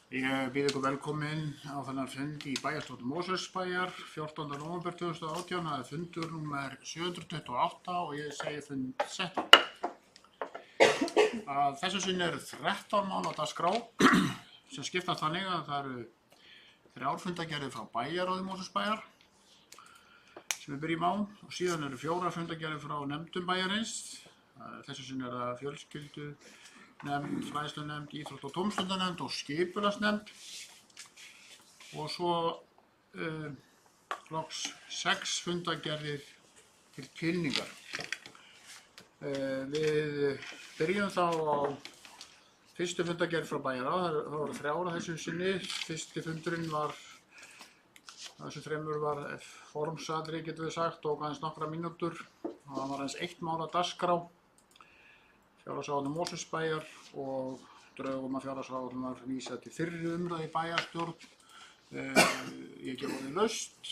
Ég býð ykkur velkomin á þennan fund í bæjarstjórn Mosfellsbæjar 14. nóvember 2018. Það er fundur númer 728 og ég segi fund settan. Að þessu sinni eru 13 mál á dagskrá sem skiptast þannig að það eru 3 fundargerðir frá bæjarráði Mosfellsbæjar sem við byrjum á og síðan eru 4 fundargerðir frá nefndum bæjarins. Þessu sinni er það fjölskyldu nefnd, fræðslunefnd, íþrótt- og tómstundanefnd og skipulagsnefnd og svo loks 6 fundargerðir til kynningar. Við byrjum þá á fyrstu fundargerð frá bæjarráði. Það voru 3 að þessu sinni. Fyrsti fundurinn var, þessu 3 var formsatriði getum við sagt, tók aðeins nokkra mínútur og það var aðeins 1 mál á dagskrá. Fjárhagsáætlun Mosfellsbæjar og drögum að fjárhagsáætlun var vísað til fyrri umræðu í bæjarstjórn. Ég gef orðið laust.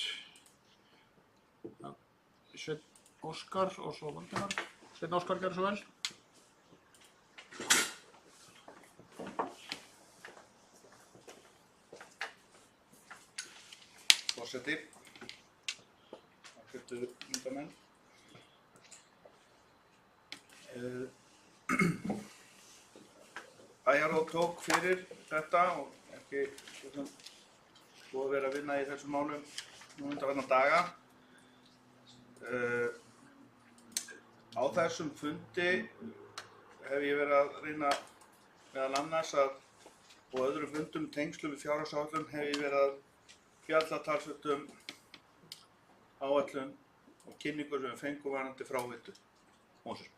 Sveinn Óskar og svo Valdimar. Sveinn Óskar, gerðu svo vel. Forseti, ágætu myndamenn. Bæjarráð tók fyrir þetta og ekki búið að vera að vinna í þessum málum nú undanfarna daga. Á þessum fundi hef ég verið að reyna meðal annars og öðrum fundum tengslum við fjárhagsáætlun hef ég verið að fjalla talsvert áætlun og kynningu sem við fengum varðandi fráveitu Mosfellsbæjar.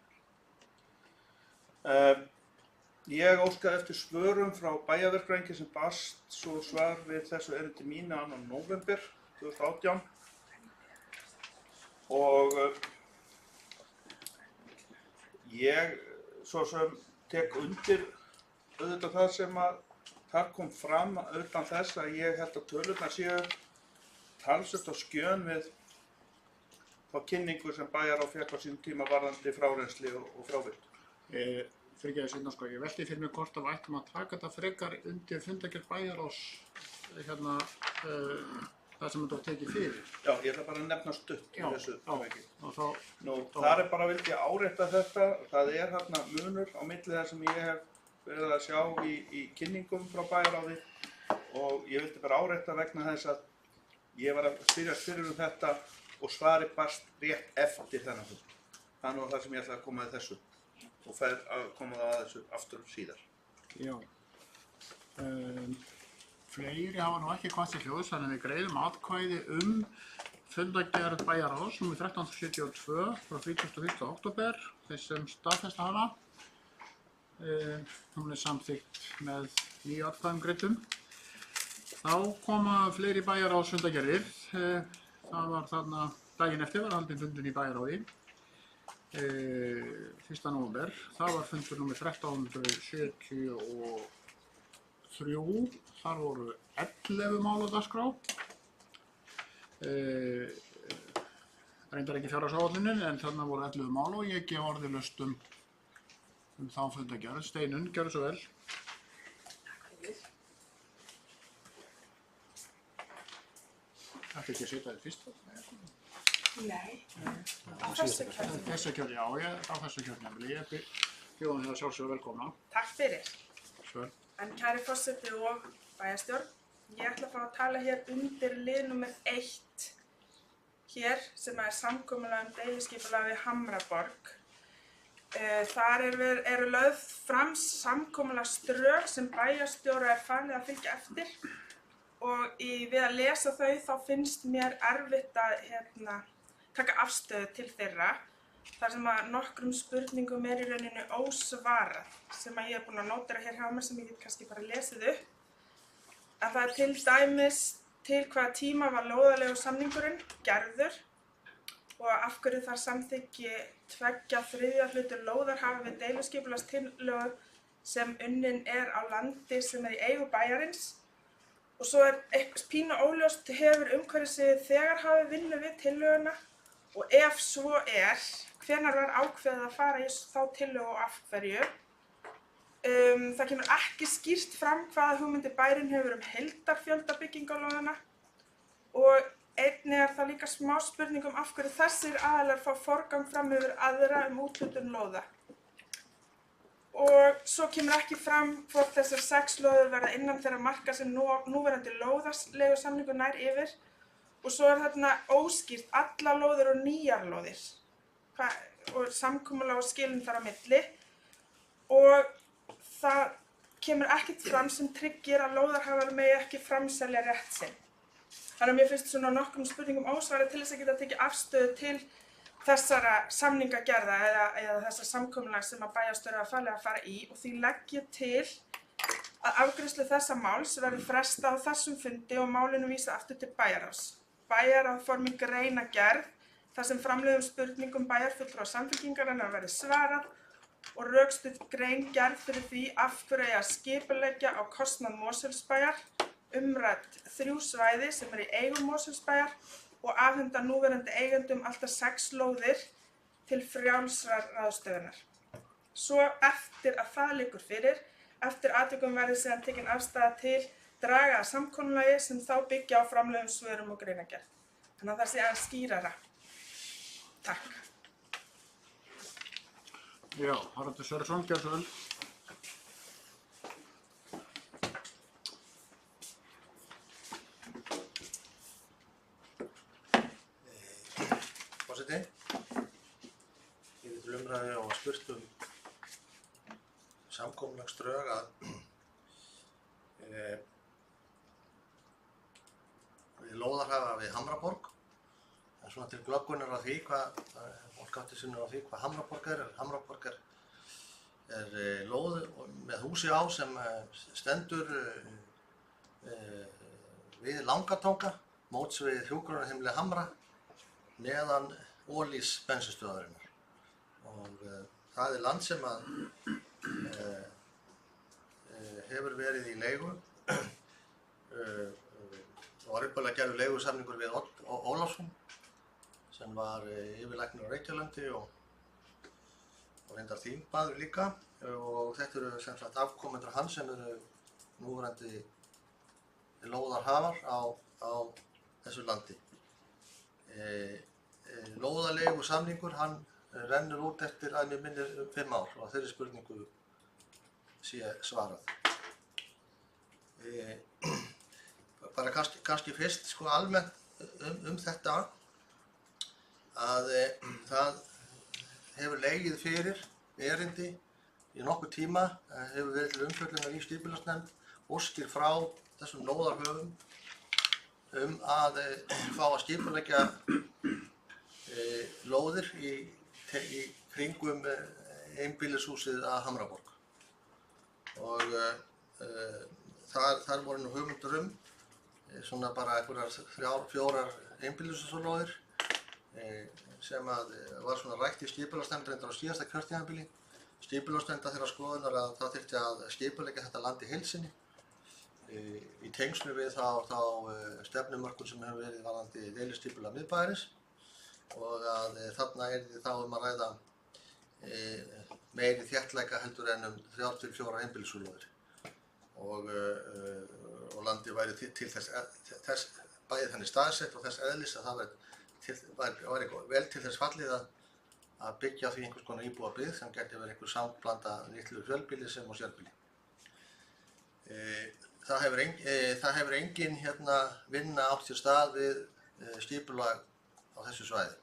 Ég óskaði eftir svörum frá bæjarverkfræðingi sem barst svo svar við þessu erindi mínu 2. nóvember 2018 og ég svo sem tek undir auðvitað það sem að þar kom fram utan þess að ég held að tölurnar séu talsvert á skjön við þá kynningu sem bæjarráð fékk á sínum tíma varðandi frárensli og fráveitu. Fyrir ekki að ég velti fyrir mig hvort að við ættum að taka þetta frekar undir fundargerð bæjarráðs það sem þetta var tekið fyrir. Já, ég ætla bara að nefna stutt í þessu tæki. Þar bara vildi ég árétta þetta. Það er þarna munur á milli þess sem ég hef verið að sjá í kynningum frá bæjarráði og ég vildi bara árétta vegna þess að ég var að spyrjast fyrir þetta og svari barst rétt eftir þennan fund. Það er nú það sem ég ætla að koma að þessu og fer að koma það að þessu aftur síðar. Já. Fleiri hafa nú ekki hvað til hljóðs, þannig að við greiðum atkvæði fundargerð bæjarráðs nr. 1372 frá 31. október, þess sem staðfesta hana. Hún er samþykkt með 9 atkvæðum greiddum. Þá koma fleiri bæjarráðs fundargerðir. Það var þarna daginn eftir var haldinn fundur í bæjarráði. 1. nóvember. Það var fundur nr. 1373. Þar voru 11 mál á dagskrá. Reyndar ekki fjárhagsáætlunin en þarna voru 11 mál og ég gef orðið laust þá fundargerð. Steinunn, gjörðu svo vel. Ætli ekki að setja þér fyrst? Nei, á þessu kjörtímabili. Þessu kjörtímabili, já, á þessu kjörtímabili. Ég bjóða þér að sjálfsögðu velkomna. Takk fyrir. Svör. En kæri forseti og bæjarstjórn, ég ætla að fara að tala hér undir lið nr. 1 hér sem er samkomulag deiliskipulag við Hamraborg. Þar eru lögð fram samkomulagsdrög sem bæjarstjóra er falið að fylgja eftir og við að lesa þau þá finnst mér erfitt að taka afstöðu til þeirra þar sem að nokkrum spurningum er í rauninu ósvarað sem að ég er búin að nótera hér hjá mér sem ég get kannski bara lesið upp. En það er til dæmis til hvaða tíma var lóðalegur samningurinn gerður og af hverju þar samþykki 2/3 hlutur lóðar hafa við deiliskipulagstillögu sem unnin er á landi sem er í eigu bæjarins. Og svo er eitthvað pínu óljóst hefur umhverfisstofnun þegar hafið vinnu við tillöguna og ef svo hvenær var ákveðið að fara í þá tillögu og af hverju. Það kemur ekki skýrt fram hvaða hugmyndir bærinn hefur heildarfjölda byggingarlóðanna og einnig það líka smá spurning af hverju þessir aðilar fá forgang fram yfir aðra úthlutun lóða. Og svo kemur ekki fram hvort þessar 6 lóðir verða innan þeirra marka sem núverandi lóðarleigusamningur nær yfir. Og svo þarna óskýrt allar lóðir og nýjar lóðir og samkomulag og skilin þar á milli. Og það kemur ekkert fram sem tryggir að lóðarhafar megi ekki framselja rétt sinn. Þannig að mér finnst svona nokkrum spurningum ósvarað til þess að geta tekið afstöðu til þessara samningagerða eða þessar samkomulag sem að bæjarstjóri var falið að fara í og því legg ég til að afgreiðslu þessa máls verði frestað á þessum fundi og málinu vísað aftur til bæjarráðs. Bæjarráð formi greinargerð þar sem framlögðum spurningum bæjarfulltrúa Samfylkingarinnar verði svarað og rökstudd grein gerð fyrir því af hverju eigi að skipuleggja á kostnað Mosfellsbæjar umrædd 3 svæði sem í eigu Mosfellsbæjar og afhenda núverandi eigendum alltaf 6 lóðir til frjálsrar ráðstöfunar. Svo eftir að það liggur fyrir, eftir atvikum verði síðan tekin afstaða til draga að samkomulagi sem þá byggja á framlögðum svörum og greinargerð. Þannig að það sé aðeins skýrara. Takk. Já, Haraldur Sverrisson, gjörðu svo vel. Forseti, ég vil til umræðu og spurt samkomulagsdrög að við lóðarhafa við Hamraborg. Það er svona til glöggunar á því fólk átti sinnur á því hvað Hamraborg er. Hamraborg er lóð með húsi á sem stendur við Langatanga, móts við hjúkrunarheimili Hamra, neðan Ólís bensinstöðvarinnar. Og það er land sem að hefur verið í leigu. Það var upphaflega gerður leigusamningur við Odd Ólafsson sem var yfirlæknir á Reykjalandi og reyndar þingmaður líka. Og þetta eru sem sagt afkomendur hans sem eru núverandi lóðarhafar á þessu landi. Lóðarleigu samningur, hann rennur út eftir að mér minnir 5 ár og þeirri spurningu sé svarað. Bara kannski fyrst sko almennt þetta að það hefur legið fyrir erindi í nokkuð tíma, hefur verið til umfjöllunar í skipulagsnefnd, óskir frá þessum lóðarhöfum að fá að skipuleggja lóðir í kringum einbýlishúsið að Hamraborg. Og þar voru nú hugmyndir svona bara einhverjar 4 einbýlishúsalóðir sem að var svona rætt í skipulagsnefnd reyndar á síðasta kjörtímabili. Skipulagsnefnd þeirra skoðunar að það þyrfti að skipuleggja þetta land í heild sinni í tengslu við þá stefnumörkun sem hefur verið varðandi deiliskipulag miðbæjarins og að þarna yrði þá að ræða meiri þéttleika heldur en 3-4 einbýlishúsalóðir og landið væri til þess bæði þannig staðsett og þess eðlis að það væri vel til þess fallið að byggja því einhvers konar íbúabyggð sem gæti verið einhver samblanda litlu fjölbýli sem og sérbýli. Það hefur engin vinna átt sér stað við skipulag á þessu svæði.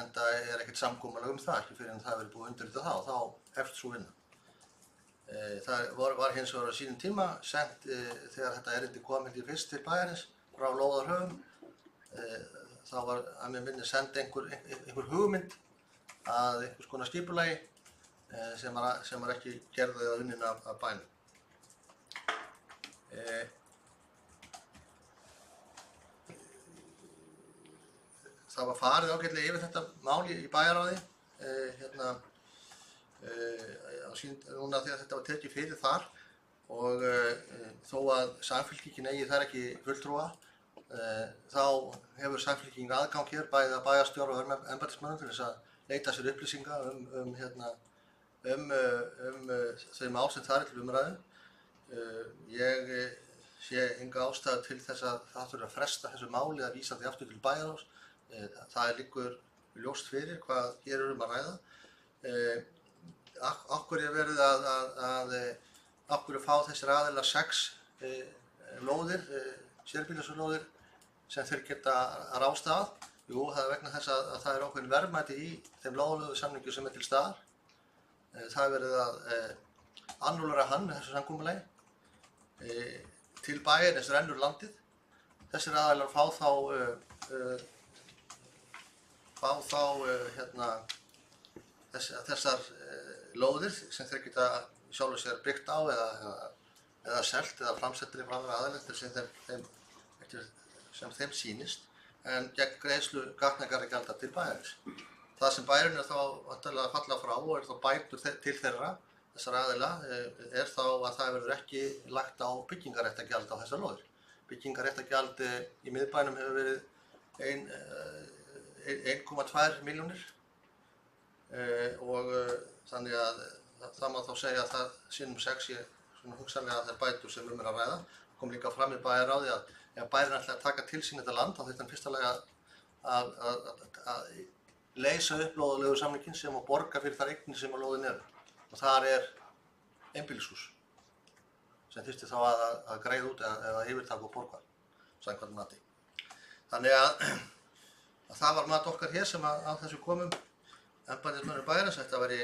Enda er ekkert samkomulag það, ekki fyrir en það verið búið undirritað það og þá hefst sú vinna. Það var hins vegar á sínum tíma sent þegar þetta erindi kom fyrst til bæjarins frá lóðarhöfum. Þá var að mér minni send einhver hugmynd að einhvers konar skipulagi sem var ekki gerð eða unnin af bænum. Það var farið ágætlega yfir þetta mál í bæjarráði núna þegar þetta var tekið fyrir þar og þó að Samfylkingin eigi þar ekki fulltrúa þá hefur Samfylkingin aðgang hér bæði að bæjarstjóra og embættismönnum til þess að leita sér upplýsinga þau mál sem þar er til umræðu. Ég sé enga ástæðu til þess að það þurfi að fresta þessu máli að vísa því aftur til bæjarráðs. Það liggur ljóst fyrir hvað hér er að ræða. Af hverju er verið af hverju fá þessir aðilar 6 lóðir, sérbýlislóðir sem þeir geta ráðstafað? Jú, það er vegna þess að það er ákveðin verðmæti í þeim lóðaleigusamningi sem er til staðar. Það er verið að annúllera hann með þessu samkomulagi. Til bæjarins rennur landið. Þessir aðilar fá þessar lóðir sem þeir geta sjálfur sér byggt á eða selt eða framsettir frá aðra aðilar sem þeim sýnist, en gegn greiðslu gatnagerðargjalda til bæjarins. Það sem bæjarinn er þá að falla frá og er þá bætur til þeirra, þessar aðila, er þá að það verður ekki lagt á byggingarréttargjald á þessar lóðir. Byggingarréttargjald í miðbænum hefur verið 1,2 milljónir og þannig að það má þá segja að það sinnum 6 sé svona hugsanlega þær bætur sem er að ræða. Það kom líka fram í bæjarráði að ef bæjarinn ætlaði að taka til sín þetta land þá þurfti hann fyrstulega að leysa upp lóðaleigusamninginn sem að borga fyrir þær eignir sem að lóðin eru. Og þar er einbýlishús sem þyrfti þá að greiða út eða yfirtaka og borga samkvæmt mati. Þannig að það var mat okkar hér sem að þessu komum. Embættismönnum bæjarins, þetta væri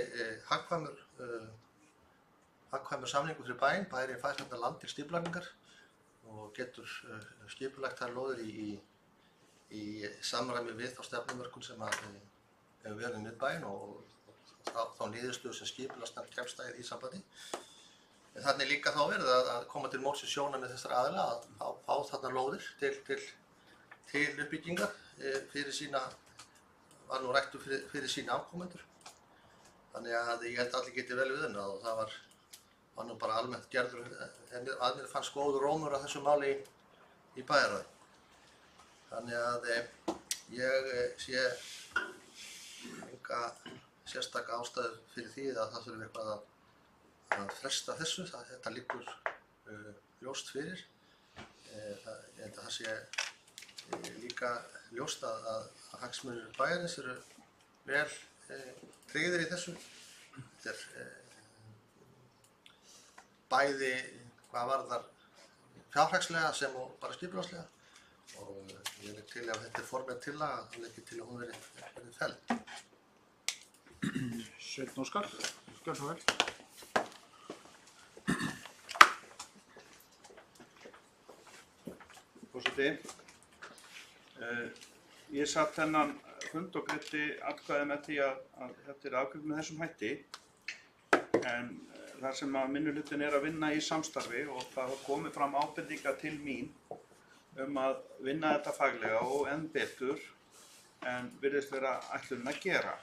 hagkvæmur samningur fyrir bæinn. Bæjarinn fær þetta land til skipulagningar og getur skipulagt þær lóðir í samræmi við þá stefnumörkun sem hefur verið í miðbæinn og þá niðurstöðu sem skipulagsnefnd kemst að í því sambandi. En þannig líka þá verið að koma til móts við sjónarmið þessara aðila að fá þarna lóðir til uppbyggingar fyrir sína, var nú ræktur fyrir sína afkomendur. Þannig að ég held að allir geti vel við henni og það var nú bara almennt gerður, að mér fannst góður rómur að þessu máli í bæjarráði. Þannig að ég sé enga sérstaka ástæðu fyrir því að það þurfi eitthvað að fresta þessu. Þetta liggur ljóst fyrir. Ég held að það sé líka ljóst að hagsmunir bæjarins eru vel tryggðir í þessu. Þetta er bæði hvað varðar fjárhagslega sem og bara skipulagslega og ég legg til ef þetta er formleg tillaga þá legg ég til að hún verði felld. Sveinn Óskar, gjörðu svo vel. Forseti, ég satt þennan fund og greiddi atkvæði með því að þetta er afgreitt með þessum hætti, en þar sem að minnihlutin er að vinna í samstarfi og það hafa komið fram ábendingar til mín að vinna þetta faglega og enn betur en virðist vera ætlunin að gera.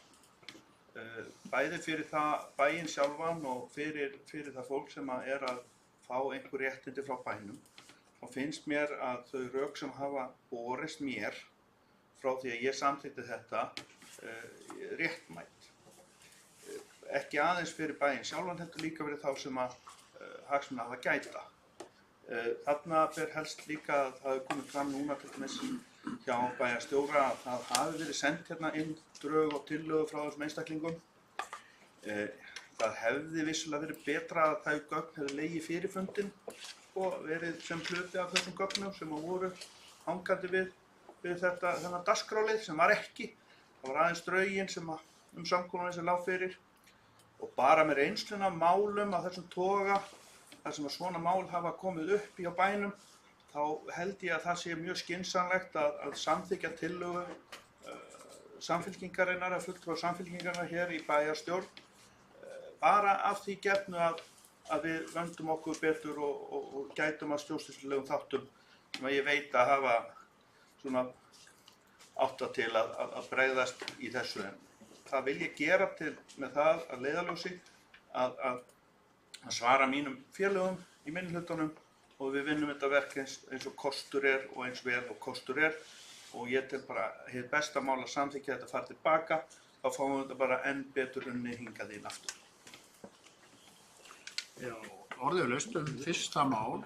Bæði fyrir það bæinn sjálfan og fyrir það fólk sem er að fá einhver réttindi frá bænum. Þá finnst mér að þau rök sem hafa borist mér frá því að ég samþykkti þetta réttmæt. Ekki aðeins fyrir bæinn sjálfan, heldur líka fyrir þá sem að hagsmuna hafa gæta. Þarna ber helst líka að það hefur komið fram núna til dæmis hjá bæjarstjóra að það hafi verið sendt hérna inn drög og tillögur frá þessum einstaklingum. Það hefði vissulega verið betra að þau gögn hefði legið fyrir fundinn og verið sem hluti af þessum gögnum sem voru hangandi við þennan dagskrárlið sem var ekki. Það var aðeins drögin sem samkomulagið sem lá fyrir. Og bara með reynsluna málum af þessum toga, þar sem að svona mál hafa komið upp í á bænum, þá held ég að það sé mjög skynsamlegt að samþykkja tillögu samfylkingarinnar, að fulltrúa samfylkingarinnar hér í bæjarstjórn, bara af því gefnu að við vöndum okkur betur og gætum að stjórnsýslulegum þáttum sem að ég veit að hafa svona átta til að bregðast í þessu. Það vil ég gera með það að leiðarljósi að svara mínum félögum í minnihlutanum og við vinnum þetta verk eins og kostur er og eins vel og kostur er og ég tel bara hið besta mál að samþykkja þetta fara tilbaka, þá fáum við þetta bara enn betur unni hingað inn aftur. Já, orðið fyrsta mál.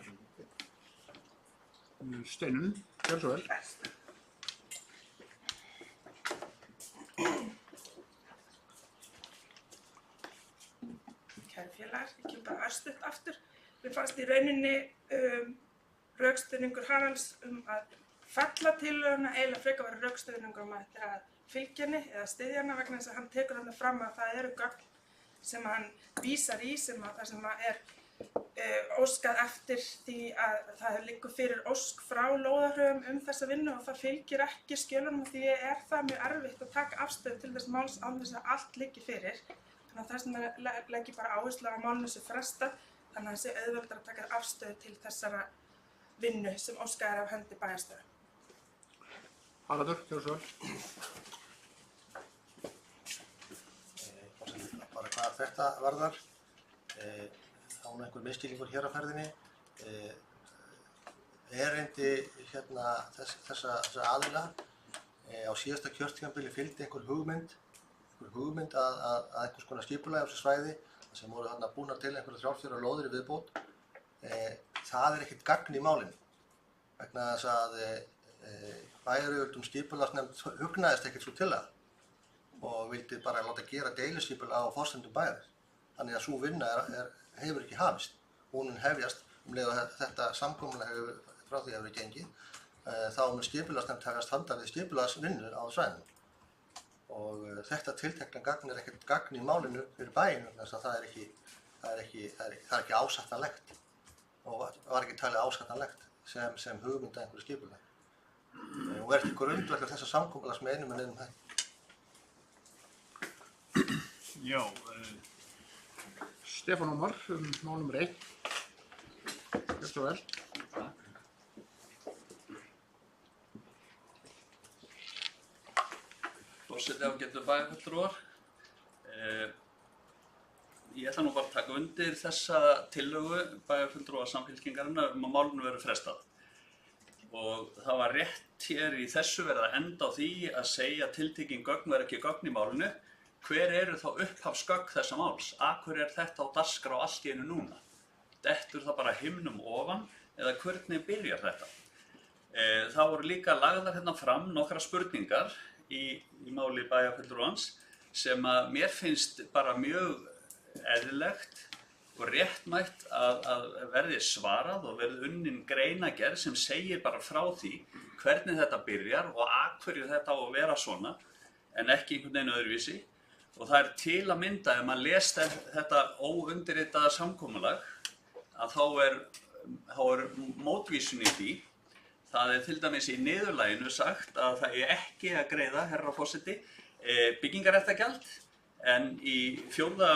Steinunn, gjörðu svo vel. Kæru félagar, ég kem bara örstutt aftur. Mér fannst í rauninni rökstuðningur Haralds að fella tillöguna eiginlega frekar vera rökstuðningur að fylgja henni eða styðja hana vegna þess að hann tekur þarna fram að það eru gögn sem hann vísar í þar sem er óskað eftir því að það liggur fyrir ósk frá lóðarhöfum þessa vinnu og það fylgir ekki skjölunum og því það mjög erfitt að taka afstöðu til þess máls án þess að allt liggi fyrir. Þannig að þess vegna legg ég bara áherslu á málinu sé frestað þannig að það sé auðveldara að taka afstöðu til þessara vinnu sem óskað af hendi bæjarstjóra. Haraldur, gjörðu svo vel. Bara hvað þetta varðar, án einhver misskilningur hér á ferðinni, erindi þessa aðila á síðasta kjörtímabili fylgdi einhver hugmynd að einhvers konar skipulagi á þessu svæði sem voru þarna búnar til einhverja 3-4 lóðir í viðbót. Það ekkert gagn í málinu vegna þess að bæjaryfirvöldum skipulagsnefnd hugnaðist ekkert svo til það og vildi bara láta gera deiliskipulag á forsendum bæjarins. Þannig að sú vinna hefur ekki hafist. Hún hefjast leið að þetta samkomulag frá því hefur gengið. Þá mun skipulagsnefnd hefjast handa við skipulagsvinnu á svæðinu. Og þetta tiltekna gagn ekkert gagn í málinu fyrir bæinn þess að það er ekki ásættanlegt og var ekki talið ásættanlegt sem hugmynd að einhverju skipulagi. Og ekki grundvöllur þessa samkomulags með einum en einum hætti. Já, Stefán Ómar, mál nummer 1. Gjörðu svo vel. Forseti ágætu bæjarfulltrúar. Ég ætla nú bara að taka undir þessa tillögu bæjarfulltrúa Samfylkingarinnar að málinu verður frestað. Og það var rétt hér í þessu verið að enda á því að segja tiltekin gögn verður ekki gögn í málinu. Hver eru þá upphafsgögn þessa máls? Hver þetta á dagskrá allt í einu núna? Dettur það bara himnum ofan eða hvernig byrjar þetta? Það voru líka lagðar hérna fram nokkra spurningar í máli bæjarfulltrúans sem að mér finnst bara mjög eðlilegt og réttmætt að verði svarað og verði unnin greinargerð sem segir bara frá því hvernig þetta byrjar og hverju þetta á að vera svona en ekki einhvern veginn öðruvísi. Og það til að mynda ef maður les þetta óundirritaða samkomulag að þá er mótvísun í því. Það til dæmis í niðurlaginu sagt að það ekki að greiða, herra forseti, byggingarréttargjald en í 4.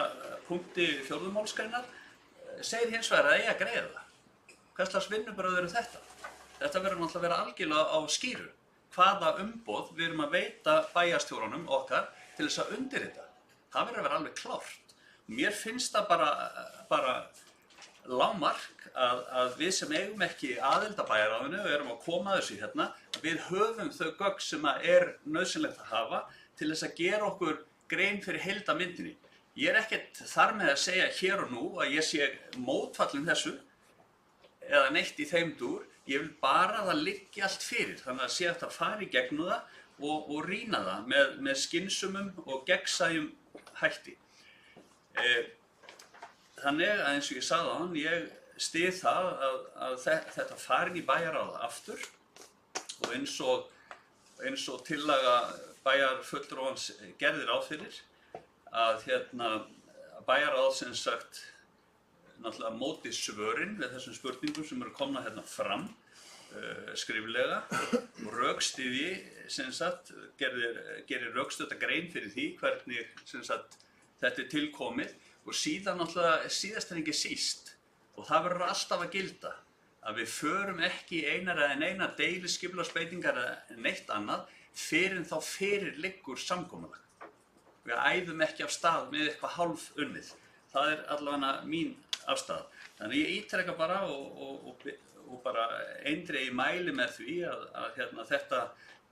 punkti 4. málsgreinar segir hins vegar að að greiða það. Hvers slags vinnubrögð eru þetta? Þetta verður náttúrulega að vera algjörlega á skýru. Hvaða umboð við erum að veita bæjarstjórunum okkar til þess að undirrita? Það verður að vera alveg klárt. Mér finnst það bara lágmark að við sem eigum ekki aðild að bæjarráðinu og erum að koma að þessu hérna, við höfum þau gögn sem nauðsynlegt að hafa til þess að gera okkur grein fyrir heildarmyndinni. Ég ekkert þar með að segja hér og nú að ég sé mótfallin þessu eða neitt í þeim dúr. Ég vil bara að það liggi allt fyrir, þannig að sé hægt að fara í gegnum það og rýna það með skynsumum og gegnsæjum hætti. Þannig að eins og ég sagði á hann, ég styð það að þetta farin í bæjarráð aftur og eins og tillaga bæjarfulltrúans gerði ráð fyrir að bæjarráð sem sagt náttúrulega móti svörin við þessum spurningum sem eru komna hérna fram skriflega og rökstyðji sem sagt gerir rökstudda grein fyrir því hvernig sem sagt þetta tilkomið og síðan náttúrulega síðast en ekki síst og það verður alltaf að gilda að við förum ekki í eina deiliskipulagsbreytingar eða neitt annað fyrir þá fyrir liggur samkomulag. Við æðum ekki af stað með eitthvað hálf unnið. Það allavega mín afstaða. Þannig ég ítreka bara og bara eindregið mæli með því að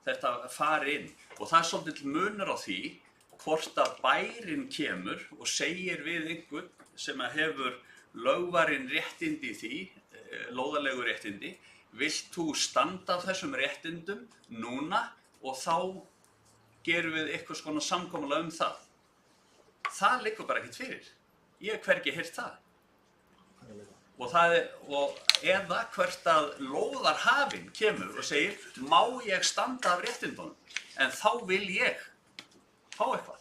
þetta fari inn. Og það svolítið munur á því hvort að bærinn kemur og segir við einhvern sem hefur lögvarin réttindi í því, lóðarlegu réttindi, vilt þú standa af þessum réttindum núna og þá gerum við eitthvað svona samkomulag það. Það liggur bara ekkert fyrir. Ég hef hvergi heyrt það. Eða hvert að lóðarhafinn kemur og segir, má ég standa af réttindunum, en þá vil ég fá eitthvað.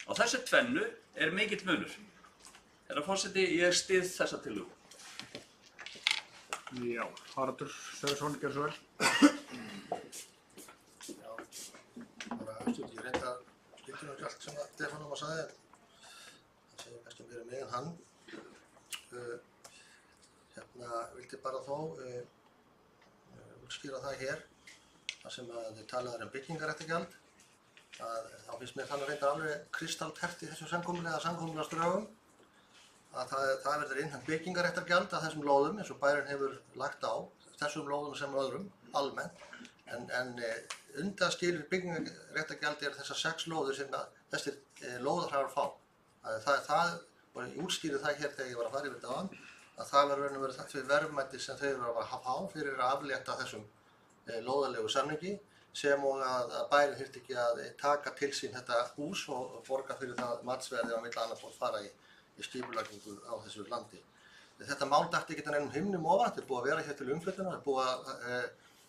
Á þessu tvennu mikill munur. Herra forseti, ég styð þessa tillögu. Já, Haraldur Sverrisson, gjörðu svo vel. Já, bara ég reynda að skilja ekki allt sem að Stefán sagði. Það segir kannski meira mig en hann. Vildi bara þó útskýra það hér, þar sem að þið talaðu byggingaréttargjald, að þá finnst mér þannig reyndar alveg kristaltært í þessu samkomulagsdrögum að það verður innhent byggingaréttargjald af þessum lóðum eins og bærinn hefur lagt á, þessum lóðum sem öðrum, almennt, en undanskilur byggingaréttargjald þessar 6 lóðir sem þessir lóðarhafar fá. Og ég útskýri það hér þegar ég var að fara yfir þetta áðan, að það verður þau verðmæti sem þau verður að fá fyrir að aflétta þessum lóðarlegu samningi, sem og að bærinn þurfti ekki að taka til sín þetta hús og borga fyrir það matsverði á milli annars og fara í skipulagningu á þessu landi. Þetta mál dætti ekki neinum himnum ofan, þetta búið að vera hér til umfjöllunar,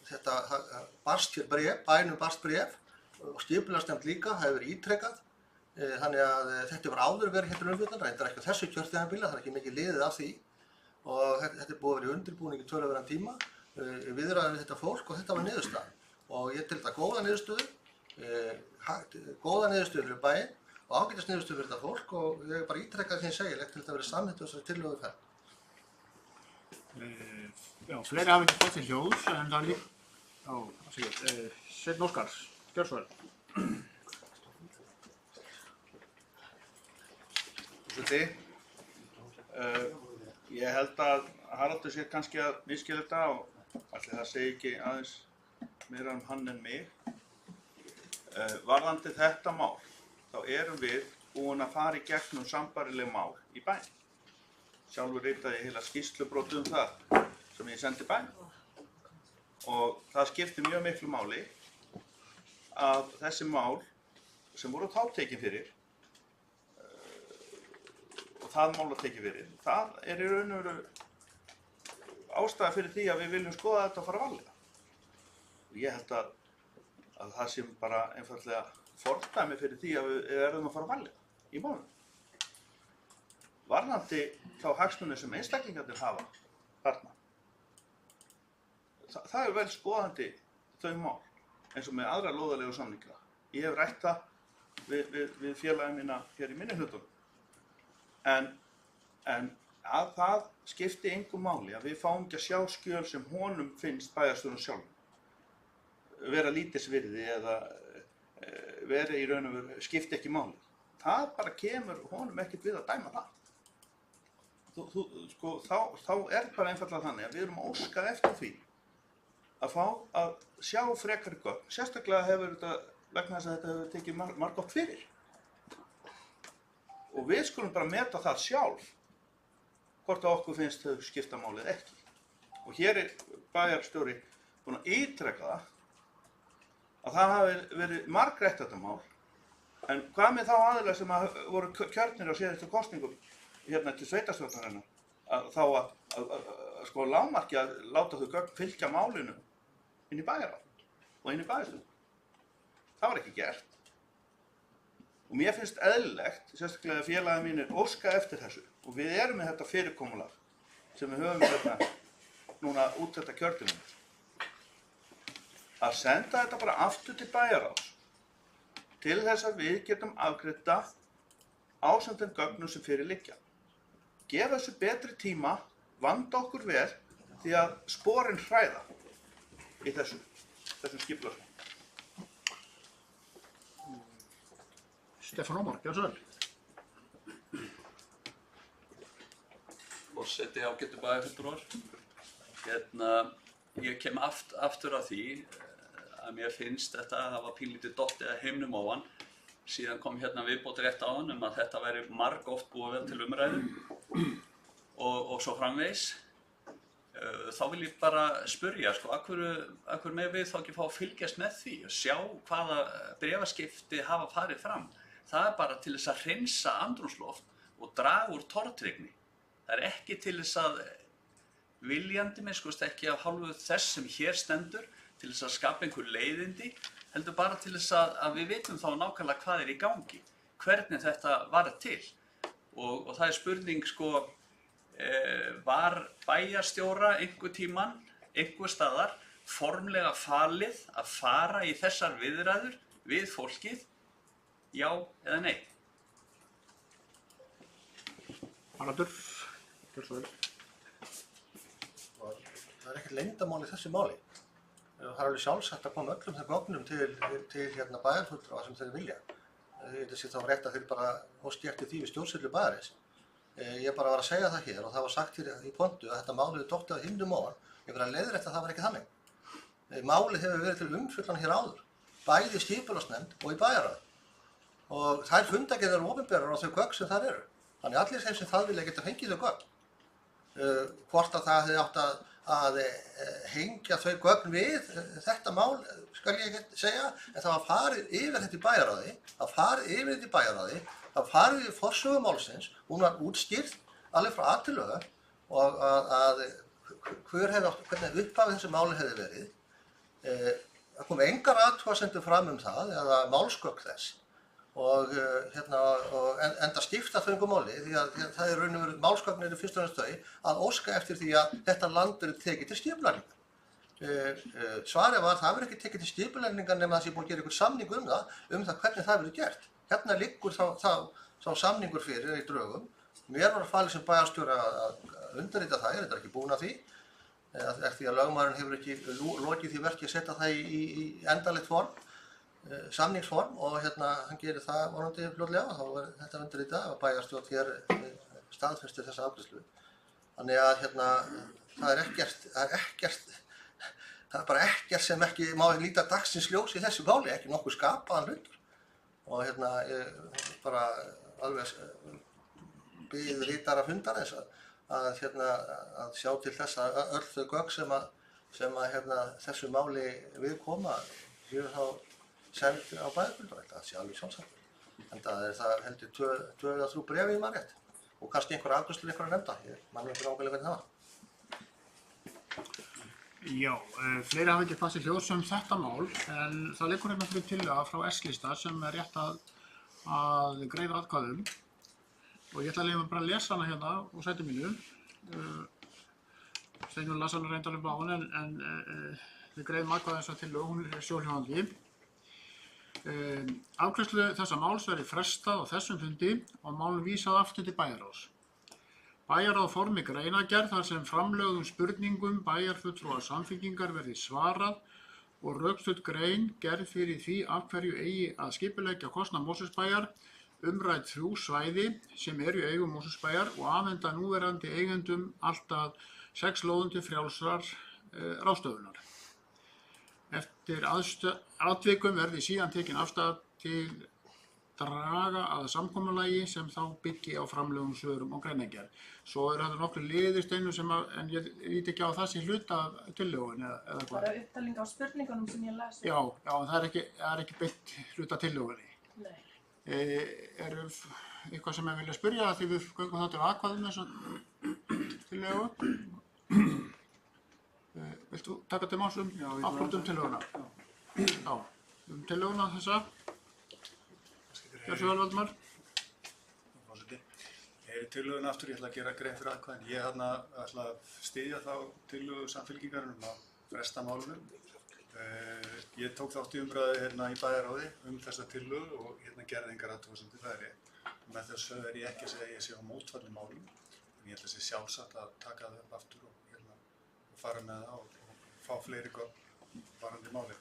þetta barst hér bréf, bænum barst bréf og skipulagsnefnd líka, það hefur verið ítrekað. Þannig að þetta var áður verið hér til umfjöllunar, reyndar ekki á þessu kjörtímabili, það er ekki mikið liðið af því og þetta búið að vera í undirbúningi töluverðan tíma, viðræður við þetta fólk og þetta var niðurstaðan. Og ég tel þetta góða niðurstöðu fyrir bæinn og ágætis niðurstöðu fyrir þetta fólk og ég bara ítrekka því að segja, legg til þetta verið samþykkt á þessari tillögu ferð. Já, fleiri hafa ekki fått til hljóðs, en það líka. Já, Sveinn Óskar, gjörðu svo vel. Ég held að Haraldur sé kannski að misskilja þetta og ætli það segi ekki aðeins meira hann en mig. Varðandi þetta mál, þá erum við búin að fara í gegnum sambærileg mál í bæinn. Sjálfur ritaði ég heila skýrslubrotu það sem ég sendi bæinn. Og það skipti mjög miklu máli að þessi mál sem voru þá tekin fyrir og það mál að tekið fyrir, það í raun og veru ástæða fyrir því að við viljum skoða þetta og fara varlega. Ég held að það sé bara einfaldlega fordæmi fyrir því að við verðum að fara varlega í málunum. Varðandi þá hagsmuni sem einstaklingarnir hafa þarna. Það er vel skoðandi þau mál, eins og með aðra lóðarlegu samninga. Ég hef rætt það við félagið mína hér í minnihlutunum. En að það skipti engu máli að við fáum ekki að sjá skjöl sem honum finnst bæjarstjórinn sjálfum vera lítilsvirði eða vera í raun og veru skipti ekki máli. Það bara kemur honum ekkert við að dæma það. Þá bara einfaldlega þannig að við erum óskað eftir því að fá að sjá frekari gögn. Sérstaklega hefur þetta, vegna þess að þetta hefur tekið margoft fyrir. Og við skulum bara meta það sjálf, hvort að okkur finnst þau skipta málið ekki. Og hér bæjarstjóri búinn að ítreka það, að það hafi verið margrætt þetta mál, en hvað með þá aðilar sem voru kjörnir á síðustu kosningum hérna til sveitarstjórnarinnar, að þá að lágmarki að láta þau gögn fylgja málinu inn í bæjarráð og inn í bæjarstjórn. Það var ekki gert. Og mér finnst eðlilegt, sérstaklega að félagið mínir óska eftir þessu og við erum með þetta fyrirkomulag sem við höfum hérna núna út þetta kjörtímabil. Að senda þetta bara aftur til bæjarráðs til þess að við getum afgreidda ásamt þeim gögnum sem fyrir liggja. Gefa þessu betri tíma, vanda okkur vel því að sporin hræða í þessum skipulagsmálum. Stefán Ómar, gjörðu svo vel. Forseti ágætu bæjarfulltrúar. Ég kem aftur að því að mér finnst þetta að hafa pínlítið dottið að heimnum ofan. Síðan kom hérna viðbót rétt áðan að þetta væri margoft búið vel til umræðu. og svo framvegis. Þá vil ég bara spyrja, sko, af hverju með við þá ekki fá að fylgjast með því og sjá hvaða bréfaskipti hafa farið fram. Það bara til þess að hreinsa andrúmsloft og draga úr tortryggni. Það ekki til þess að viljandi miskust ekki af hálfu þess sem hér stendur til þess að skapa einhver leiðindi, heldur bara til þess að við vitum þá nákvæmlega hvað í gangi, hvernig þetta var til. Og það spurning, sko, var bæjarstjóra einhver tímann, einhver staðar, formlega falið að fara í þessar viðræður við fólkið, já eða nei? Haraldur, gjörðu svo vel. Það ekkert leyndarmál í þessu máli. Það alveg sjálfsagt að koma öllum þeim gögnum til bæjarfulltrúa sem þeir vilja. Þetta sé þá rétt að þeir bara óski eftir því við stjórnsýslu bæjarins. Ég bara var að segja það hér og það var sagt hér í pontu að þetta málið dottið á himnum ofan. Ég var að leiðrétta að það var ekki þannig. Málið hefur verið til umfjöllunar hér áður, bæði í skipulagsnefnd og í bæjarráði. Og þær fundargerðir eru opinberar á þau gögn sem þar eru. Þannig allir þeim sem það vilja geta fengið þau gögn. Hvort að það hefði átt að hengja þau gögn við þetta mál, skal ég ekki segja, en það var farið yfir þetta í bæjarráði, það farið yfir forsögu málsins, hún var útskýrt alveg frá A til Ö og hvernig upphafið þessu máli hefði verið. Það kom engar athugasemdir fram það eða málsgögn þess og enda skipta þau engu máli því að það er raun og veru málsgögn eru fyrst og fremst þau að óska eftir því að þetta land verið tekið til skipulagningar. Svarið var það verið ekki tekið til skipulagningar nema það sé búið að gera einhver samning um það hvernig það verið gert. Hérna liggur þá samningur fyrir í drögum. Mér var falið sem bæjarstjóra að undirrita það, ég er ekki búinn að því, því að lögmaðurinn hefur ekki lokið því verki að setja það í endanlegt form, samningsform og hann gerir það vonandi fljótlega og þá er þetta undirritað og bæjarstjórn hér staðfestir þessa afgreiðslu. Þannig að það er bara ekkert sem ekki má líta dagsins ljós í þessu máli, ekki nokkuð skapaðan hlutur. Og ég bara alveg bið ritara fundarins að sjá til þess að öll þau gögn sem þessu máli viðkoma séu þá send á bæjarfulltrúa. Það sé alveg sjálfsagt. En það er það heldur 2 eða 3 bréf í mann rétt og kannski einhver afgreiðslu einhverja nefnda. Ég man ekki nákvæmlega hvernig það var. Já, fleiri hafa ekki passið hljós þetta mál, en það liggur hérna fyrir tillaga frá S-lista sem er rétt að greiða atkvæðum og ég ætla að leyfa bara að lesa hana hérna úr sæti mínu. Steinunn las hana reyndar um áðan en við greiðum atkvæði þessa tillögu, hún er sjóhljóðandi. Afgreiðslu þessa máls verði frestað á þessum fundi og málum vísað aftur til bæjarráðs. Bæjarráð formi greinargerð þar sem framlögðum spurningum bæjarfulltrúa Samfylkingar verði svarað og rökstudd grein gerð fyrir því af hverju eigi að skipuleggja kostnað Mosfellsbæjar umrædd 3 svæði sem eru í eigu Mosfellsbæjar og afhenda núverandi eigendum allt að 6 lóðum til frjálsrar ráðstöfunar. Eftir atvikum verði síðan tekin afstaða til draga að samkomulagi sem þá byggi á framlögum svörum og greinargerð. Svo eru þetta nokkru liðir Steinunn sem en ég líti ekki á það sem hluta af tillögunni eða hvað. Bara upptalning á spurningunum sem ég las. Já, það er ekki beint hluta tillögunni. Nei. Er eitthvað sem ég vilja spyrja því við göngum þá til atkvæðum þessa tillögu? Vilt þú taka til máls akkúrat tillöguna? Já, tillöguna þessa. Gjörðu vel, Valdimar. Ég er í tillögunni aftur, ég ætla að gera grein fyrir atkvæðin. Ég ætla að styðja þá tillögu Samfylkingarinnar að fresta málunum. Ég tók þátt í umræðu í bæjarráði þessa tillögu og gerði engar athugasemdir, það er rétt. Með þessu er ég ekki að segja að ég sé á mótfalli málum, en ég ætla að sé sjálfsagt að taka það upp aftur og fara með það og fá fleiri gögn varðandi málið.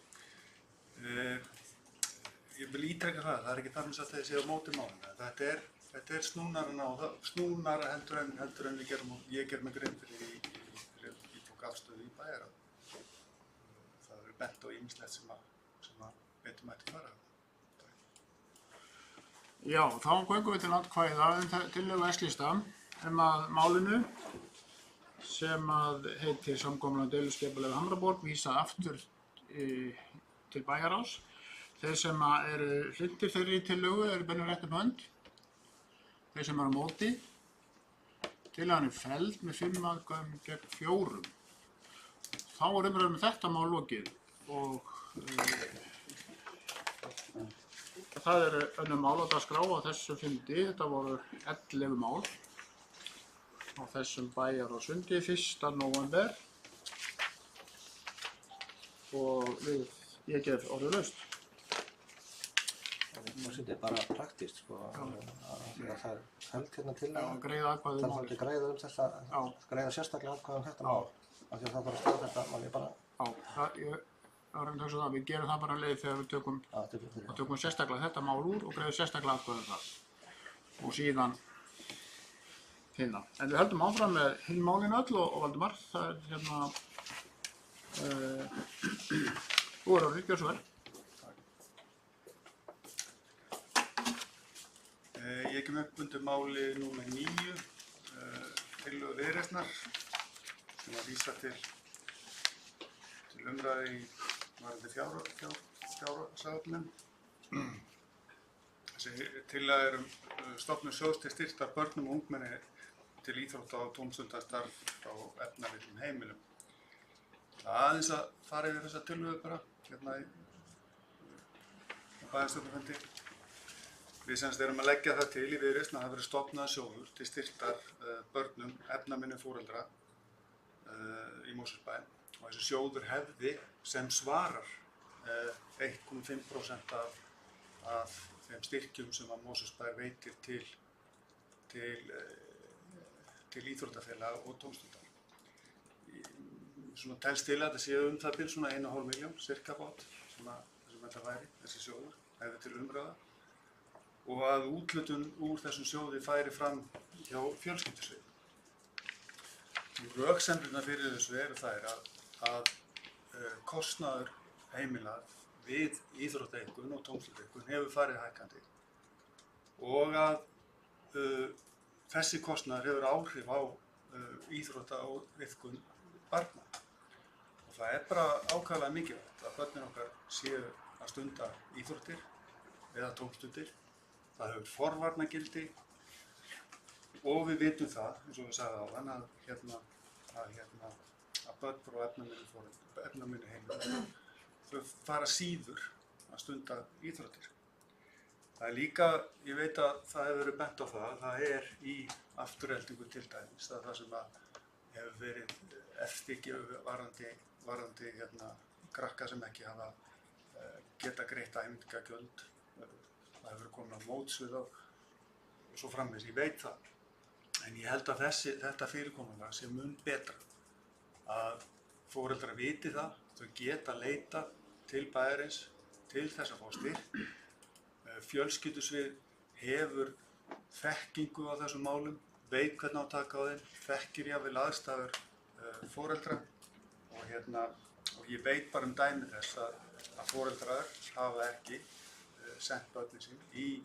Ég vil ítreka það er ekki þar með að það sé á móti málum. Þetta er snúnara heldur en ég ger mig grein fyrir ég tók afstöðu í bæjarráði. Það er bent á ýmislegt sem að betur mætti fara. Já, þá göngum við til atkvæða tillögu S-lista. að málinu sem að heitir samkomulag deiliskipulag við Hamraborg vísa aftur til bæjarráðs. Þeir sem eru hlynntir þeirri tillögu eru beinir rétt hönd. Þeir sem eru á móti. Tillagan er felld með 5 atkvæðum gegn 4. Þá er umræðum þetta mál lokið og það eru önnur mál á dagskrá á þessu fundi. Þetta voru 11 mál á þessum bæjarráðsfundi 1. nóvember og ég gef orðið laust. Það er bara praktískt sko, það er held hérna til að greiða atkvæði um málið. Það er greiða þetta, greiða sérstaklega atkvæði um þetta mál, af því að það bara stað þetta mál ég bara. Já, ég var að hugsa það, við gerum það bara leið þegar við tökum sérstaklega þetta mál úr og greiðum sérstaklega atkvæði um það og síðan hinna. En við höldum áfram með hinn málin öll og Valdimar, það er hérna, þú er orðið, gjör svo vel. Ég kem upp undir máli númer 9, tillögu Viðreisnar sem að vísa til umræðu í varðandi fjárhagsáætlun. Þessi tillaga stofnun sjóðs til styrktar börnum og ungmenni til íþrótta og tómstundastarf á efnalitlum heimilum. Aðeins að fara yfir þessa tillögu bara hérna í bæjarstjórnarfundi. Við semst erum að leggja það til í Viðreisn að það verið stofnað sjóður til styrktar börnum efnaminni foreldra í Mosfellsbæ og þessi sjóður hefði sem svarar 1,5% af þeim styrkjum sem að Mosfellsbær veitir til íþróttafélaga og tómstundar. Svona telst til að þetta séu það bil svona 1,5 milljón cirka bát sem þetta væri, þessi sjóður hefði til umræða. Og að úthlutun úr þessum sjóði færi fram hjá fjölskyldusvið. Röksemdirnar fyrir þessu eru þær að kostnaður heimila við íþróttaiðkun og tómstundaiðkun hefur farið hækkandi og að þessi kostnaður hefur áhrif á íþrótta og iðkun barna. Og það er bara ákaflega mikilvægt að börnin okkar séu að stunda íþróttir eða tómstundir. Það hefur forvarnagildi og við vitum það, eins og við sagðum áðan, að börn frá efnaminni heimilum þau fara síður að stunda íþróttir. Það er líka, ég veit að það hefur verið bent á það er í afturheldingu til dæmis, það er það sem hefur verið eftirstykki varðandi krakka sem ekki hafa geta greitt æfingagjöld. Það hefur komið á mótsvið og svo framvegis, ég veit það. En ég held að þetta fyrirkomulag sé mun betra. Að foreldrar viti það, þau geta leita til bæjarins til þess að fá styrk. Fjölskyldusvið hefur þekkingu á þessum málum, veit hvernig á að taka á þeim, þekkir jafnvel aðstæður foreldra og ég veit bara dæmi þess að foreldrar hafa ekki sent börnin sín í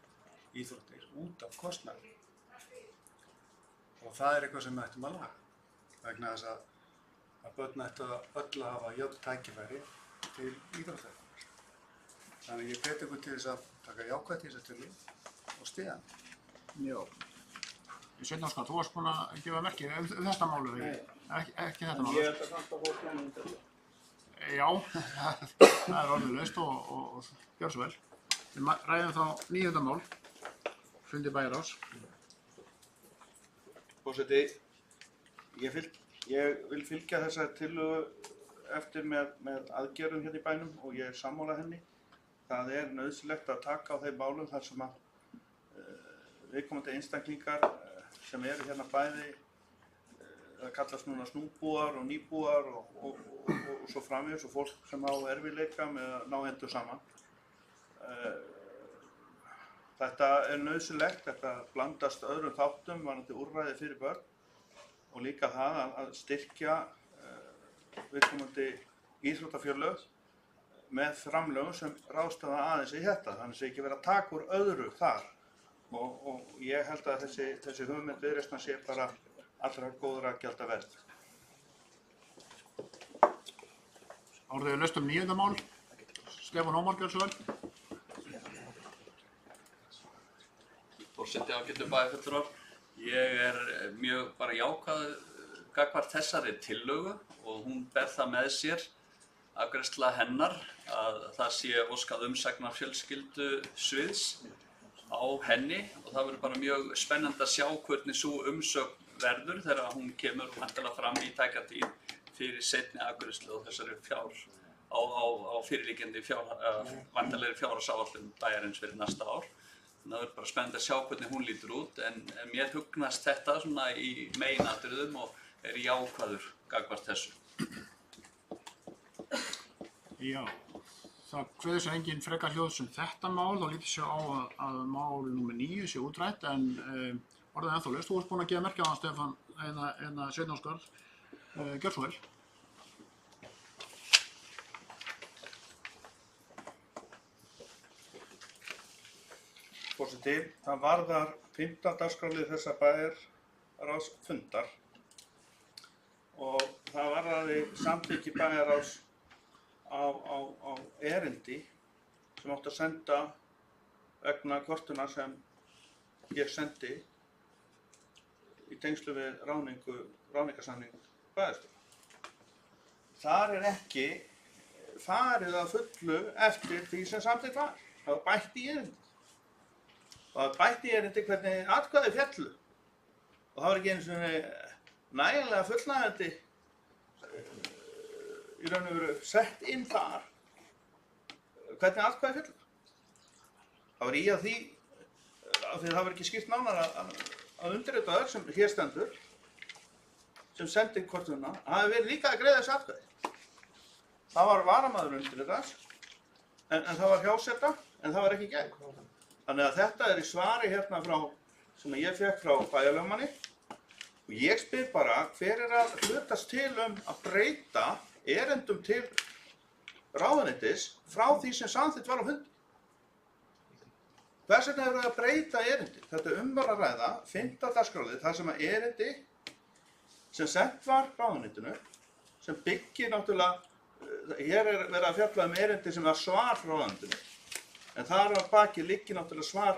íþróttir út af kostnaði. Og það er eitthvað sem við ættum að laga vegna þess að börn ættu öll að hafa jöfn tækifæri til íþróttarinnar. Þannig ég hvet ykkur til þess að taka jákvætt í þessa tillögu og styðja hana. Já. Sveinn Óskar, þú varst búinn að gefa merki þetta málu, ekki þetta málu. Ég held að samt að fólk nefnum þetta. Já, það er orðið laust og gjör svo vel. Við ræðum þá 9. mál, fundi bæjarráðs. Forseti, ég vil fylgja þessari tillögu eftir með aðgerðum hérna í bænum og ég er sammála henni. Það er nauðsynlegt að taka á þeim málum þar sem að viðkomandi einstaklingar sem eru hérna bæði það kallast núna snúbúar og nýbúar og svo framvegis og fólk sem á erfiðleika með að ná hendur saman. Þetta er nauðsynlegt, þetta blandast öðrum þáttum varðandi úrræði fyrir börn og líka það að styrkja viðkomandi íþróttafélög með framlögum sem ráðstafa aðeins í þetta. Þannig að það ekki vera að taka úr öðru þar og ég held að þessi hugmynd Viðreisnar sé bara allra góðra gjalda verð. Árið við löstum 9. mál. Stefán Ómar, gjörðu svo vel. Forseti ágætu bæjarfulltrúar. Ég er mjög bara jákvæður gagnvart þessari tillögu og hún ber það með sér afgreiðsla hennar að það sé óskað umsagnar fjölskyldusviðs á henni og það verður bara mjög spennandi að sjá hvernig sú umsögn verður þegar hún kemur væntanlega fram í tæka tíð fyrir seinni afgreiðslu og þessari á fyrirliggjandi væntanlegri fjárhagsáætlun bæjarins fyrir næsta ár. Þannig að það verður bara spennandi að sjá hvernig hún lítur út en mér hugnast þetta svona í meginatriðum og er jákvæður gagnvart þessu. Já, það kveður sér engin frekar hljóðs þetta mál, þá lítur sér á að mál nr. 9 sé útrætt en orðið ennþá laust. Þú varst búinn að gefa merkja á hann, Stefán, Sveinn Óskar. Gjörðu svo vel. Forseti, það varðar 5. dagskrárlið þessa bæjarráðsfundar og það varðaði samþykki bæjarráðs á erindi sem átti að senda vegna kvartunar sem ég sendi í tengslu við ráðningarsamning bæjarstjóra. Þar er ekki farið að fullu eftir því sem samþykkt var. Það var bætt í erindi. Það var bætt í erindi hvernig atkvæði féllu og það var ekki einu svona nægilega fullnægjandi í raun og veru sett inn þar hvernig atkvæði féllu. Það var í að því að það var ekki skýrt nánar að undirritaður sem hér stendur sem sendi kvartunina hafi verið líka að greiða þessi atkvæði. Það var varamaður undirritaðs en það var hjáseta en það var ekki gert. Þannig að þetta er í svari hérna sem ég fékk frá bæjarlögmanni og ég spyr bara hver er að hlutast til að breyta erindum til ráðuneytis frá því sem samþykkt var á fundi. Hvers vegna er að breyta erindi? Þetta var að ræða 5. dagskrárlið þar sem að erindi sem sent var ráðuneytinu sem byggir náttúrulega, hér er verið að fjalla erindi sem var svar frá ráðuneytinu. En þar á baki liggi náttúrulega svar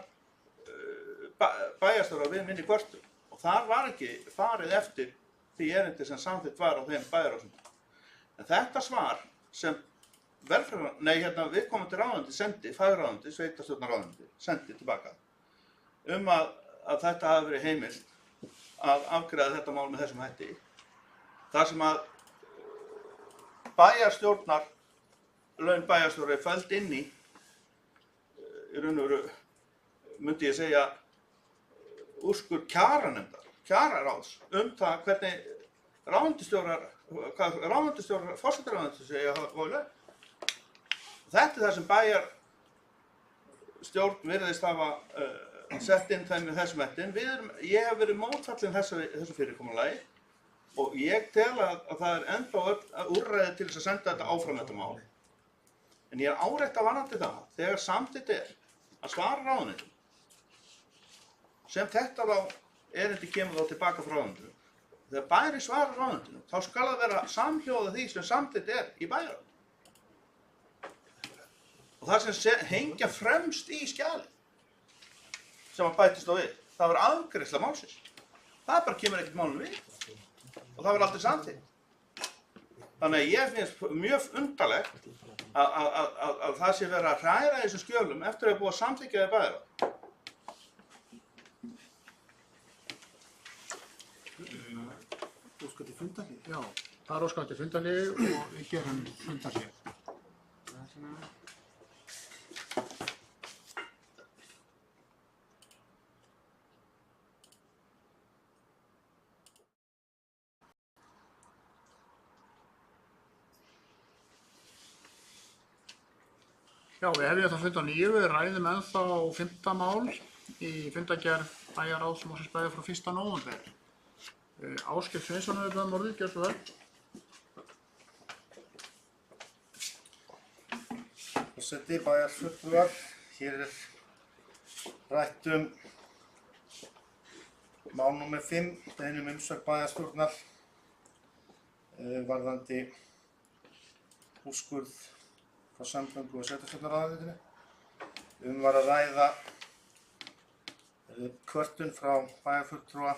bæjarstjóra við minni kvörtum og þar var ekki farið eftir því erindi sem samþykkt var á þeim bæjarráðsfundum. En þetta svar sem viðkomandi ráðuneyti sendi, fagráðuneyti, sveitarstjórnarráðuneyti, sendi tilbaka að þetta hafi verið heimilt að afgreiða þetta mál með þessum hætti. Þar sem að laun bæjarstjóra er felld inn í raun og veru, myndi ég segja, úrskurð kjaranefndar, kjararáðs það hvernig ráðuneytisstjórar, forsetaráðuneytis segja að hafa laun. Þetta er það sem bæjarstjórn virðist hafa sett inn þeim með þessum hætti. Ég hef verið mótfallinn þessu fyrirkomulagi og ég tel að það er ennþá úrræði til þess að senda þetta áfram þetta mál. En ég er árétta varðandi það þegar samþykkt er að svara ráðuneytum sem þetta erindi kemur þá tilbaka frá ráðuneytinu. Þegar bæri svara ráðuneytinu þá skal það vera samhljóða því sem samþykkt er í bæjarráð. Og það sem hengja fremst í skjalið sem að bætist á við, það var afgreiðsla málsins. Það bara kemur ekkert málum við og það var aldrei samþykkt. Þannig að ég finnst mjög undarlegt að það sé verið að hræra þessum skjölum eftir að búið að samþykkja þau bæjarráð. Óskar til fundarhlé? Já, það er óskað til fundarhlé og við gerum fundarhlé. Já, við hefjum það fund á 9, við ræðum ennþá 5. mál í fundargerð bæjarráðs Mosfellsbæjar frá 1. nóvember. Ásgeir Sveinsson hefur beðið orðið, gjörðu svo vel. Forseti, bæjarfulltrúar, hér er rætt Mál númer 5, beiðni um umsögn bæjarstjórnar varðandi úrskurð frá samgöngu- og sveitarstjórnarráðuneytinu. Var að ræða kvörtun frá bæjarfulltrúa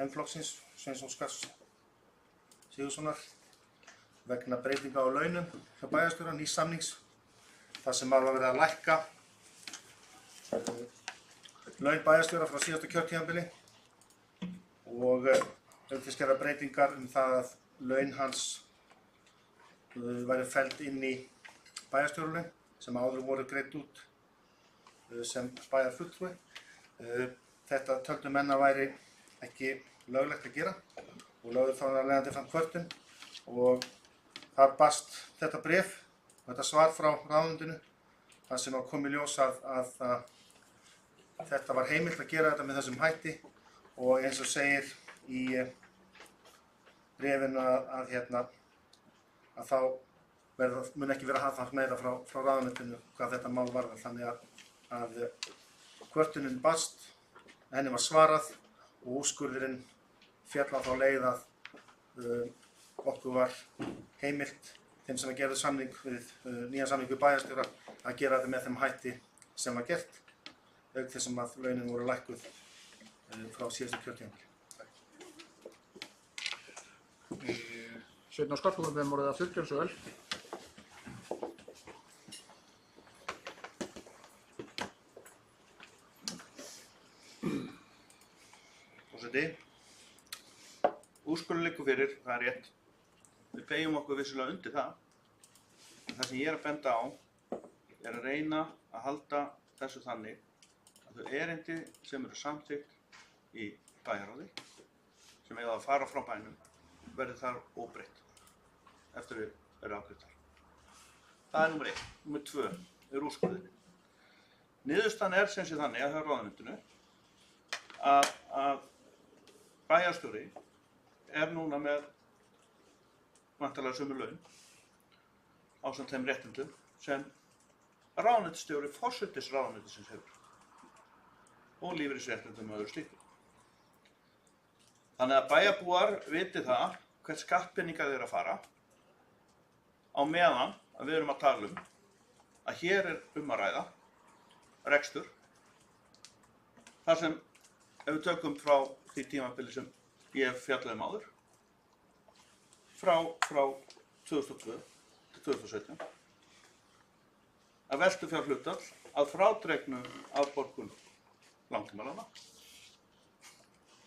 M-flokksins, Sveins Óskars Sigurðssonar, vegna breytinga á launum hjá bæjarstjóra, nýs samnings, þar sem var verið að lækka laun bæjarstjóra frá síðasta kjörtímabili og auk gera breytingar það að laun hans væri felld inn í bæjarstjóralaun sem áður voru greidd út sem bæjarfulltrúi. Þetta töldu menn að væri ekki löglegt að gera og lögðu þá leiðandi fram kvörtun og þar barst þetta bréf og þetta svar frá ráðuneytinu þar sem kom í ljós að þetta var heimilt að gera þetta með þessum hætti og eins og segir í bréfinu að þá mun ekki vera haft meira frá ráðuneytinu hvað þetta mál varðar, þannig að kvörtunin barst, henni var svarað og úrskurðurinn féll á þá leið að okkur var heimilt þeim sem gerðu samning við nýjan samning við bæjarstjóra að gera þetta með þeim hætti sem var gert, auk þessum að launin voru lækkuð frá síðustu kjörtímabili. Sveinn Óskar, þú erum voruð að fylgja þessu vel. Forseti, úrskurður liggur fyrir, það er rétt. Við beygjum okkur vissulega undir það. En það sem ég er að benda á er að reyna að halda þessu þannig að þau erindi sem eru samþykkt í bæjarráði sem eiga að fara frá bænum verði þar óbreytt eftir við eru afgreiddar. Það er númer 1. Númer 2 er úrskurðurinn. Niðurstaðan er sem sé þannig að hjá ráðuneytinu að bæjarstjóri er núna með væntanlega sömu laun ásamt þeim réttindum sem ráðuneytisstjóri forsætisráðuneytisins hefur og lífeyrisréttindum og öðru slíku. Þannig að bæjarbúar viti það hvert skattpeningar þeir að fara á meðan að við erum að tala að hér er að ræða rekstur þar sem ef við tökum frá því tímabili sem ég hef fjallað áður frá 2002 til 2017 að veltufjárhlutfall að frádregnu afborgun langtímalána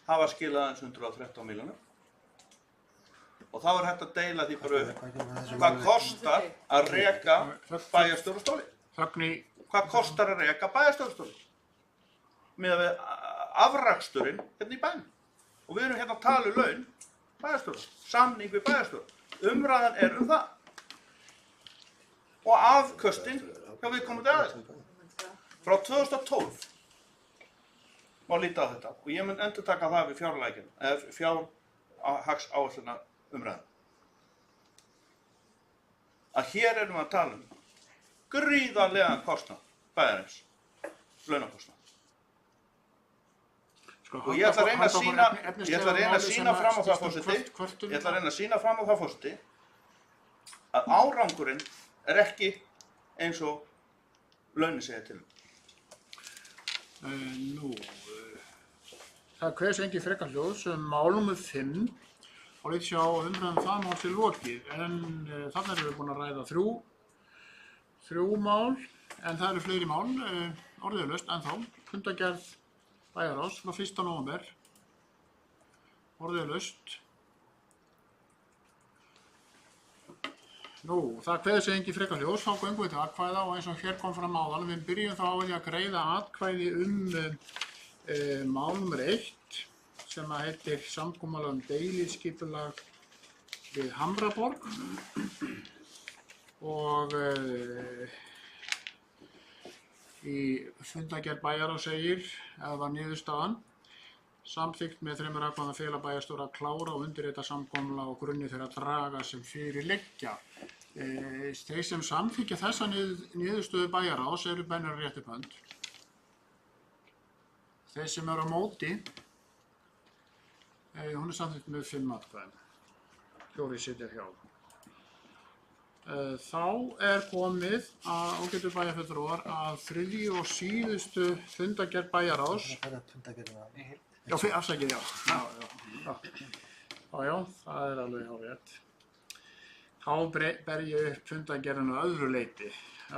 hafa skilað aðeins 113 milljónum og þá er hægt að deila því bara hvað kostar að reka bæjarstjórastóli. Hvað kostar að reka bæjarstjórastóli með afraksturinn hérna í bænum. Og við erum hérna að tala laun bæjarstjóra, samning við bæjarstjóra. Umræðan er það. Og afköstin hjá viðkomandi aðeins. Frá 2012 má líta á þetta og ég mun endurtaka það við fjárlækinn, eða fjárhagsáætluna umræðan. Að hér erum við að tala gríðarlegan kostnað bæjarins, launakostnað. Og ég ætla að reyna að sýna fram á það, forseti, að árangurinn er ekki eins og launin segja til. Það kveðs engin frekar hljóðs mál númer 5 og lítið sjá umræðum það mál til lokið en þarna erum við búin að ræða þrjú mál en það eru fleiri mál orðiðlaust ennþá. Fundargerð bæjarráðs frá 1. nóvember orðiðlaust. Það kveðs engin frekar hljóðs þá göngum við til atkvæða og eins og hér kom fram áðan við byrjum þá á því að greiða atkvæði mál nummer 1 sem heitir samkomulag deiliskipulag við Hamraborg og í fundargerð bæjarráðs segir eða var niðurstaðan samþykkt með 3 atkvæðum að fela bæjarstjóra að klára og undirrita samkomulag og grunni þeirra draga sem fyrir liggja. Þeir sem samþykkja þessa niðurstöðu bæjarráðs eru bænir rétt upp hönd. Þeir sem eru á móti Hún samþykkt með 5 atkvæðum. 4 sitja hjá. Þá komið að ágætu bæjarfulltrúar að 3. og síðustu fundargerð bæjarráðs. Það er fundargerðina. Já, afsakið, já. Já, það er alveg hárétt. Þá ber ég upp fundargerðinu að öðru leyti.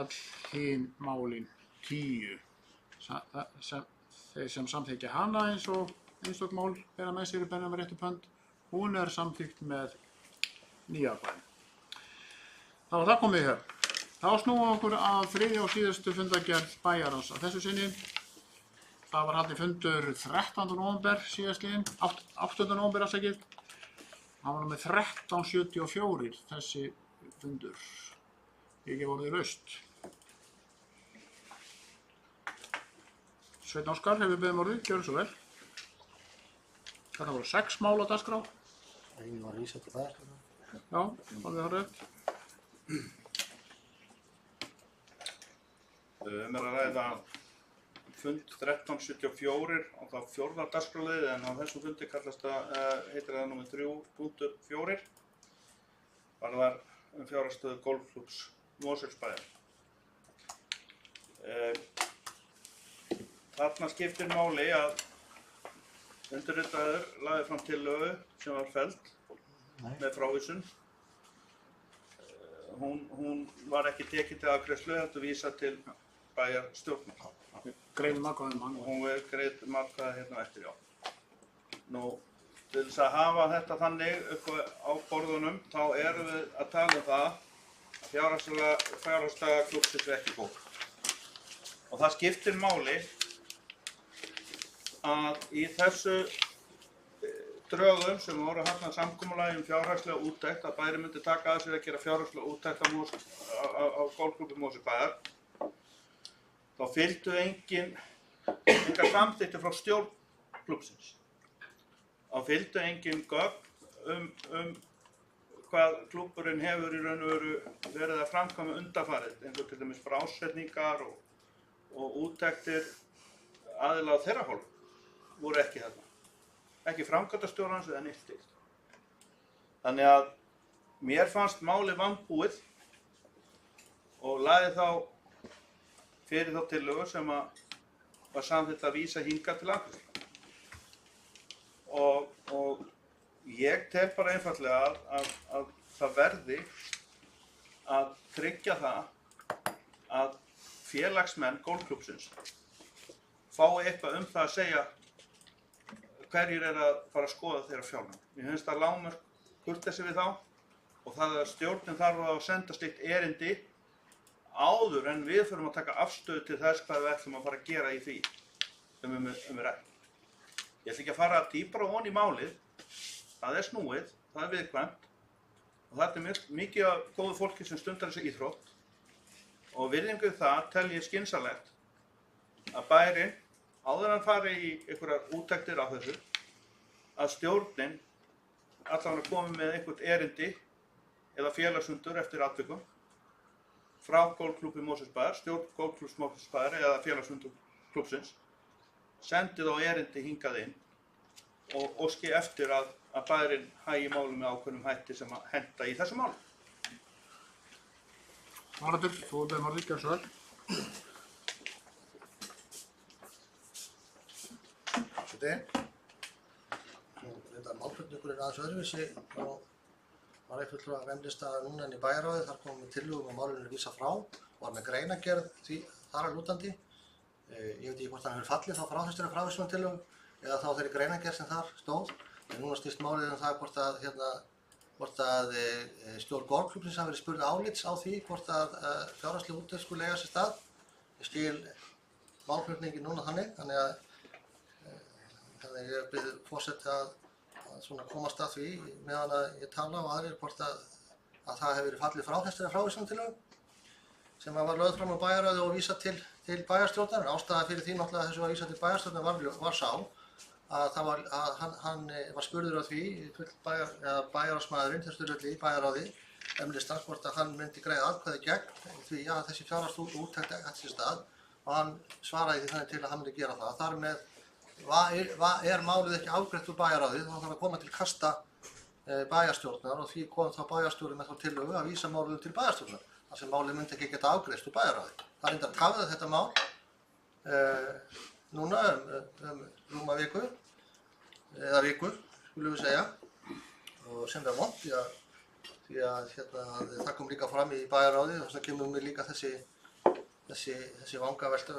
Öll hin málin 10. Þeir sem samþykja hana eins og einstök mál bera með sér í benna með réttu pönd, hún samþykkt með 9 atkvæðum. Þá var það komið hér. Þá snúum við okkur að 3. og síðustu fundargerð bæjarráðs að þessu sinni. Það var haldinn fundur 13. nóvember síðastliðinn, 8. nóvember afsakið. Það var með 13:74 þessi fundur. Ég gef orðið laust. Sveinn Óskar hefur beðið um orðið, gjörðu svo vel. Þetta voru 6 mál á dagskrá. Einu var vísað til bæjarstjórnar. Já, alveg hárrétt. Að ræða fund 1374 á það 4. dagskrárliðið en á þessum fundi heitir það númer 3.4. Varðar fjárhagsstöðu golfklúbbs Mosfellsbæjar. Þarna skiptir máli að undirritaður lagði fram tillögu sem var felld með frávísun. Hún var ekki tekin til afgreiðslu, heldur vísað til bæjarstjórnar. Greiðum atkvæðum hann. Hún er greið atkvæði hérna eftir, já. Nú, til þess að hafa þetta þannig upp á borðunum, þá erum við að tala um það að fjárhagslega klúbbsins er ekki góð. Og það skiptir máli að í þessu drögum sem voru hafnað samkomulagi fjárhagslega úttekt að bæri myndi taka að sér að gera fjárhagslega úttekt á golfklúbbi Mosfellsbæjar, þá fylgdu engar samþykktir frá stjórn klúbbsins. Þá fylgdu engin gögn hvað klúbburinn hefur í raun og veru verið að framkvæma undanfarið, eins og til dæmis ásetningar og úttektir aðila á þeirra hálfu voru ekki þarna. Ekki framkvæmdastjórans eða neitt slíkt. Þannig að mér fannst málið vanbúið og lagði þá fyrir þá tillögu sem var samþykkt að vísa hingað til afgreiðslu. Og ég tel bara einfaldlega að það verði að tryggja það að félagsmenn golfklúbbsins fái eitthvað það að segja hverjir að fara að skoða þeirra fjármagn. Mér finnst það lágmörk kurteisi við þá og það að stjórnin þarf að senda slíkt erindi áður en við förum að taka afstöðu til þess hvað við ætlum að fara að gera í því sem er rætt. Ég ætla ekki að fara dýpra ofan í málið, það er snúið, það er viðkvæmt og það er mikið af góðu fólki sem stundar þessu íþrótt og virðingu það tel ég skynsamlegt að bærinn áður en fari í einhverjar úttektir á þessu, að stjórnin allavega komi með einhvert erindi eða félagsfundur eftir atvikum frá golfklúbbi Mosfellsbæjar, stjórn golfklúbbs Mosfellsbæjar eða félagsfundur klúbbsins, sendi þá erindi hingað inn og óski eftir að bærinn hagi málum með ákveðnum hætti sem að henta í þessu máli. Haraldur, þú beðum orðið, gjörðu svo vel. Þetta málflutningur aðeins öðruvísi og var eitthvað að vendist að núna inn í bæjarráði, þar komum við tillögum og málinu er vísað frá, var með greinagerð því þar að lútandi. Ég veit ekki hvort hann hefur fallið þá frá þessari frávísunartillögu eða þá þeirri greinagerð sem þar stóð. En núna snýst málið það hvort að stjórn golfklúbbsins hafi verið spurð álits á því hvort að fjárhagsleg úttekt skuli eiga sér stað. Ég skil málflutningin núna þannig að ég bið forseta að komast að því meðan að ég tala og aðrir hvort að það hefur verið fallið frá þessari frávísunartillögu sem var lögð fram á bæjarráði og vísað til bæjarstjórnar. Ástæða fyrir því náttúrulega þessu var vísað til bæjarstjórnar var sá að hann var spurður á því bæjarráðsmaðurinn þessu rulli í bæjarráði Emilistans hvort að hann myndi greiða atkvæði gegn því að þessi fjárhagsleg úttekt ætti sér stað og hann svaraði því þannig til að hann myndi gera það. Þar með er málið ekki afgreitt úr bæjarráði, þá þarf að koma til kasta bæjarstjórnar og því kom þá bæjarstjóri með þá tillögu að vísa málið til bæjarstjórnar, þar sem málið myndi ekki geta afgreiðst úr bæjarráði. Það er reyndar tafið þetta mál núna rúma viku, eða vikur, skulum við segja, og sem er vont því að það kom líka fram í bæjarráði og þess vegna kemur mér líka þessi vangavelta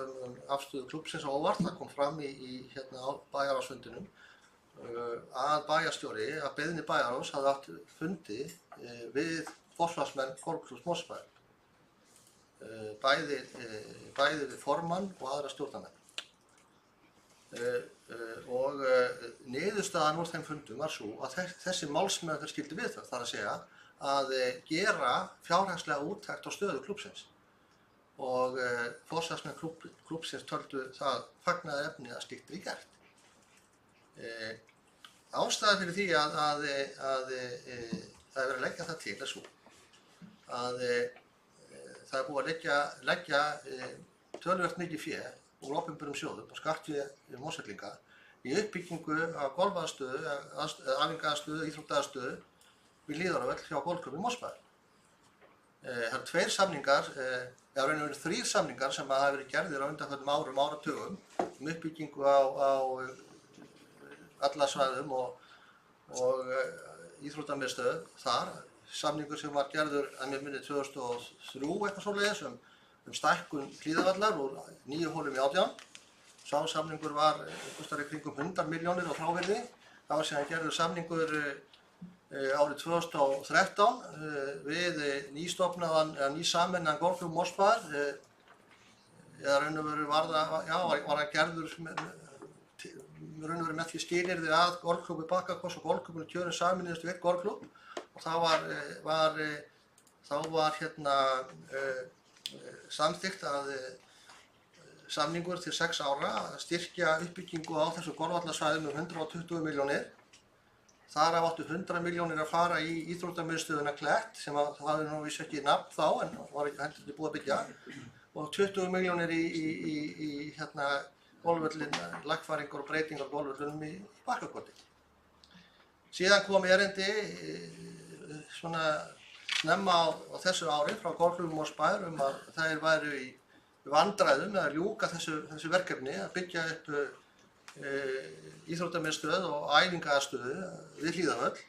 afstöðu klúbbsins á óvart. Það kom fram í bæjarráðsfundinum að bæjarstjóri að beiðni bæjarráðs hafði átt fundi við forsvarsmenn golfklúbbs Mosfellsbæjar, bæði við formann og aðra stjórnarmenn. Og niðurstaðan úr þeim fundum var svo að þessi málsmeðferð skyldi við það, þar að segja að gera fjárhagslega úttekt á stöðu klúbbsins. Og forsvarsmenn klúbbsins töldu það fagnaði efni að slíkt yrði gert. Ástæða fyrir því að það er verið að leggja það til er svo að það er búið að leggja töluvert mikið fé úr opinberum sjóðum og skattfé Mosfellinga í uppbyggingu af golfaðarstöðu, æfingaaðstöðu, íþróttaaðstöðu við Hlíðarárvöll hjá golfklúbbi Mosfellsbæjar. Það eru 2 samningar, eða raunveru 3 samningar sem hafa verið gerðir á undanförnum áratugum uppbyggingu á alla svæðum og íþróttamiðstöð þar. Samningur sem var gerður að mér minni 2003 eitthvað svoleiðis stækkun Hlíðarvallar úr 9 holum í 18. Sá samningur var kostar í kringum 100 milljónir á frávirði. Það var síðan gerður samningur árið 2013 við nýsameinaðan golfklúbb Mosfellsbæjar, eða raun og veru var það gerður með því skilyrði að golfklúbbi Bakkakoss og golfklúbbinn Tjörn sameinuðust við einn golfklúbb og þá var samþykkt að samningur til 6 ára að styrkja uppbyggingu á þessu golfvallarsvæðum 120 milljónir. Þar af áttu 100 milljónir að fara í íþróttamiðstöðina Klett sem hafði nú vissu ekki nafn þá en var ekki heldur búið að byggja og 20 milljónir í golfvöllin, lagfæringar og breytingar á golfvöllunum í Bakkakoti. Síðan kom erindi svona snemma á þessu ári frá golfklúbbi Mosfellsbæjar að þær væru í vandræðum með að ljúka þessu verkefni að byggja upp íþróttamiðstöð og æfingaaðstöðu við Hlíðarvöll.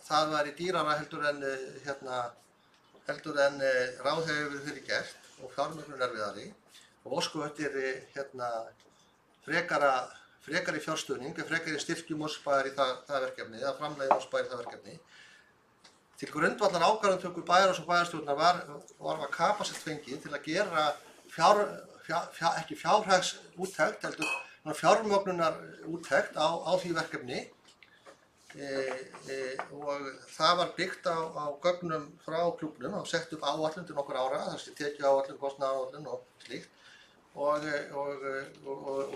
Það væri dýrara heldur en ráð hefur verið gert og fjármögnun erfiðari og ósku eftir frekari fjárstuðning, frekari styrkjum Mosfellsbæjar í það verkefni, eða framlagi Mosfellsbæjar í það verkefni. Til grundvallar ákvarðanatöku bæjarráðs og bæjarstjórnar var kapasitetsfengið fengið til að gera ekki fjárhagsúttekt, heldur fjármögnunarúttekt á því verkefni og það var byggt á gögnum frá klúbbnum og sett upp áætlun til nokkur ára, þessi tekjuáætlun, kostnaðaráætlun og slíkt og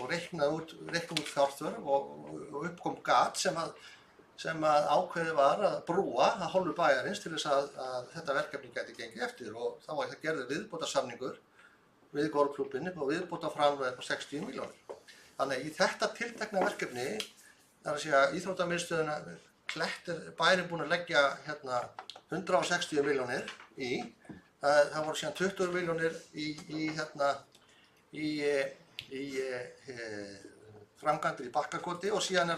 reiknað út fjárþörf og uppkom gat sem að ákveðið var að brúa að hálfu bæjarins til þess að þetta verkefni gæti gengið eftir og þá var það gerður viðbótarsamningur við golfklúbbinn og viðbótarframlag upp á 60 milljónir. Þannig að í þetta tiltekna verkefni, þar að segja íþróttamiðstöðina Klett bærinn búinn að leggja 160 milljónir í, það voru síðan 20 milljónir í framkvæmdir í Bakkakoti og síðan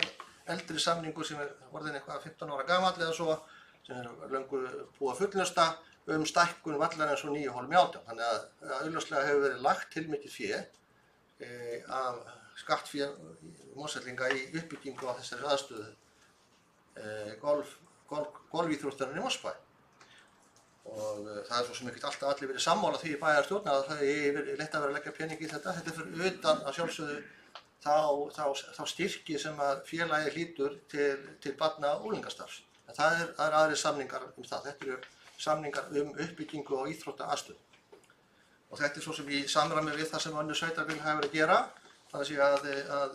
eldri samningur sem orðinn eitthvað 15 ára gamall eða svo sem löngu búið að fullnusta stækkun vallarins og 9 holum í 18. Þannig að augljóslega hefur verið lagt til mikið fé af skattfé Mosfellinga í uppbyggingu á þessari aðstöðu golfíþróttarinnar í Mosfellsbæ. Og það er svo sem ekkert alltaf allir verið sammála því í bæjarstjórn að það er leitt að vera að leggja pening í þetta. Þetta er fyrir utan að sjálfsögðu þá styrki sem að félagið hlýtur til barna- og unglingastarfs. En það er aðrir samningar það. Þetta eru samningar uppbyggingu og íþróttaaðstöðu. Og þetta er svo sem í samræmi við það sem önnur sveitarfélög hafa verið að gera. Það er að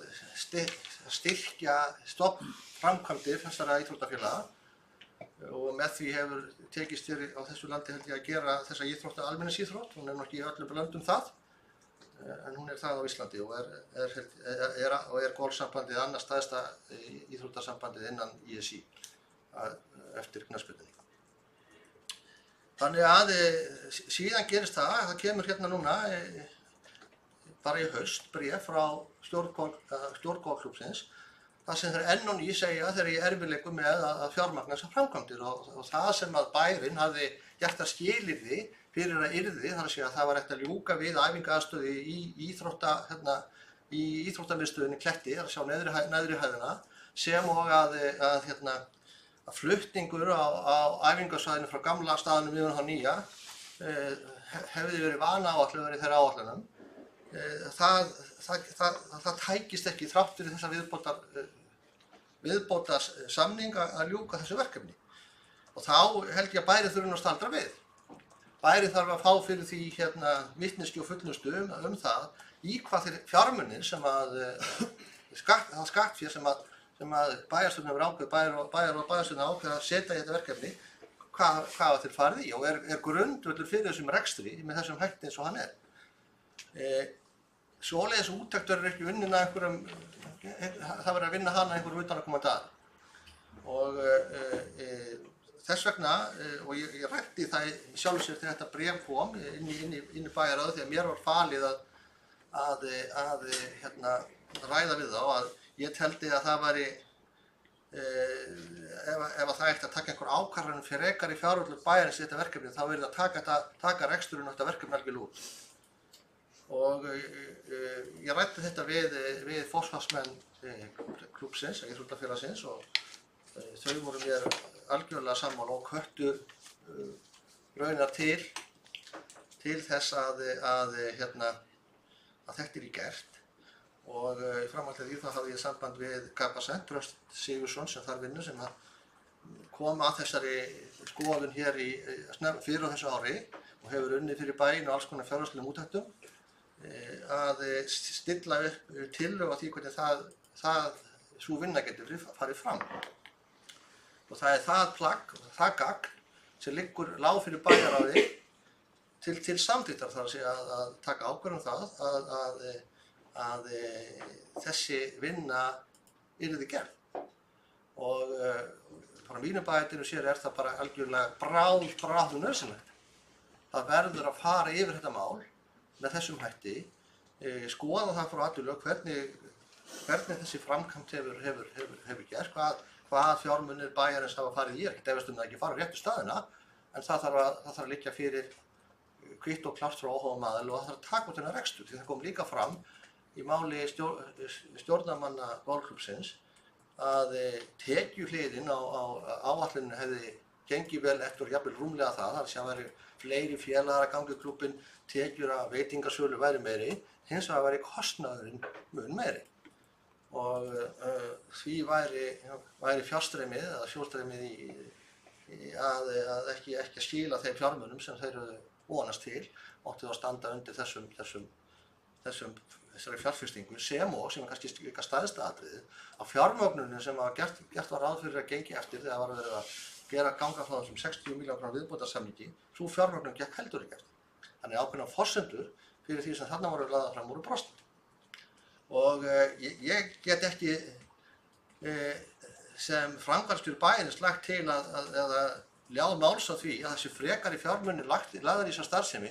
styrkja stofnframkvæmdir þessara íþróttafélaga og með því hefur tekist hér á þessu landi held ég að gera þessa íþrótta almenningsíþrótt. Hún er nú ekki í öllum löndum það. en hún það á Íslandi og er golfsambandið annars stærsta íþróttasambandið innan ISÍ eftir knattspyrnunni. Þannig að síðan gerist það kemur hérna núna bara í haust bréf frá stjórn golfklúbbsins þar sem þeir enn og ný segja þeir eru í erfiðleikum með að fjármagna þessar framkvæmdir og það sem að bærinn hafði gert að skilyrði fyrir að yrði, þar að segja að það var hægt að ljúka við æfingaaðstöðu í íþróttamiðstöðinni Kletti, þar að sjá neðri hæðina, sem og að flutningur á æfingasvæðinu frá gamla staðnum yfir á nýja hefði verið vanáætlun í þeirra áætlunum. Það tækist ekki þrátt fyrir þessa viðbótar samning að ljúka þessu verkefni. Og þá held ég að bærið þurfi að staldra við. Bærið þarf að fá fyrir því vitneskju og fullnustu það í hvað þeir fjármunir sem það skattfé sem bæjarstjórnin hefur ákveðið, bæjar og bæjarstjórnin ákveðið að setja í þetta verkefni, hvað þeir farið í og er grundvöllur fyrir þessum rekstri með þessum hætti eins og hann er. Svoleiðis úttektur ekki unnin að það verður að vinna hana einhverjum utanaðkomandi að. Og þess vegna, og ég rætti það sjálfur sér þegar þetta bréf kom inn í bæjarráð því að mér var falið að ræða við þá að ég teldi að það væri, ef það ætti að taka einhver ákvarðanir fyrir í fjárútlöf bæjarins í þetta verkefni þá verði að taka reksturinn á þetta verkefni algjörlega út. Og ég rætti þetta við forsvarsmenn klúbbsins, íþróttafélagsins og þau voru mér algjörlega sammála og hvöttu raunar til þess að þetta í gert og í framhaldi af því þá hafði ég samband við Capacent, Tröst Sigursson sem þar vinnur sem kom að þessari skoðun hér fyrir á þessu ári og hefur unnið fyrir bæinn og alls konar fjárhagslegum úttektum að stilla upp tillögu á því hvernig sú vinna getur farið fram. Og það það gagn sem lá fyrir bæjarráði til samþykktar þar að segja að taka ákvörðun að þessi vinna yrði gerð. Og frá mínum bæjardyrum sér það bara algjörlega bráð nauðsynlegt. Það verður að fara yfir þetta mál með þessum hætti, skoða það frá allurlega hvernig þessi framkvæmd hefur gert, hvað fjármunir bæjarins hafa farið í, ekkert efast það ekki fara á réttu staðina, en það þarf að liggja fyrir hvítt og klárt frá óháðum aðila og það þarf að taka út þennan rekstur. Því það kom líka fram í máli stjórnarmanna golfklúbbsins að tekjuhliðin á áætluninu hefði gengið vel eftir og jafnvel rúmlega það að væri fleiri félagar að ganga í klúbbinn, tekjur af veitingasölu væri meiri, hins vegar væri kostnaðurinn mun meiri. Og því væri fjárstreymið eða sjóstreymið að ekki að skila þeim fjármunum sem þeir vonast til, átti að standa undir þessari fjárfestingu sem kannski líka stærsta atriðið að fjármögnunin sem gert var ráð fyrir að gengi eftir þegar var verið að ganga frá þessum 60 milljóna viðbótarsamningi, svo fjármögnun gekk heldur ekki eftir. Þannig ákveðnar forsendur fyrir því sem þarna voru lagðar fram voru brostnar. Og ég get ekki sem framkvæmdastjóri bæjarins lagt til eða ljáð máls á því að þessi frekari fjármunir lagðar í þessa starfsemi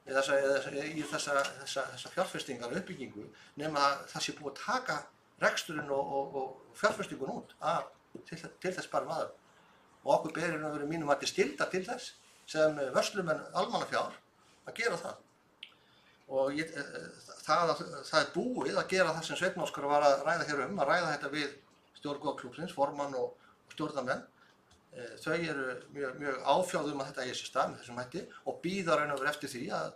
í þessa fjárfestingar og uppbyggingu nema það sé búið að taka reksturinn og fjárfestingun út til þess bara maður. Og okkur ber að vera mínum að skylda til þess sem vörslumenn almannafjár að gera það. Og það búið að gera það sem Sveinn Óskar var að ræða hér að ræða þetta við stjórn golfklúbbsins, formann og stjórnarmenn. Þau eru mjög áfjáð að þetta eigi sér stað með þessum hætti og bíða raun og veru eftir því að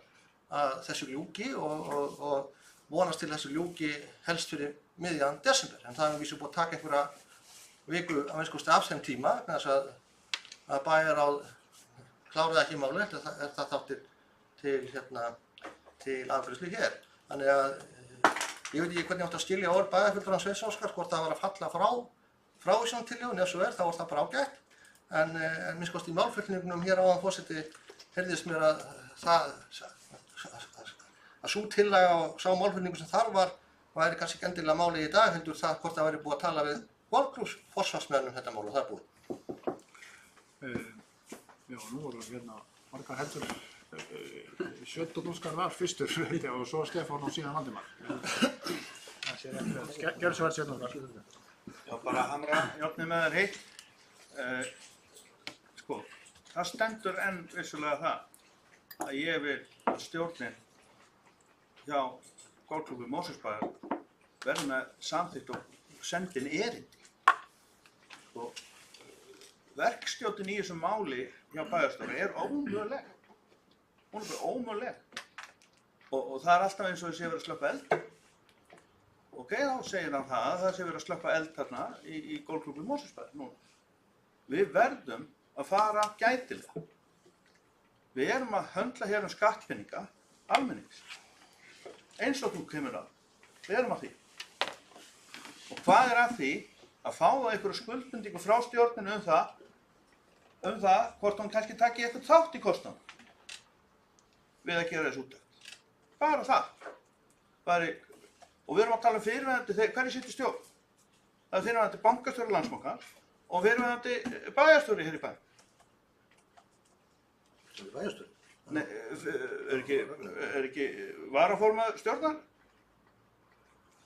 þessu ljúki og vonast til þessu ljúki helst fyrir miðjan desember. En það vísu búið að taka einhverja viku að minnsta kosti af þeim tíma vegna þess að bæjarráð kláraði ekki málið, það þátt til afgreiðslu hér. Þannig að ég veit ekki hvernig ég átti að skilja orð bæjarfulltrúans Sveins Óskars, hvort það var að falla frá þessum tillögum, ef svo þá var það bara ágætt. En minnst kosti í málflutningnum hér áðan forseti heyrðist mér að að sú tillaga og sá málflutningur sem þar var væri kannski ekki endilega málið í dag, heldur það hvort það væri búið að tala við golfklúbbs forsvarsmenn þetta mál og það er búið. Já, nú voru hérna margar heldur Sveinn og Óskar var fyrstur og svo Stefán og síðan Valdimar. Það sé ekki, gerðu svo verið Sveinn og Óskar. Já, bara hamra járnið með þér heitt. Sko, það stendur enn vissulega það að ég vil að stjórnin hjá golfklúbbi Mosfellsbæjar verði með samþykkt og sendin erindi. Sko, verkstjórnin í þessu máli hjá bæjarstjóra er ómöguleg. Hún er bara ómöguleg. Og það er alltaf eins og þessi verið að slökkva eld. Ok, þá segir hann það sé verið að slökkva eld þarna í golfklúbbi Mosfellsbæjar núna. Við verðum að fara gætilega. Við erum að höndla hér skattpeninga almennings. Eins og þú kemur að. Við erum að því. Og hvað er að því að fá það einhverju skuldbindingu frá stjórninu um það hvort hún kannski taki eitthvað þátt í kostnaðum við að gera þessu úttekt. Bara það. Og við erum að tala um fyrirverandi hverju situr stjórn. Það er fyrirverandi bankastjóri Landsbankans og fyrirverandi bæjarstjóri hér í bæ. Bæjarstjóri? Nei, er ekki varaformaður stjórnar?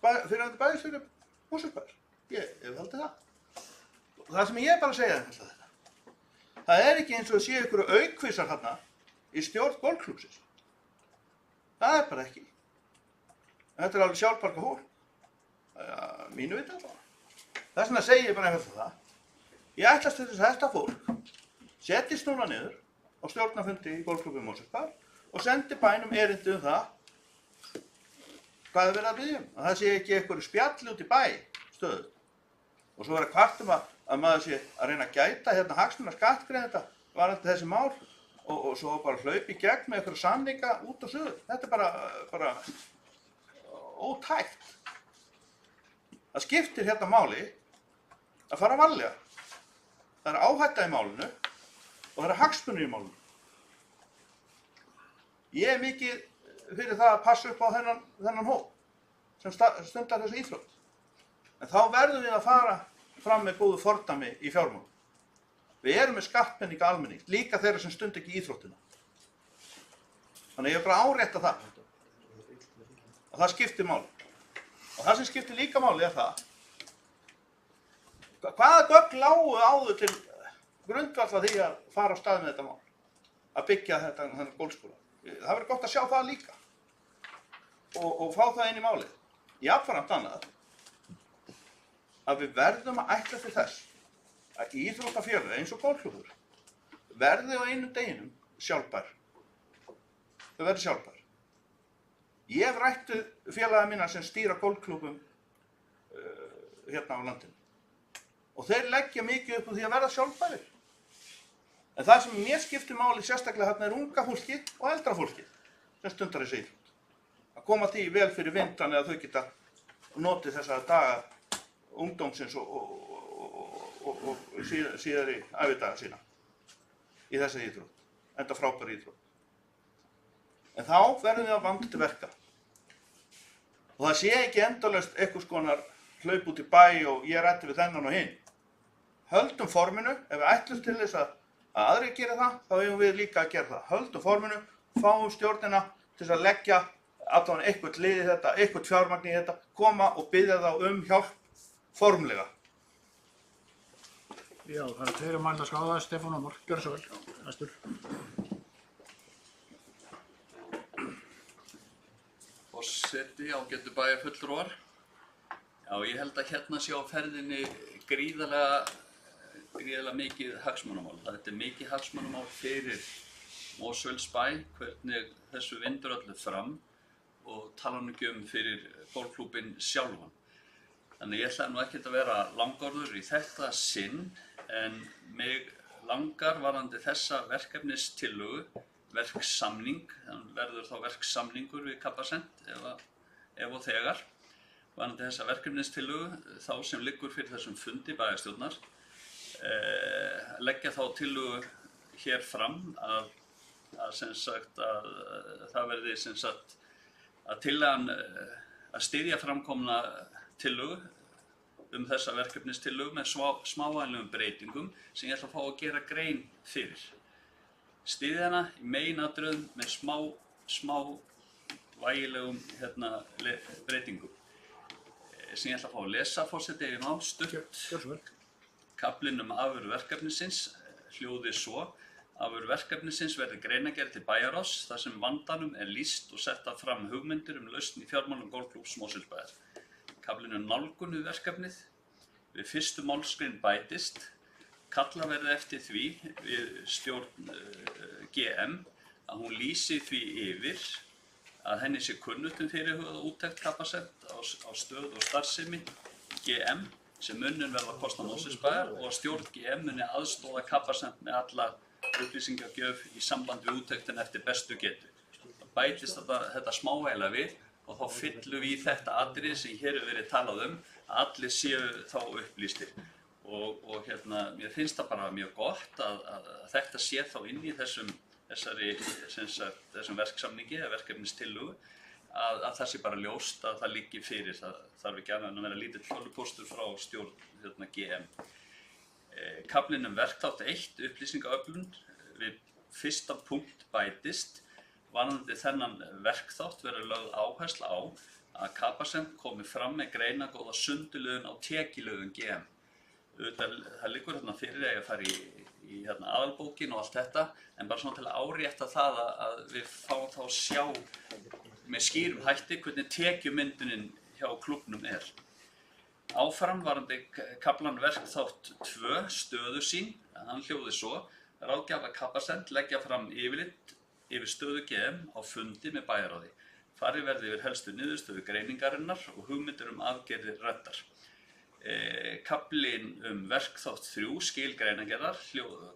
Fyrirverandi bæjarstjóri Mosfellsbæjar. Ég hef haldið það. Og það sem ég er bara að segja þetta. Það er ekki eins og að sé ykkur aukvísar þarna í stjórn golfklúbbsins. Það er bara ekki. Þetta er alveg sjálfbarka hól. Mínu vita allavega. Þess vegna segi ég bara eitthvað það. Ég ætlast til þess að þetta fólk settist núna niður á stjórnarfundi í golfklúbbi Mosfellsbæjar og sendi bænum erindi um það hvað er verið að biðja um. Að það sé ekki einhverju spjalli út í bæ stöðu. Og svo er að kvartum að maður sé að reyna að gæta hérna hagsmuna skattgreiðenda varðandi þessi mál og svo bara hlaupa í gegn með einhverja samninga út og suður. Þetta er bara ótækt. Það skiptir hérna máli að fara varlega. Það er áhætta í málinu og það er hagsmunir í málinu. Ég er mikið fyrir það að passa upp á þennan hóp sem stundar þessu íþrótt. En þá verðum við að fara fram með góðu fordæmi í fjármálum. Við erum með skattpeninga almenning, líka þeirra sem stunda ekki íþróttina. Þannig ég er bara að árétta það. Og það skiptir máli. Og það sem skiptir líka máli er það. Hvaða gögn lágu áður til grundvalla því að fara á stað með þetta mál? Að byggja þennan golfskóla. Það verður gott að sjá það líka. Og fá það inn í málið. Jafnframt annað. Að við verðum að ætla til þess að íþróttafélög eins og golfklúbbur verði á einum deginum sjálfbær. Þau verði sjálfbær. Ég hef rætt við félaga mína sem stýra golfklúbbum hérna á landinu. Og þeir leggja mikið upp úr því að verða sjálfbærir. En það sem mér skiptir máli sérstaklega hérna er unga fólki og eldra fólki sem stundar þessi íþrótt. Að koma því vel fyrir vindan eða þau geta notið þessa daga ungdómsins og síðari ævidaga sína í þessa íþrótt, enda frábæri íþrótt. En þá verðum við að vanda til verka. Og það sé ekki endalaust einhvers konar hlaup út í bæ og ég ræddi við þennan og hinn. Höldum forminu, ef við ætlum til þess að aðrir gera það, þá eigum við líka að gera það. Höldum forminu, fáum stjórnina til þess að leggja allavega eitthvað lið í þetta, eitthvað fjármagn í þetta, koma og biðja þá hjálp formlega. Já, það eru tveir mann að skáða, Stefán og Mark. Gjörðu svo vel. Næstur. Forseti, ágætu bæjarfulltrúar. Já, ég held að hérna sé á ferðinni gríðarlega mikið hagsmunamál. Þetta er mikið hagsmunamál fyrir Mosfellsbæ, hvernig þessu vindur öllu fram og tala nú ekki fyrir golfklúbbinn sjálfan. Þannig ég ætla nú ekkert að vera langorður í þetta sinn, en mig langar varðandi þessa verkefnistillögu, verksamning, þannig verður þá verksamningur við Capacent ef og þegar, varðandi þessa verkefnistillögu, þá sem liggur fyrir þessum fundi bæjarstjórnar, leggja þá tillögu hér fram að sem sagt að það verði sem sagt að tillagan að styðja framkomna tillögu þessa verkefnistillögu með smávægilegum breytingum sem ég ætla að fá að gera grein fyrir. Styðja hana í meginatriðum með smávægilegum breytingum sem ég ætla að fá að lesa, forseti, ef ég má, stutt. Kaflinn afurð verkefnisins hljóði svo: afurð verkefnisins verði greinargerð til bæjarráðs þar sem vandanum lýst og settar fram hugmyndir lausn í fjármálum golfklúbbs Mosfellsbæjar. Kaflinn nálgun við verkefnið. Við fyrstu málsgrein bætist: kalla verði eftir því við stjórn GM að hún lýsi því yfir að henni sé kunnugt fyrirhugað úttekt Capacent á stöð og starfsemi GM sem unnin verða á kostnað Mosfellsbæjar og að stjórn GM muni aðstoða Capacent með alla upplýsingagjöf í sambandi við úttektina eftir bestu getu. Það bætist þetta smávægilega við og þá fyllum við í þetta atriði sem hér hefur verið talað að allir séu þá upplýstir. Og mér finnst það bara mjög gott að þetta sé þá inn í þessum verksamningi eða verkefnistillögu að það sé bara ljóst að það liggi fyrir. Það þarf ekki annað en að vera lítill tölvupóstur frá stjórn GM. Kaflinn verkþátt 1 upplýsingaöflun við fyrsta punkt bætist: varðandi þennan verkþátt verður lögð áhersla á að Capacent komi fram með greinagóða sundurliðun á tekjuliðum GM. Það liggur fyrir að fara í aðalbókin og allt þetta, en bara svona til að árétta það að við fáum þá að sjá með skýrum hætti hvernig tekjumyndunin hjá klúbbnum Áfram varðandi kaflan verkþátt 2 stöðusýn, hann hljóði svo: ráðgjafar Capacent leggja fram yfirlit yfir stöðu GM á fundi með bæjarráði. Farið verði yfir helstu niðurstöðu greiningarinnar og hugmyndir aðgerðir ræddar. Kaflinn verkþátt 3 skil greinargerðar,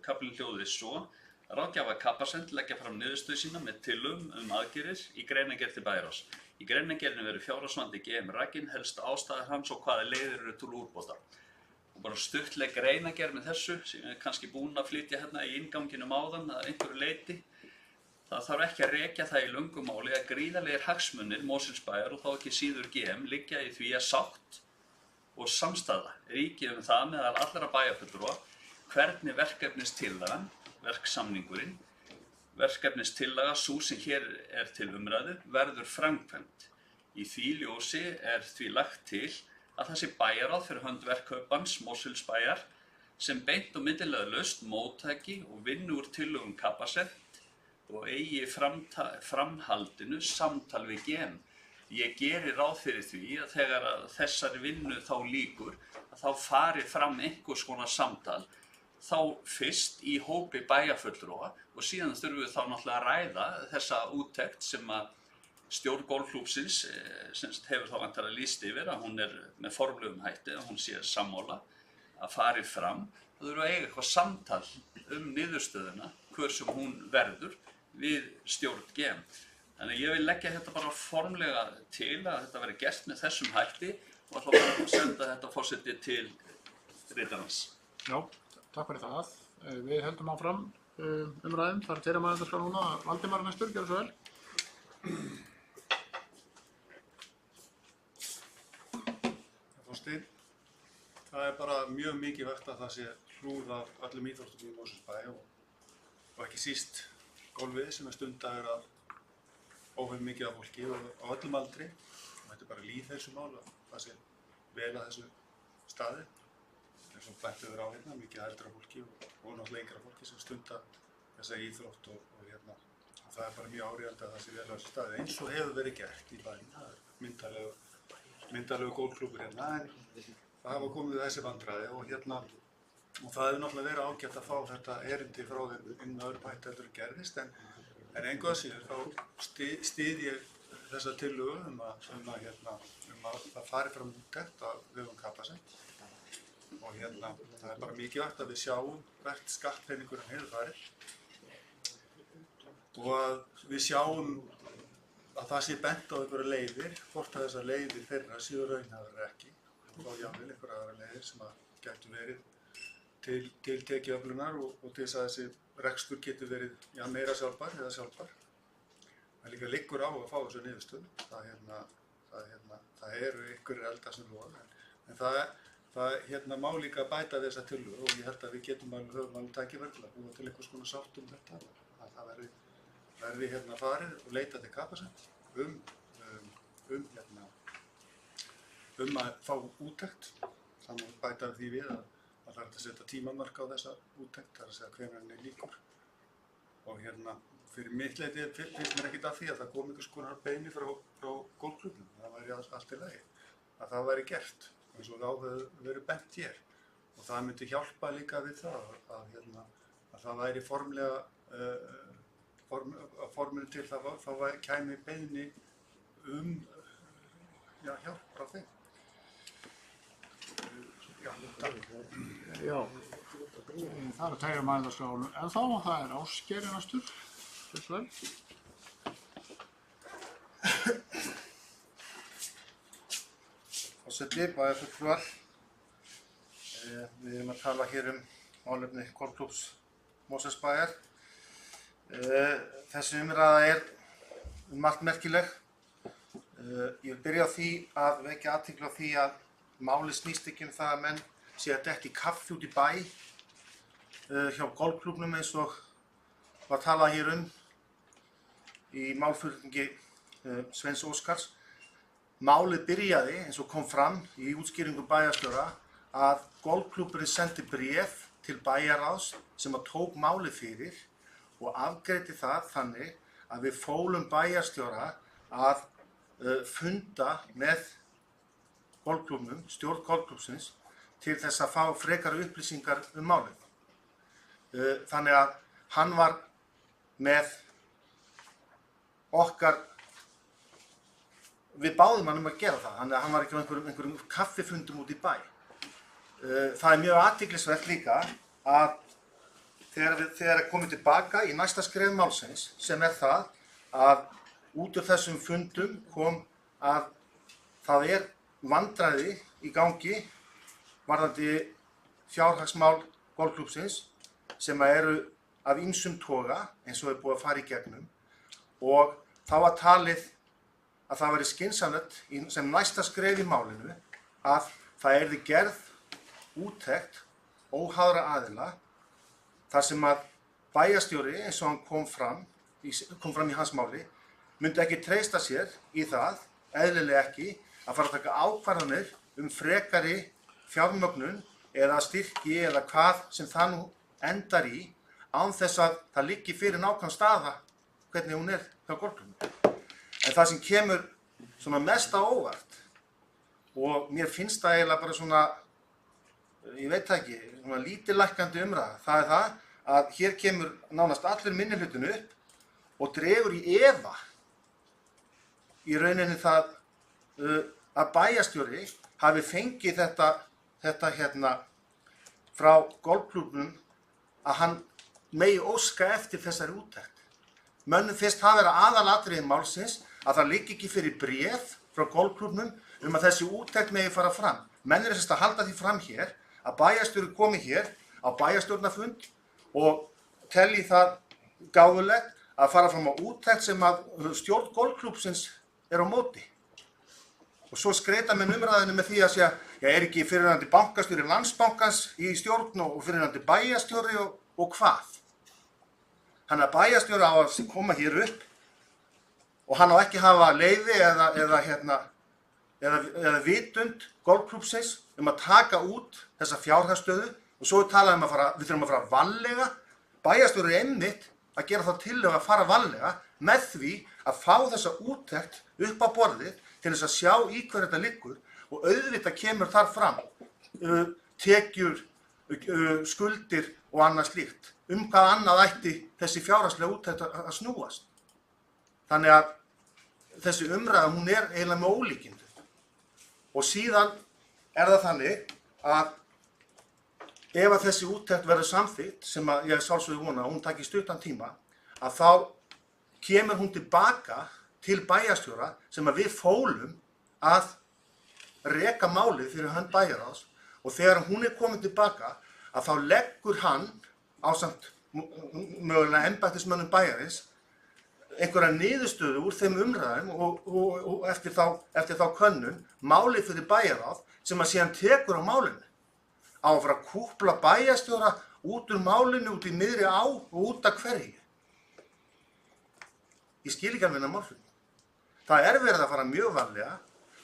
kaflinn hljóði svo: ráðgjafar Capacent leggja fram niðurstöðu sína með tillögum aðgerðir í greinargerð til bæjarráðs. Í greinargerðinni verður fjárhagsvandi GM rakinn, helstu ástæður hans og hvaða leiðir eru til úrbóta. Og bara stuttleg greinargerð með þessu sem ég kannski búinn að flytja í innganginum áðan að einhverju leyti. Það þarf ekki að rekja það í löngu máli að gríðarlegir hagsmunir Mosfellsbæjar og þá ekki síður GM liggja í því að sátt og samstaða ríki það meðal allra bæjarfulltrúa hvernig verkefnistillagan, verksamningurinn, verkefnistillaga sú sem hér til umræðu verður framkvæmd. Í því ljósi því lagt til að það sé bæjarráð fyrir hönd verkkaupans Mosfellsbæjar sem beint og milliliðalaust móttaki og vinni úr tillögum Capacent og eigi framhaldinu samtal við GM. Ég geri ráð fyrir því að þegar þessari vinnu þá lýkur að þá fari fram einhvers konar samtal þá fyrst í hópi bæjarfulltrúa og síðan þurfum við þá náttúrulega að ræða þessa úttekt sem að stjórn golfklúbbsins hefur þá væntanlega lýst yfir að hún með formlegum hætti, að hún sé sammála að fari fram. Það þurfum að eiga eitthvað samtal niðurstöðuna, hversum hún verður við stjórn GM. Þannig ég vil leggja þetta bara formlega til að þetta verði gert með þessum hætti og ætla bara að senda þetta forseti til ritarans. Já, takk fyrir það. Við höldum áfram umræðum. Það þeirra maður þetta núna. Valdimar næstur, gjörðu svo vel. Það bara mjög mikilvægt að það sé hlúð af öllum íþróttum í Mosfellsbæ og ekki síst golfið sem stundaður af óhefð mikið af fólki og á öllum aldri. Þetta bara lýðheilsumál að það sé vel að þessu staði. Eins og bætt hefur á mikið eldra fólki og náttúrulega yngra fólki sem stunda þessa íþrótt og það bara mjög áríðandi að það sé vel á þessu staði eins og hefur verið gert í bænum. Það myndarlegu golfklúbbur en það hafa komið þessi vandræði og það hefur náttúrulega verið ágætt að fá þetta erindi frá þeim inn öðru bætt heldur en gerðist en engu að síður þá styð ég þessa tillögu að það fari fram úttekt á vegum Capacent og það bara mikilvægt að við sjáum hvert skattpeningurinn hefur farið og að við sjáum að það sé bent á einhverja leiðir, hvort að þessar leiðir þeirra séu raunhæfar eða ekki og þá jafnvel einhverja aðrar leiðir sem gætu verið til tekjuöflunar og til þess að þessi rekstur getur verið meira sjálfbær eða sjálfbær. Það er líka liggur á að fá þessu niðurstöðu. Það eru ykkur eldar sem loða, en það má líka bæta við þessa tillögu og ég held að við höfum alveg tækifæri til að búa til einhvers konar sátt þetta. Að það verði farið og leita til Capacent að fá úttekt. Það má bæta því við að það er að setja tímamark á þessa úttekt, það er að segja hvenær henni lýkur. Og fyrir mitt leyti finnst mér ekkert af því að það kom einhvers konar beiðni frá golfklúbbnum. Það væri allt í lagi að það væri gert eins og það hefur verið bent hér. Og það myndi hjálpa líka við það að það væri formlega forminu til það kæmi beiðni hjálp frá þeim. Já, það er að tegja mældaskránu en þá það er Ásgeir næstur. Vel. Forseti, bæjarfulltrúar. Við erum að tala hér málefni golfklúbbs Mosfellsbæjar. Þessi umræða margt merkileg. Ég vil byrja á því að vekja athygli á því að málið snýst ekki það að menn sé að detta í kaffi út í bæ hjá golfklúbbnum eins og var talað hér í málflutningi Sveins Óskars. Málið byrjaði, eins og kom fram í útskýringu bæjarstjóra, að golfklúbburinn sendi bréf til bæjarráðs sem að tók málið fyrir og afgreiddi það þannig að við fólum bæjarstjóra að funda með golfklúbbnum, stjórn golfklúbbsins, til þess að fá frekari upplýsingar málið. Þannig að hann var með okkar, við báðum hann að gera það, þannig að hann var ekki á einhverjum kaffifundum út í bæ. Það er mjög athyglisvert líka að þegar komið tilbaka í næsta skref málsins, sem það að út úr þessum fundum kom að það vandræði í gangi varðandi fjárhagsmál golfklúbbsins sem eru af ýmsum toga eins og búið að fara í gegnum og þá var talið að það væri skynsamlegt sem næsta skref í málinu að það yrði gerð úttekt óháðra aðila þar sem að bæjarstjóri eins og hann kom fram í hans máli myndi ekki treysta sér í það, eðlilega ekki, að fara að taka ákvarðanir frekari fjármögnun eða styrki eða hvað sem það nú endar í án þess að það liggi fyrir nákvæm staða hvernig hún hjá golfklúbbnum. En það sem kemur svona mest á óvart og mér finnst það eiginlega bara svona, ég veit það ekki, svona lítillækkandi umræða, það það að hér kemur nánast allur minnihlutinn upp og dregur í efa í rauninni það að bæjarstjóri hafi fengið þetta frá golfklúbbnum að hann megi óska eftir þessari úttekt. Mönnum fyrst hafa verið aðalatriði málsins að það liggi ekki fyrir bréf frá golfklúbbnum að þessi úttekt megi fara fram. Menn eru að halda því fram hér að bæjarstjóri komi hér á bæjarstjórnarfund og telji það gáfulegt að fara fram á úttekt sem að stjórn golfklúbbsins á móti. Og svo skreita menn umræðinu með því að segja, ekki fyrirverandi bankastjóri Landsbankans í stjórn og fyrirverandi bæjarstjóri og hvað? Þannig að bæjarstjóri á að koma hér upp og hann á ekki hafa leyfi eða vitund golfklúbbsins að taka út þessa fjárhagsstöðu og svo talað við þurfum að fara varlega. Bæjarstjóri einmitt að gera þá tillögu að fara varlega með því að fá þessa úttekt upp á borðið til þess að sjá í hverju þetta liggur og auðvitað kemur þar fram tekjur, skuldir og annað slíkt. Hvað annað ætti þessi fjárhagslega úttekt að snúast. Þannig að þessi umræða hún eiginlega með ólíkindum. Og síðan það þannig að ef að þessi úttekt verður samþykkt, sem að ég sjálfsögðu vona að hún taki stuttan tíma, að þá kemur hún tilbaka til bæjarstjóra sem að við fólum að reka málið fyrir hönd bæjarráðs og þegar hún komin tilbaka að þá leggur hann ásamt mögulega embættismönnum bæjarins einhverja niðurstöðu úr þeim umræðum og eftir þá könnun málið fyrir bæjarráð sem að síðan tekur á málinu. Á að fara að kúpla bæjarstjóra út úr málinu, út í miðri á og út af hverju. Ég skil ekki alveg málflutning. Það er verið að fara mjög varlega,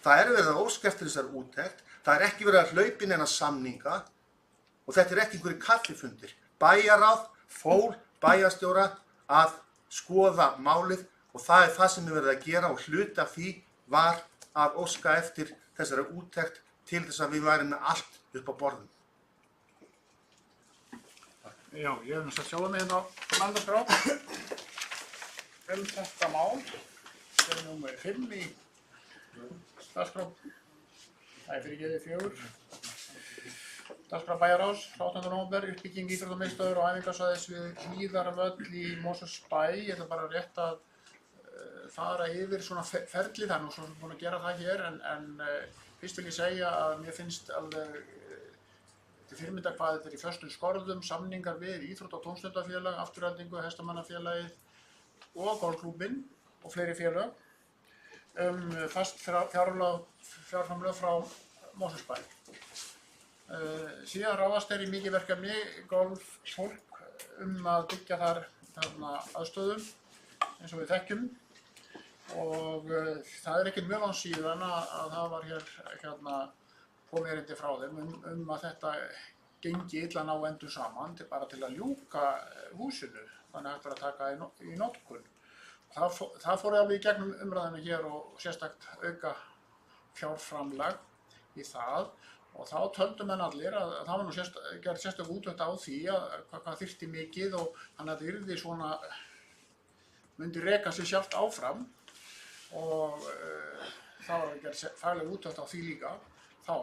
það er verið að óska eftir þessar úttekt, það er ekki verið að hlaupa inn eina samninga og þetta er ekki einhverjir kaffifundir. Bæjarráð fól bæjarstjóra að skoða málið og það er það sem er verið að gera og hluti af því var að óska eftir þessari úttekt til þess að við værum með allt upp á borðum. Já, ég hef náttúrulega sjáða mig hérna á mældarskrá þetta mál. Þetta er númer 5 í dagskrá. Það er fyrirgefið 4. Dagskrá bæjarráðs, 18. nóvember, uppbygging íþróttamiðstöðvar og æfingasvæðis við Hlíðarvöll í Mosfellsbæ. Ég ætla bara rétt að fara yfir svona ferli, það er nú svona búin að gera það hér, en fyrst vil ég segja að mér finnst alveg til fyrirmyndar hvað þetta er í föstum skorðum, samningar við íþrótta- og tómstundafélag, Aftureldingu, Hestamannafélagið og golfklúbbinn og fleiri félög fast fjárframlög frá Mosfellsbæ. Síðan ráðast í mikið verkefni golffólk að byggja þar aðstöðum eins og við þekkjum og það er ekkert mjög langt síðan að það var hér komið erindi frá þeim að þetta gengi illa ná endum saman bara til að ljúka húsinu þannig að hægt var að taka í notkun. Það fór alveg í gegnum umræðinu hér og sérstakt auka fjárframlag í það og þá töldu menn allir að það var nú gerð sérstök úttekt á því að hvað þyrfti mikið og þannig að þetta yrði svona myndi reka sig sjálft áfram og það var gerð fagleg úttekt á því líka þá.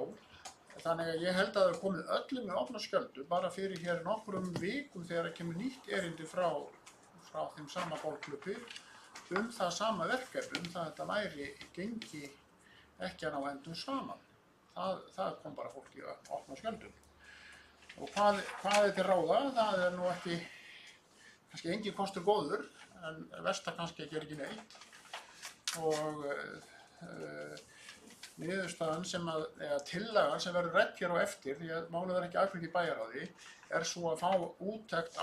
Þannig að ég held að það komið öllum með opna skjöldu bara fyrir hér nokkrum vikum þegar það kemur nýtt erindi frá þeim sama golfklúbbi það sama verkefni, það að þetta gengi ekki að ná endum saman. Það kom bara fólki að opna skjöldum. Og hvað er til ráða? Það er nú kannski engin kostur góður, en versta kannski ekki neitt. Og niðurstaðan eða tillagan sem verður rædd hér á eftir, því að málið er ekki afgreitt í bæjarráði, er svo að fá úttekt á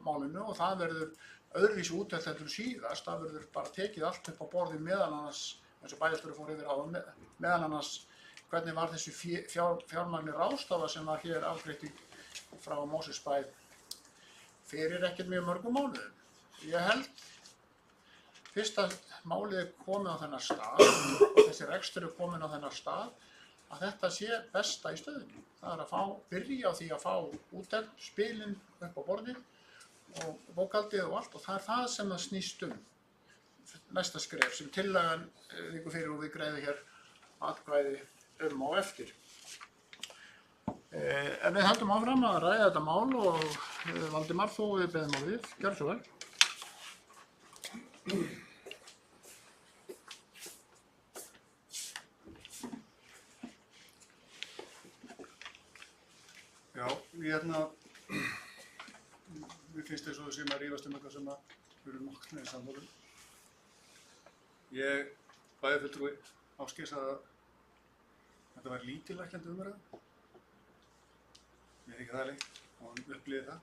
málinu og það verður öðruvísi úttekt heldur síðast, það verður bara tekið allt upp á borði meðal annars, eins og bæjarstjóri fór yfir áðan, meðal annars hvernig var þessu fjármagni ráðstafa sem var hér afgreitt frá Mosfellsbæ fyrir ekkert mjög mörgum mánuðum. Ég held fyrst að málið er komið á þennan stað og þessi rekstur er kominn á þennan stað að þetta sé besta í stöðunni. Það er að byrja á því að fá úttekt, spilin upp á borðið og bókhaldið og allt og það er það sem það snýst næsta skref sem tillagan liggur fyrir og við greiðum hér atkvæði á eftir. En við höldum áfram að ræða þetta mál og Valdimar, þú við beðum á við, gjörðu svo vel. Já, mér finnst þess að þú séum að rífast eitthvað sem við erum nokkuð með samfélagum. Ég bæjarfulltrúi Ásgeirs að þetta var lítillækjandi umræða. Mér þykir það leitt og hann upplifði það.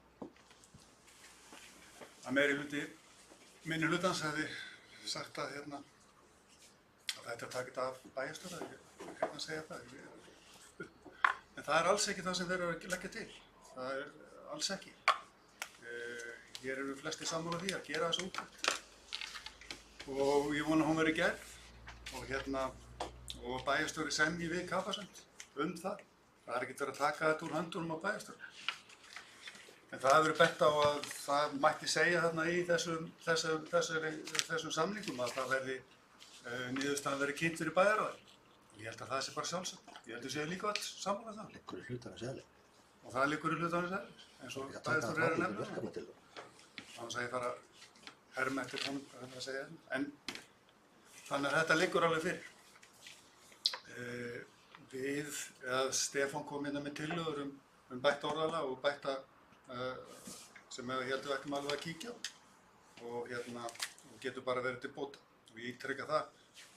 Að minni hlutans hefði sagt að þetta takit af bæjarstjóra, ég að segja það. En það er alls ekki það sem þeir eru að leggja til. Það er alls ekki. Hér eru flestir sammála því að gera þessu úttekt. Og ég vona að hún verði gerð. Og bæjarstjóri semji við Kapasund það. Það er ekkert verið að taka þetta úr höndunum á bæjarstjóra. En það hefur verið bent á að það mætti segja þarna í þessum samningum að það niðurstaðan verði kynnt fyrir bæjarráði. Ég held að það sé bara sjálfsagt. Ég held að séu líka öll sammála það. Liggur í hlutarins eðli. Og það liggur í hlutarins eðli, eins og bæjarstjóri að nefna. Þannig að ég fara að herma eftir honum hvað það er að segja. En þannig að þetta liggur alveg fyrir. Stefán kom hérna með tillögur bætt orðalag og bætta sem ég held að við ættum alveg að kíkja á. og getur bara verið til bóta. Og ég ítreka það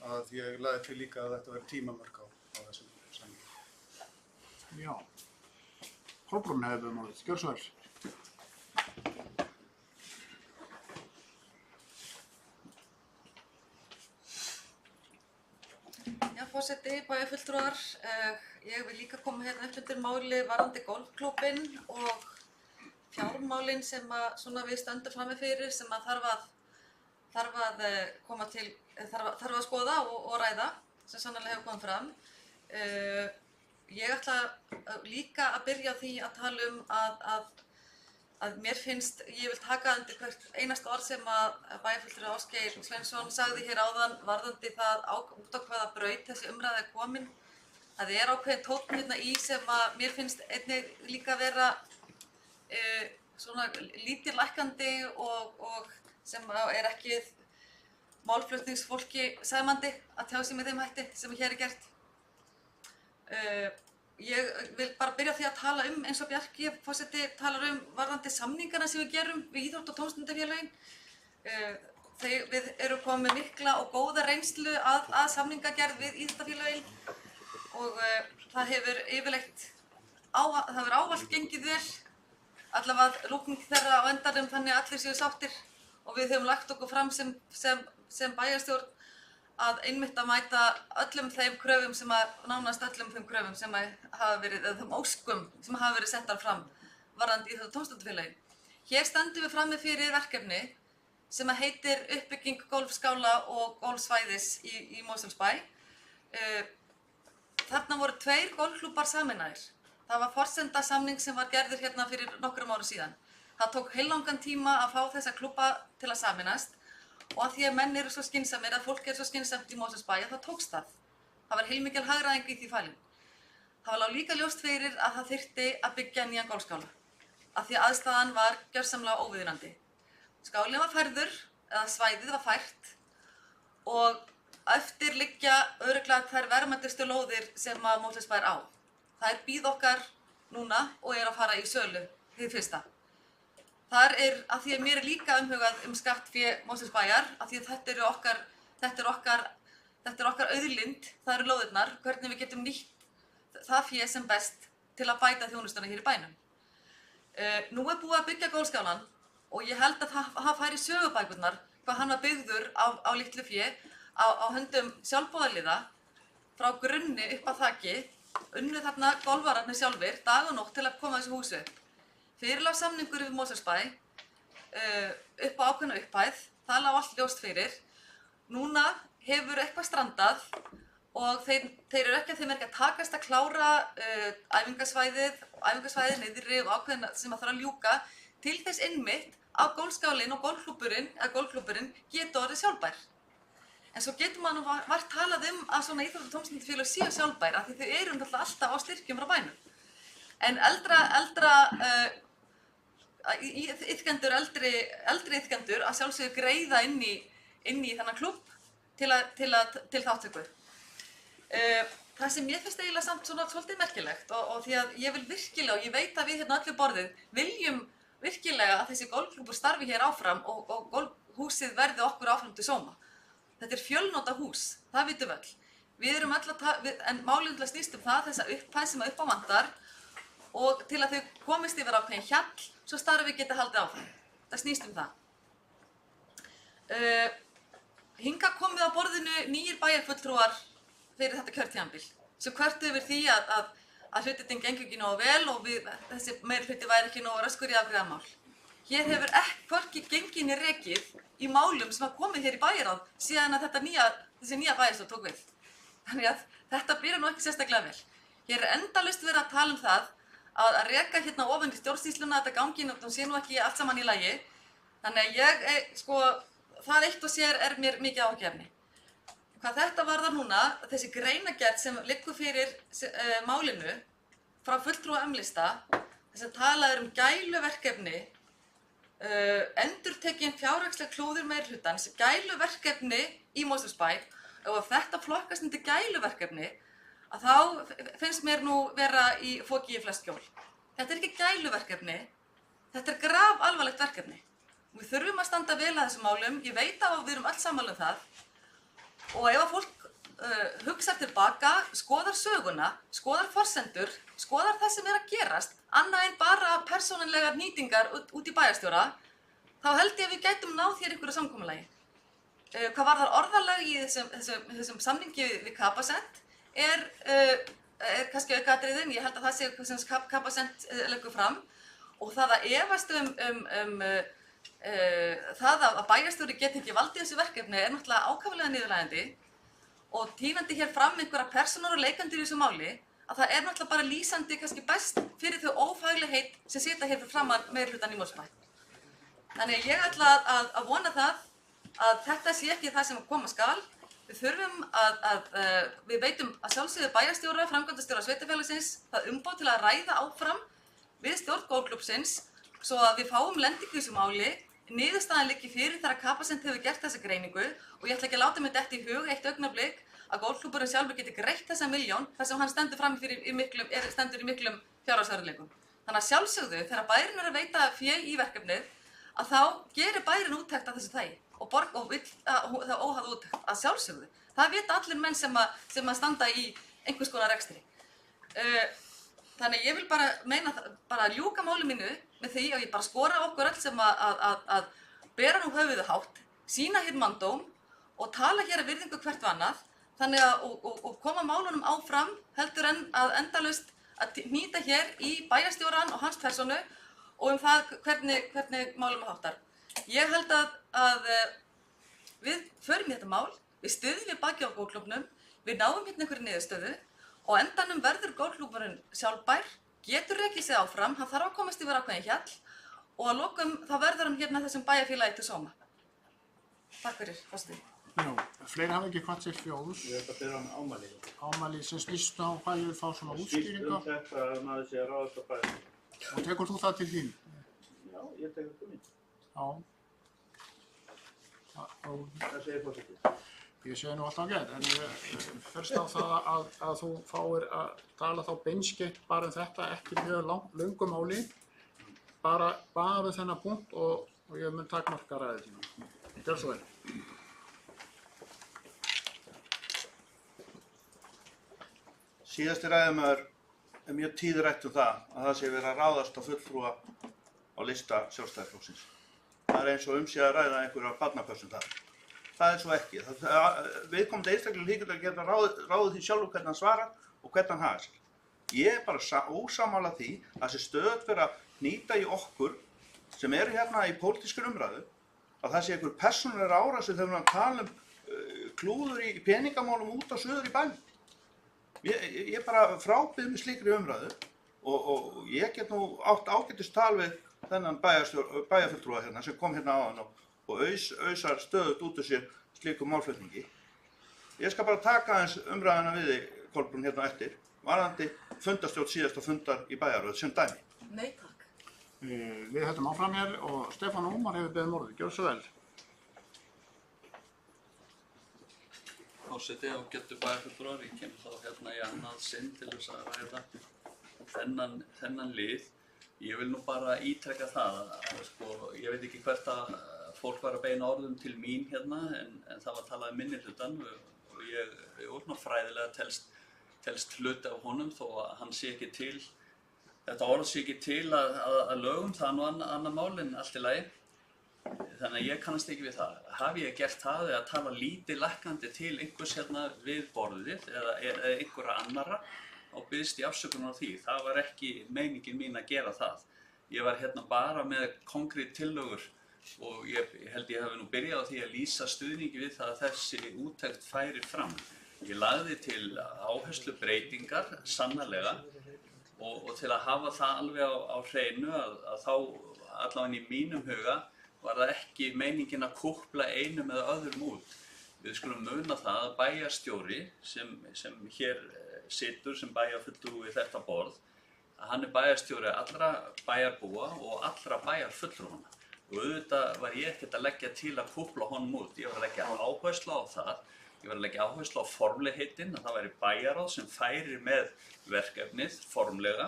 að ég lagði til líka að þetta verið tímamörk á þessum samningi. Já. Kolbrún hefur málið, gjörðu svo vel. Já, forseti, bæjarfulltrúar, ég vil líka koma hérna upp undir máli varðandi golfklúbbinn og fjármálin sem við stöndum frammi fyrir sem þarf að koma til, þarf að skoða og ræða, sem sannarlega hefur komið fram. Ég ætla líka að byrja á því að tala um að mér finnst, ég vil taka undir hvert einasta orð sem að bæjarfulltrúi Ásgeir Sveinsson sagði hér áðan varðandi það út á hvaða braut þessi umræða er komin. Það er ákveðin tónn hérna í sem að mér finnst einnig líka vera svona lítillækkandi og sem er ekki málflutningsfólki sæmandi að tjá sig með þeim hætti sem hér er gert. Ég vil bara byrja á því að tala um eins og Bjarki forseti talar um varðandi samningana sem við gerum við íþrótta- og tómstundafélögin. Við erum komið með mikla og góða reynslu að samningagerð við íþróttafélögin og það hefur yfirleitt ávallt gengið vel, allavega lúkning þeirra á endanum þannig að allir séu sáttir og við höfum lagt okkur fram sem bæjarstjórn að einmitt að mæta öllum þeim kröfum nánast öllum þeim kröfum sem hafa verið, eða þeim óskum sem hafa verið settar fram varðandi íþrótta- og tómstundafélögin. Hér stöndum við frammi fyrir verkefni sem heitir uppbygging golfskála og golfsvæðis í Mosfellsbæ. Þarna voru 2 golfklúbbar sameinaðir. Það var forsenda samning sem var gerður hérna fyrir nokkrum árum síðan. Það tók heillangan tíma að fá þessa klúbba til að sameinast og að því að menn eru svo skynsamir, að fólk er svo skynsamt í Mosfellsbæ að það tókst það. Það var heilmikil hagræðing í því falin. Það var líka ljóst fyrir að það þyrfti að byggja nýjan golfskála af því að aðstæðan var gjörsamlega óviðunandi. Skálinn var færður, eða svæðið var fært og eftir liggja örugglega þær verðmætustu lóðir sem að Mosfellsbær á. Það bíð okkar núna og er að fara í sölu hið fyrsta. Þar að því að mér er líka umhugað skattfé Mosfellsbæjar, að því að þetta er okkar auðlind, það eru lóðirnar, hvernig við getum nýtt það fé sem best til að bæta þjónustuna hér í bænum. Nú er búið að byggja golfskálann og ég held að það færi sögubækurnar hvað hann var byggður á litlu fé á höndum sjálfboðaliða frá grunni upp að þaki, unnu þarna golfararnir sjálfir dag og nótt til að koma þessu húsi upp. Fyrirlag samningur við Mosfellsbæ upp á ákveðna upphæð, það lá allt ljóst fyrir. Núna hefur eitthvað strandað og þeim er ekki að takast að klára æfingasvæðið niðri og ákveðna sem að þarf að ljúka til þess einmitt að golfskálinn og golfklúbburinn geti orðið sjálfbær. En svo getur maður vart talað að svona íþrótta- og tómstundafélög séu sjálfbær af því þau eru náttúrulega alltaf á styrkjum frá bænum. En eldri iðkendur að sjálfsögðu greiða inn í þennan klúbb til þáttöku. Það sem ég finnst eiginlega samt svona svolítið merkilegt og því að ég vil virkilega, og ég veit að við hérna öllu borðið viljum virkilega að þessi golfklúbbur starfi hér áfram og golfhúsið verði okkur áfram til sóma. Þetta er fjölnota hús, það vitum við öll. Við erum öll en málið snýst það þessa upphæð sem upp á vantar og til að þau komist yfir ákveðin hjall svo starfið geti haldið áfram. Það snýst það. Hingað komið á borðinu nýir bæjarfulltrúar fyrir þetta kjörtímabil sem kvörtuðu yfir því að hlutirnir gengur ekki nógu vel og þessi meirihluti væri ekki nógu röskur í afgreiða mál. Hér hefur hvorki gengið né rekið í málum sem hafa komið hér í bæjarráð síðan að þessi nýja bæjarstjórn tók við. Þannig að þetta byrjar nú ekki sérstaklega vel. Hér er endalaust verið að tala um það að reka hérna ofan í stjórnsýsluna, þetta gangi og sé nú ekki allt saman í lagi. Þannig að það eitt og sér er mér mikið áhyggjuefni. Hvað þetta varðar núna, þessi greinargerð sem liggur fyrir málinu frá fulltrúa M-lista, þess að talað um gæluverkefni, endurtekin fjárhagsleg klúður meirihlutans, gæluverkefni í Mosfellsbæ, og ef þetta flokkast undir gæluverkefni, að þá finnst mér nú vera í foki í flest skjól. Þetta er ekki gæluverkefni, þetta er grafalvarlegt verkefni. Við þurfum að standa vel að þessum málum, ég veit að við erum öll sammála um það. Og ef að fólk hugsar tilbaka, skoðar söguna, skoðar forsendur, skoðar það sem að gerast, annað en bara persónulegar nýtingar út í bæjarstjóra, þá held ég að við gætum náð hér einhverju samkomulagi. Hvað varðar orðalag í þessum samningi við Capacent er kannski aukaatriðin, ég held að það sé sem Capacent leggur fram, og það að efast það að bæjarstjóri geti ekki valdið þessu verkefni er náttúrulega ákaflega niðurlægjandi og tínandi hér fram einhverja persónur og leikendur í þessu máli að það er náttúrulega bara lýsandi kannski best fyrir þau ófaglegheit sem sita hér fyrir framan meirihlutann í Mosfellsbæ. Þannig að ég ætla að vona það að þetta sé ekki það sem að koma skal. Við þurfum við veitum að sjálfsögðu bæjarstjóra, framkvæmdastjóra sveitarfélagsins það umboð til að ræða áfram við stjórn golfklúbbsins svo að við fáum lendingu í þessu máli. Niðurstaðan liggi fyrir þegar Capacent hefur gert þessa greiningu og ég ætla ekki að láta mig detta í hug eitt augnablik að golfklúbburinn sjálfur geti greitt þessa milljón þar sem hann stendur stendur í miklum fjárhagsörðugleikum. Þannig að sjálfsögðu þegar bærinn er að veita fé í verkefnið að þá gerir bærinn úttekt af þessu tagi og vill það óháð úttekt að sjálfsögðu. Það vita allir menn sem að standa í einhvers konar rekstri. Þannig ég vil bara ljúka máli mínu með því að ég bara skora okkur öll sem að bera nú höfuðið hátt, sýna hér manndóm og tala hér að virðingu hvert við annað, þannig að og koma málunum áfram heldur en að endalaust að hnýta hér í bæjarstjórann og hans persónu og það hvernig málum háttar. Ég held að við förum í þetta mál, við styðjum við baki á golfklúbbnum, við náum hérna einhverju niðurstöðu og endanum verður golfklúbburinn sjálfbær, getur rekið sig áfram, hann þarf að komast yfir ákveðin hjall og að lokum þá verður hann hérna þessum bæjarfélagi til sóma. Takk fyrir, forseti. Já, fleiri hafa ekki hvatt sér fjóðs. Ég ætla að byrja hann ámæli. Ámæli sem snýst á hvað ég vil fá svona útskýringa. Þetta að maður sé að ráðast á bæði. Og tekur þú það til þín? Já, ég tekur það mín. Já. Það segir fórsetið. Ég segi nú alltaf gett, en ég fyrst á það að þú fáir að tala þá beinskeitt bara þetta, ekki mjög löngu máli, bara þennan punkt og ég mun takmarka ræðið þína. Gjör svo vel. Síðasti ræðumaður er mjög tíðrætt það að það sé verið að ráðast á fulltrúa á lista Sjálfstæðisflokksins. Það er eins og sé að ræða einhverja barnapössun þar. Það er svo ekki. Viðkomandi einstaklega hlýtur að geta ráðið því sjálfur hvernig hann svarar og hvernig hann hagar sér. Ég er bara ósammála því að þessi stöð fyrir að hnýta í okkur sem eru hérna í pólitískri umræðu að það sé einhver persónulegur árásir þegar við tala klúður í peningamálum út á suður í bænum. Ég bara frábið með slíkri umræðu og ég get nú átt ágætistal við þennan bæjarfulltrúa hérna sem kom hérna áðan og ausar stöðut út úr sér slíkum málflutningi. Ég skal bara taka aðeins umræðuna við þig, Kolbrún, hérna eftir, varðandi fundarstjórn síðasta fundar í bæjarröð sem dæmi. Nei, takk. Við höldum áfram hér og Stefán Ómar hefur beðið orðið. Gjörðu svo vel. Forseti og getur bæjarfulltrúar, ég kem þá hérna í annað sinn til þess að ræða þennan lið. Ég vil nú bara ítreka það að ég veit ekki hvert að fólk var að beina orðum til mín hérna en það var talað um minnihlutann og ég úr fræðilega telst hluti af honum þó að hann sé ekki til, þetta orð sé ekki til að lögum, það er nú annað mál en allt í lagi. Þannig að ég kannast ekki við það. Hafi ég gert það eða tala lítið lækkandi til einhvers hérna við borðið eða einhverra annarra og biðst í afsökunar á því. Það var ekki meiningin mín að gera það. Ég var hérna bara með konkrét tillögur og ég held ég hafi nú byrjað á því að lýsa stuðningi við það að þessi úttekt færi fram. Ég lagði til áherslubreytingar, sannarlega, og til að hafa það alveg á hreinu að þá allavega í mínum huga var það ekki meiningin að kúpla einum eða öðrum út. Við skulum muna það að bæjarstjóri sem hér situr sem bæjarfulltrúi við þetta borð, að hann er bæjarstjóri allra bæjarbúa og allra bæjarfulltrúanna. Og auðvitað var ég ekkert að leggja til að kúpla honum út. Ég var að leggja áherslu á það. Ég var að leggja áherslu á formlegheitin, að það væri bæjarráð sem færi með verkefnið formlega.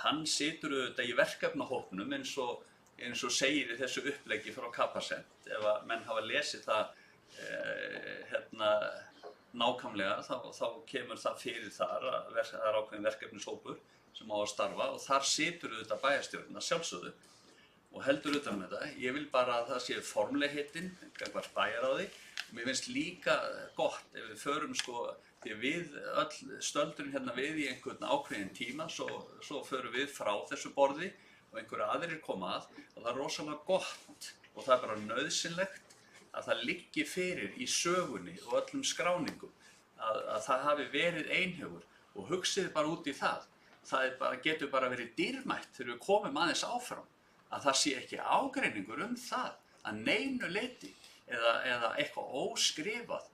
Hann situr auðvitað í verkefnahópnum eins og eins og segir í þessu uppleggi frá Capacent, ef að menn hafa lesið það nákvæmlega, þá kemur það fyrir þar að það er ákveðin verkefnishópur sem á að starfa og þar situr auðvitað bæjarstjórnin að sjálfsögðu og heldur utan með þetta. Ég vil bara að það sé formlegheitin, gagnvart bæjarráði. Mér finnst líka gott ef við förum því við öll stöldrum hérna við í einhvern ákveðin tíma, svo förum við frá þessu borði og einhverja aðrir koma að og það er rosalega gott og það er bara nauðsynlegt að það liggi fyrir í sögunni og öllum skráningum að það hafi verið einhugur og hugsið bara út í það. Það getur bara verið dýrmætt þegar við komum aðeins áfram að það sé ekki ágreiningur það að neinu leyti eða eitthvað óskrifað.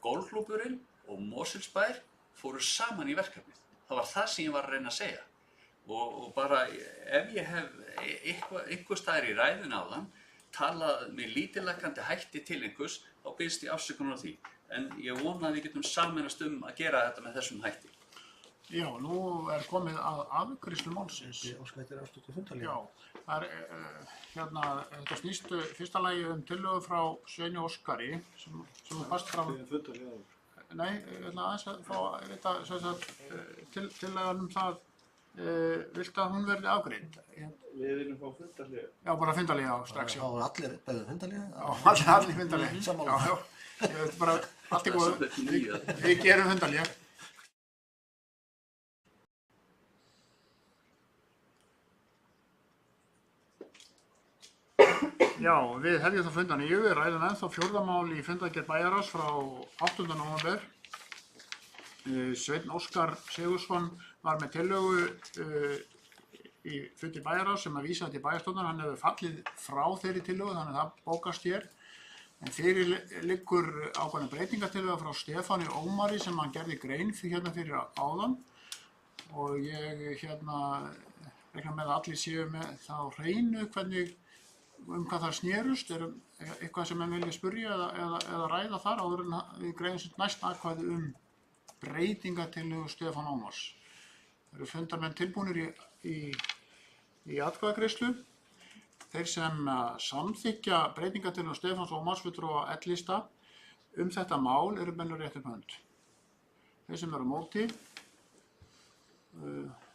Golfklúbburinn og Mosfellsbær fóru saman í verkefnið. Það var það sem ég var að reyna að segja. Og bara ef ég hef einhvers staðar í ræðun áðan talað með lítillækkandi hætti til einhvers, þá biðst ég afsökunar á því. En ég vona að við getum sameinast að gera þetta með þessum hætti. Já, nú er komið að afgreiðslu málsins. Óskar eftir afstöðu fundarliða. Já, það er, þetta snýst fyrsta lagi tillögu frá Sveini Óskari sem barst frá... Fundarliða. Nei, aðeins að fá að vita tillögun það, viltu að hún verði afgreidd? Við viljum fá fundarliða. Já, bara fundarliða strax. Já, allir beðið fundarliða? Já, allir fundarliða. Sammála. Já, ég veit bara allt í góðu. Við gerum fundarliða. Já, við hefjum þá funda nýju, við ræðum ennþá fjórða mál í fundargerð bæjarráðs frá 8. nóvember. Sveinn Óskar Sigurðsson var með tillögu í fundi bæjarráðs sem að vísa til bæjarstjórnar. Hann hefur fallið frá þeirri tillögu, þannig að það bókast hér. En fyrir liggur ákveðin breytingartillöga frá Stefáni Ómari sem hann gerði grein fyrir áðan. Og ég reikna með að allir séu með það á hreinu hvernig hvað það snerust, eitthvað sem menn vilja spyrja eða ræða þar áður en við greiðum næst atkvæði breytingartillögu Stefán Ómars. Það eru fundarmenn tilbúnir í atkvæðagreiðslu. Þeir sem samþykkja breytingartillögu Stefáns Ómars fulltrúa L-lista þetta mál eru mennur rétt upp hönd. Þeir sem eru á móti,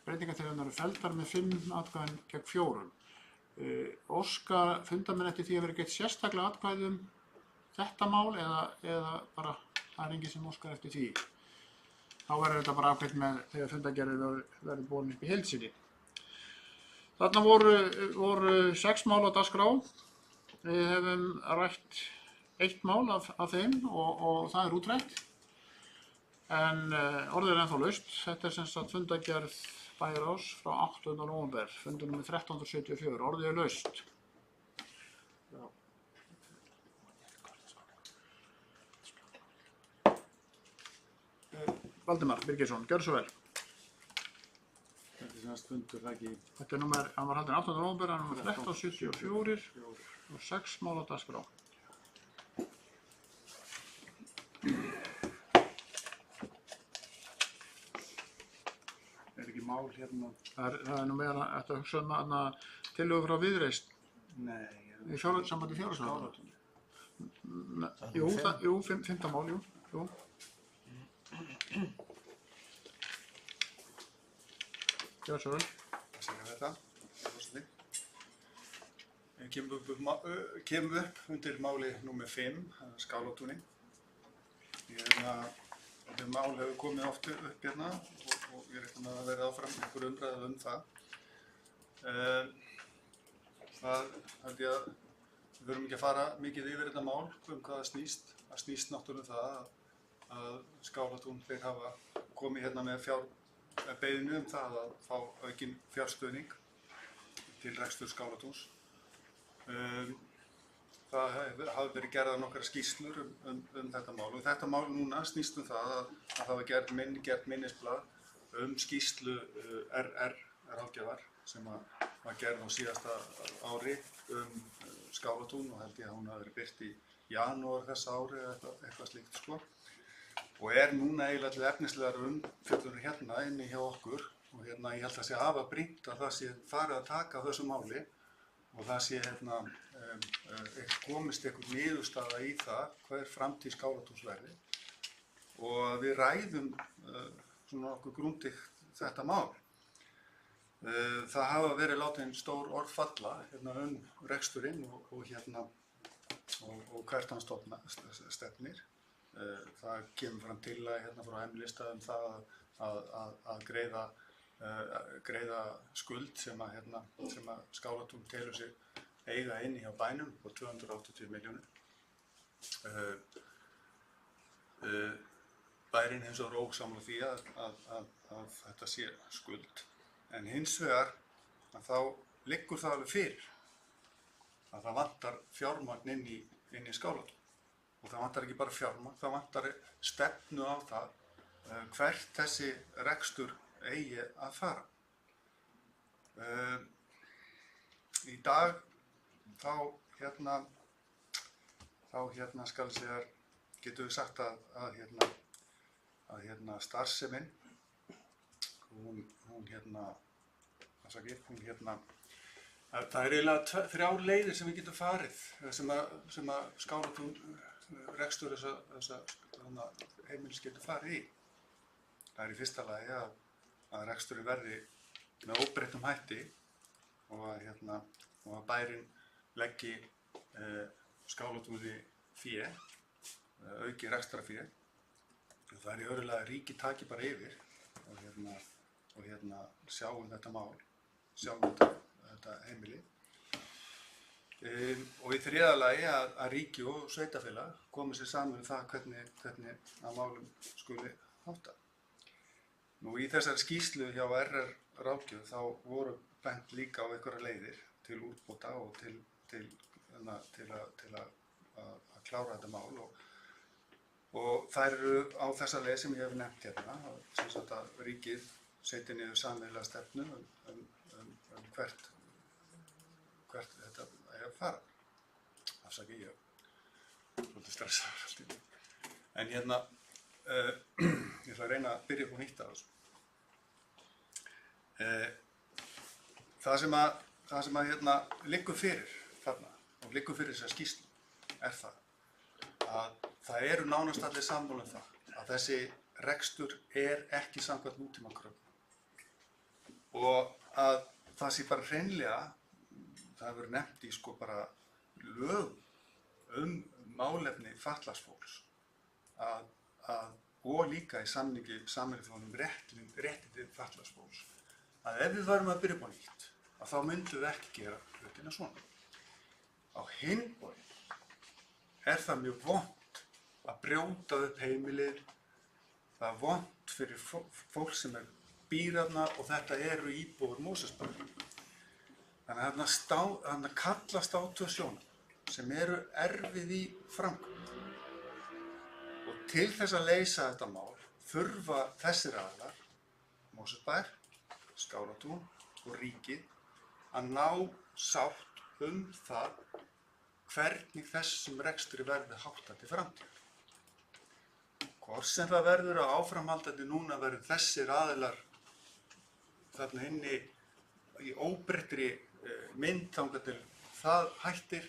breytingartillögurnar eru felldar með 5 atkvæðum gegn 4. Óskar fundarmenn eftir því að vera gett sérstaklega atkvæði þetta mál eða bara það er enginn sem óskar eftir því. Þá verður þetta bara afgreitt með þegar fundargerðir verður borin upp í heild sinni. Þarna voru 6 mál á dagskrá. Við hefum rætt 1 mál af þeim og það er útrætt. En orðið er ennþá laust. Þetta er sem sagt fundargerð bæjarráðs frá 8. nóvember, fundur númer 1374, orðið er laust. Valdimar Birgisson, gjörðu svo vel. Þetta er semst fundur, það ekki... Þetta er hann var haldinn 8. nóvember, hann er númer 1374 og 6 mál á dagskrá. Mál hérna... Það er nú meðan að hugsa tillögu frá Viðreisn. Nei. Í sambandi fjárhagsráðherra. Jú, 5. mál, jú. Gjörðu svo vel. Það segir þetta. Kemur upp undir máli númer 5, Skálatúni. Þetta mál hefur komið oft upp hérna og ég reikna með að vera áfram einhver umræða það. Það held ég að við verðum ekki að fara mikið yfir þetta mál hvað það snýst. Það snýst náttúrulega það að Skálatún þeir hafa komið hérna með beiðni það að fá aukinn fjárstuðning til rekstur Skálatúns. Það hafi verið gerðar nokkrar skýrslur þetta mál og þetta mál núna snýst það að það var gert minnisblað skýrslu ráðgjafar sem var gerð á síðasta ári Skálatún og held ég að hún hafi verið birt í janúar þessa ári eða eitthvað slíkt sko. Og er núna eiginlega til efnislegar umfjöllunar hérna inni hjá okkur og hérna ég held að sé hafa brýnt að það sé farið að taka á þessu máli og það sé komist einhver niðurstaða í það hver framtíð Skálatúns verði og að við ræðum svona okkur grundigt þetta mál. Það hafa verið látin stór orð falla reksturinn og hvert hann stefnir. Það kemur fram tillaga frá Heimilista það að greiða skuld sem að Skálatún telur sig eiga inn hjá bænum på 280 milljónir. Bærinn hins vegar ósammála því að þetta sé skuld. En hins vegar að þá liggur það alveg fyrir að það vantar fjármagn inn í Skálatún. Og það vantar ekki bara fjármagn, það vantar stefnu á það hvert þessi rekstur eigi að fara. Í dag þá skal segja, getum við sagt að starfsemin, það eiginlega 3 leiðir sem við getum farið sem að Skálatún rekstur þessa heimilis getur farið í. Það í fyrsta lagi að reksturinn verði með óbreyttum hætti og að bærinn leggi Skálatúni fé, auki rekstrarfé. Það í öðru lagi að ríkið taki bara yfir og sjáum þetta mál, sjáum þetta heimili. Og í þriðja lagi að ríki og sveitarfélag komi sér saman það hvernig að málum skuli háttað. Nú í þessari skýrslu hjá RR Ráðgjöf þá voru bent líka á einhverjar leiðir til úrbóta og til að klára þetta mál og þær eru á þessa leið sem ég hef nefnt sem sagt að ríkið setji niður sameiginlega stefnu hvert þetta er að fara. Afsakið ég svolítið stressaður alltaf. En ég ætla að reyna að byrja upp á nýtt á þessu. Það sem liggur fyrir þarna og liggur fyrir þessa skýrslu það að það eru nánast allir sammála það að þessi rekstur ekki samkvæmt nútímakröfum og að það sé bara hreinlega, það hefur verið nefnt í bara lögum málefni fatlaðs fólks og líka í samningi Sameinuðu þjóðanna réttindi fatlaðs fólks að ef við varum að byrja upp á nýtt að þá myndum við ekki gera hlutina svona. Á hinn bóginn það mjög vont að brjóta upp heimilið, það er vont fyrir fólk sem býr þarna og þetta eru íbúar Mosfellsbæjar. Þannig að þarna kallast á 2 sjónarmið sem eru erfið í framkvæmd. Og til þess að leysa þetta mál þurfa þessir aðilar, Mosfellsbær, Skálatún og ríkið, að ná sátt það hvernig þessum rekstri verði háttað til framtíðar. Hvort sem það verður að áframhaldandi núna verður þessir aðilar þarna inni í óbreyttri mynd þangað til það hættir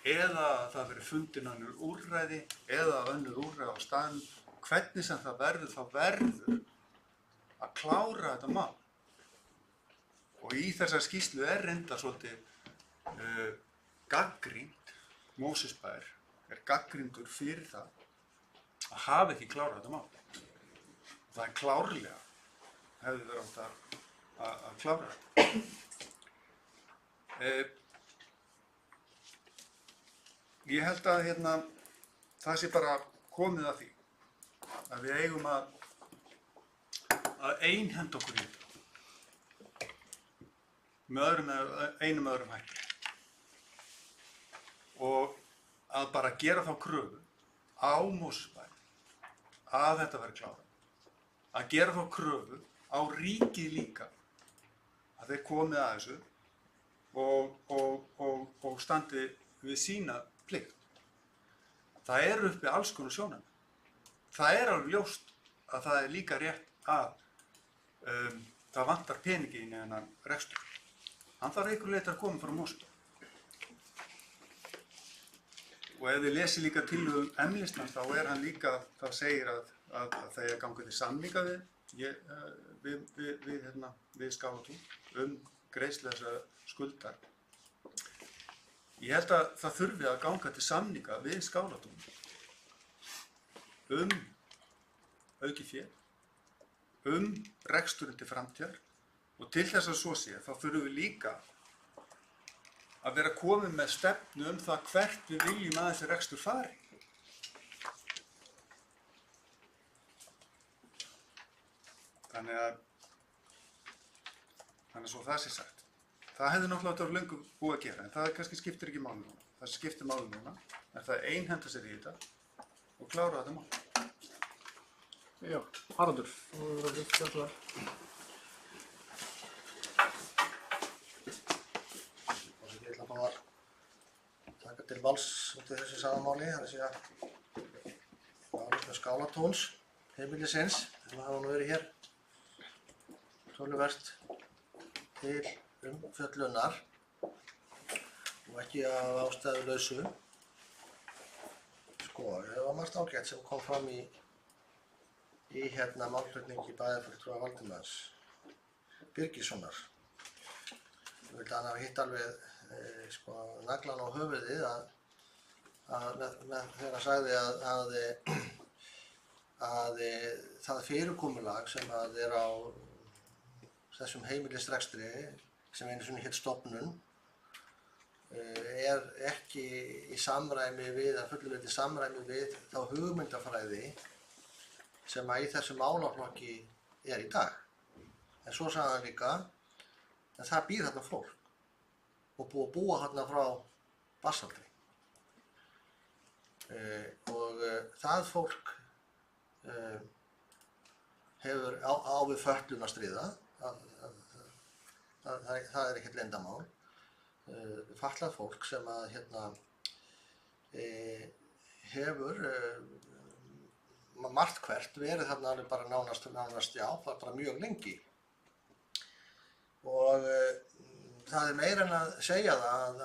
eða það verður fundin önnur úrræði eða önnur úrræði á staðnum. Hvernig sem það verður, þá verður að klára þetta mál. Og í þessar skýrslu reyndar svolítið gagnrýnt, Mosfellsbær gagnrýndur fyrir það að hafa ekki klárað þetta mál. Það klárlega hefði verið átt að klára þetta. Ég held að það sé bara komið að því að við eigum að einhenda okkur í þetta með einum öðrum hætti og að bara gera þá kröfu á Mosfellsbæ að þetta verði klárað, að gera þá kröfu á ríkið líka að þeir komið að þessu og standi við sína plikt. Það eru uppi alls konar sjónarmið. Það alveg ljóst að það líka rétt að það vantar peningi inn í þennan rekstur. Hann þarf einhver leyti að koma frá Mosfellsbæ. Og ef þið lesið líka tillögu M-listan þá hann líka, þá segir að það er að ganga til samninga við Skálatún greiðslu þessara skuldar. Ég held að það þurfi að ganga til samninga við Skálatún aukið fé, reksturinn til framtíðar og til þess að svo sé, þá þurfum við líka að vera komin með stefnu það hvert við viljum að þessi rekstur fari. Þannig að svo það sé sagt. Það hefði náttúrulega þetta löngu búið að gera, en það kannski skiptir ekki máli núna. Það sem skiptir máli núna er það að einhenda sér í þetta og klára þetta mál. Já, Haraldur, þú verður að vita það. Ég ætla bara að taka til máls út í þessu sagamáli, það er að segja með Skálatóns heimilisins, sem hafa nú verið hér töluvert til umfjöllunar og ekki af ástæðulausu. Sko, það var margt ágætt sem kom fram í málflutningi bæjarfulltrúa Valdimars Birgissonar. Ég vildi að hann hafi hitt alveg naglann á höfuðið þegar hann sagði að það fyrirkomulag sem er á þessum heimilisrekstri sem einu sinni hét stofnun er ekki í samræmi við, að fullu leyti samræmi við þá hugmyndafræði sem í þessum málaflokki er í dag. En svo sagði hann líka að það býr þarna fólk og búið að búa þarna frá barnsaldri. Það fólk hefur á við fötlun að stríða, það er ekkert leyndarmál. Fatlað fólk sem að hefur margt hvert verið þarna alveg bara nánast já, bara mjög lengi. Og það er meira en að segja það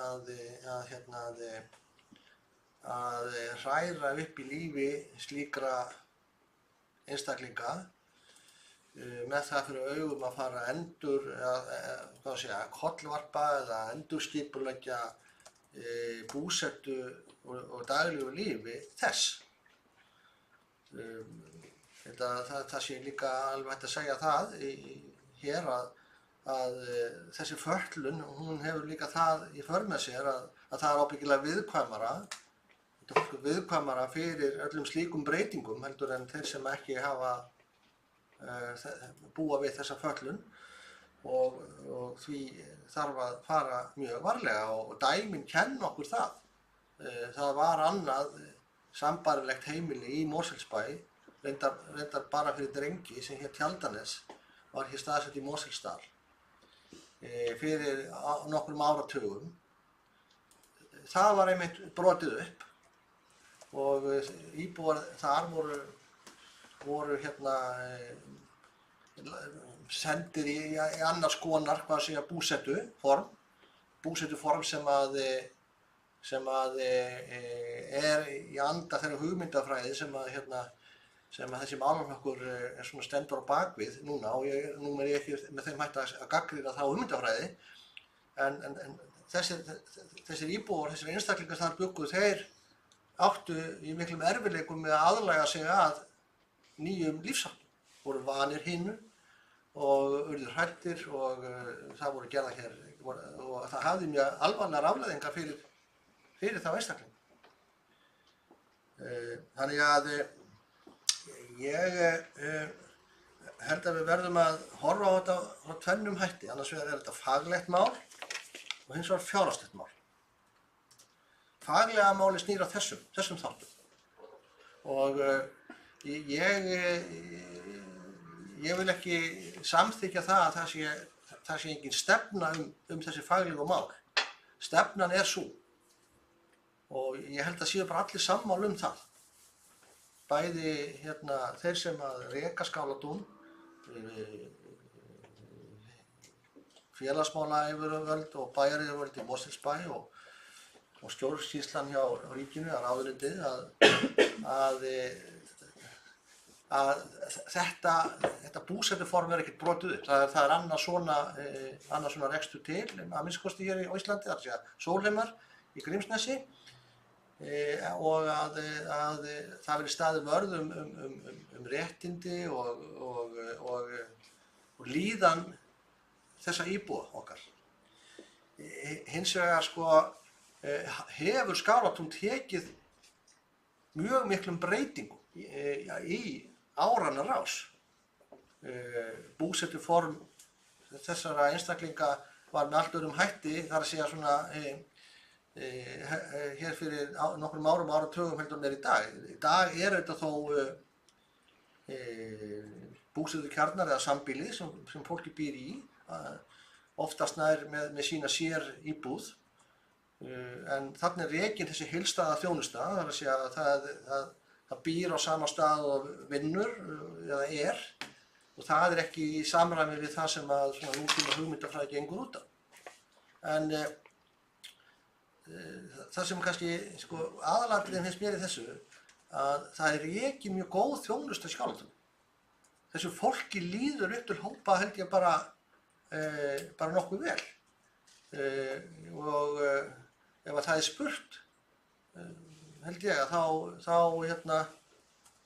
að hræra upp í lífi slíkra einstaklinga með það fyrir augum að fara kollvarpa eða endurskipuleggja búsettu og daglegu lífi þess. Það sé líka alveg hægt að segja það hér að þessi fötlun, hún hefur líka það í för með sér að það er ábyggilega viðkvæmara fyrir öllum slíkum breytingum heldur en þeir sem ekki hafa búa við þessa fötlun og því þarf að fara mjög varlega og dæmin kenna okkur það. Það var annað sambarilegt heimili í Mosfellsbæ, reyndar bara fyrir drengi sem hét Tjaldanes, var hér staðsett í Mosfellsdal fyrir nokkrum áratugum. Það var einmitt brotið upp og íbúar þar voru sendir í annars konar, búsettuform sem er í anda þeirra hugmyndafræði sem þessi málaflokkur svona stendur á bakvið núna og nú er ég ekki með þeim hægt að gagnrýna þá hugmyndafræði en þessir íbúar, þessir einstaklingar þar bjuggu, þeir áttu í miklum erfiðleikum með að aðlaga sig að nýjum lífsháttum, voru vanir hinnu og urðu hræddir og það voru gerða hér og það hafði mjög alvarlegar afleiðingar fyrir þá einstaklinga. Þannig að ég held að við verðum að horfa á þetta frá tvennum hætti, annars vegar er þetta faglegt mál og hins vegar fjárhagslegt mál. Faglega máli snýr að þessum þáttum og ég vil ekki samþykkja það að það sé engin stefna þessi faglegu mál. Stefnan er sú og ég held að séu bara allir sammála það. Bæði þeir sem að reka Skálatún, félagsmálayfirvöld og bæjaryfirvöld í Mosfellsbæ og og stjórnsýslan hjá ríkinu, að ráðuneytið, að þetta búsetuform ekkert brotið upp. Það er annað svona rekstur til, að minnsta kosti hér á Íslandi, það er að segja Sólheimar í Grímsnesi, og að það verið staðið vörð réttindi og líðan þessa íbúa okkar. Hins vegar hefur Skálatún tekið mjög miklum breytingum í áranna rás. Búsetuform þessara einstaklinga var með allt öðrum hætti, þar að segja svona hér fyrir nokkrum áratugum heldur en í dag. Í dag þetta þó búsetukjarnar eða sambýli sem fólki býr í, oftast nær með sína sér íbúð, en þarna rekin þessi heildstæða þjónusta, þar að segja að það býr á sama stað og vinnur eða og það ekki í samræmi við það sem að svona nútíma hugmyndafræði gengur út á. En það sem kannski aðalatriðin finnst mér í þessu, að það rekin mjög góð þjónusta í Skálatúni. Þessu fólki líður upp til hópa held ég bara nokkuð vel. Og ef að það spurt, held ég að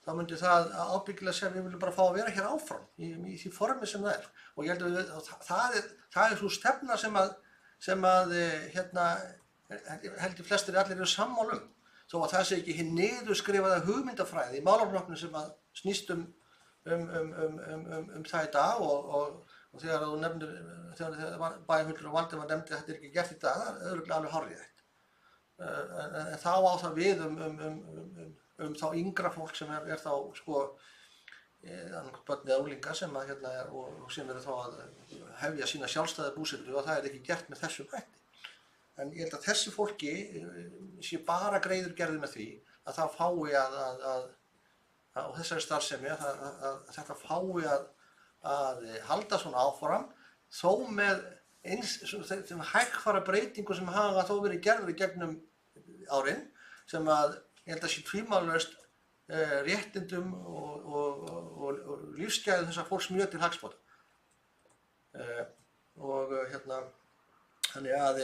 þá myndi það ábyggilega segja að við viljum bara fá að vera hér áfram í því formi sem það er. Og ég held að það svo stefna sem að held ég flestir allir eru sammála þó að það sé ekki hinn niðurskrifaða hugmyndafræði í málaflokknum sem að snýst um það í dag og þegar þú nefnir, þegar bæjarfulltrúi Valdimar nefndi að þetta ekki gert í dag, það örugglega alveg hárrétt. En þá á það við þá yngra fólk sem þá annað börn eða unglinga sem sem eru þá að hefja sína sjálfstæða búsetu og það ekki gert með þessum hætti. En ég held að þessi fólki sé bara greiður gerður með því að það fái á þessari starfsemi að þetta fái að halda svona áfram þó með þeim hægfara breytingu sem hafa þó verið gerður í gegnum árin sem að ég held að sé tvímælalaust réttindum og lífsgæðum þessa fólks mjög til hagsbóta. Og þannig að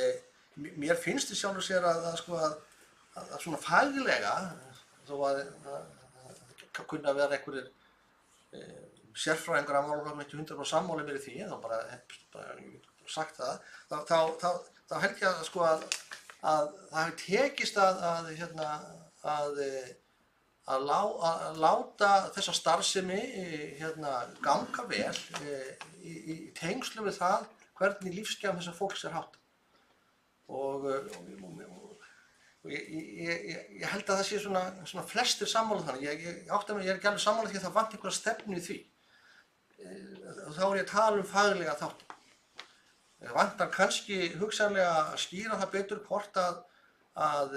mér finnst í sjálfu sér að svona faglega, þó að kunna að vera einhverjir sérfræðingar af málaflokknum ekki 100% sammála mér í því, þá bara sagt það, þá held ég að það hefur tekist að láta þessa starfsemi ganga vel í tengslum við það hvernig lífsgæðum þessa fólks háttað. Og ég held að það sé svona flestir sammála þannig. Ég er ekki alveg sammála því að það vanti einhverja stefnu í því. Og þá er ég að tala faglega þátt. Það vantar kannski hugsanlega að skýra það betur hvort að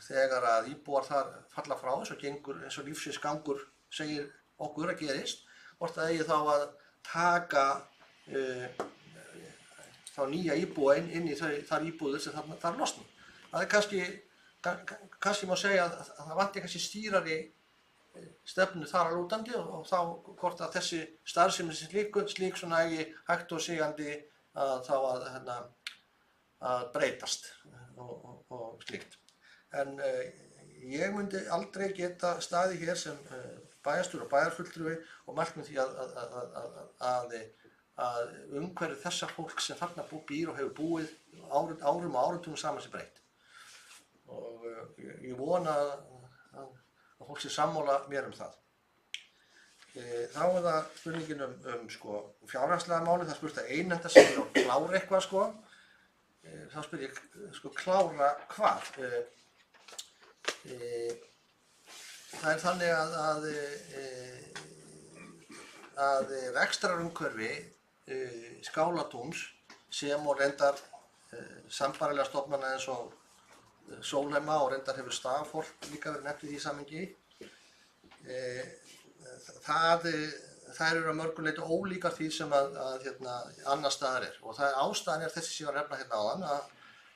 þegar að íbúar þar falla frá eins og lífsins gangur segir okkur að gerist, hvort það eigi þá að taka þá nýja íbúa inn í þar íbúðir sem þar losna. Það er kannski má segja að það vanti kannski stýrari stefnu þar að lútandi og þá hvort að þessi starfsemi slík svona eigi hægt og sigandi að þá að breytast og slíkt. En ég myndi aldrei geta staðið hér sem bæjarstjóri og bæjarfulltrúi og mælt með því að umhverfi þessa fólk sem þarna býr og hefur búið árum og áratugum saman sé breytt. Og ég vona að fólk sé sammála mér það. Þá er það spurningin fjárhagslega máli, það spurt að einhenda sem er að klára eitthvað Þá spyr ég klára hvað? Það er þannig að rekstrarumhverfi Skálatúns sem og reyndar sambærilega stofnana eins og Sólheima og reyndar hefur Stafholt líka verið nefnt í því samhengi. Það eru að mörgu leyti ólíkar því sem annars staðar og það ástæðan þessi sem ég var að nefna hérna áðan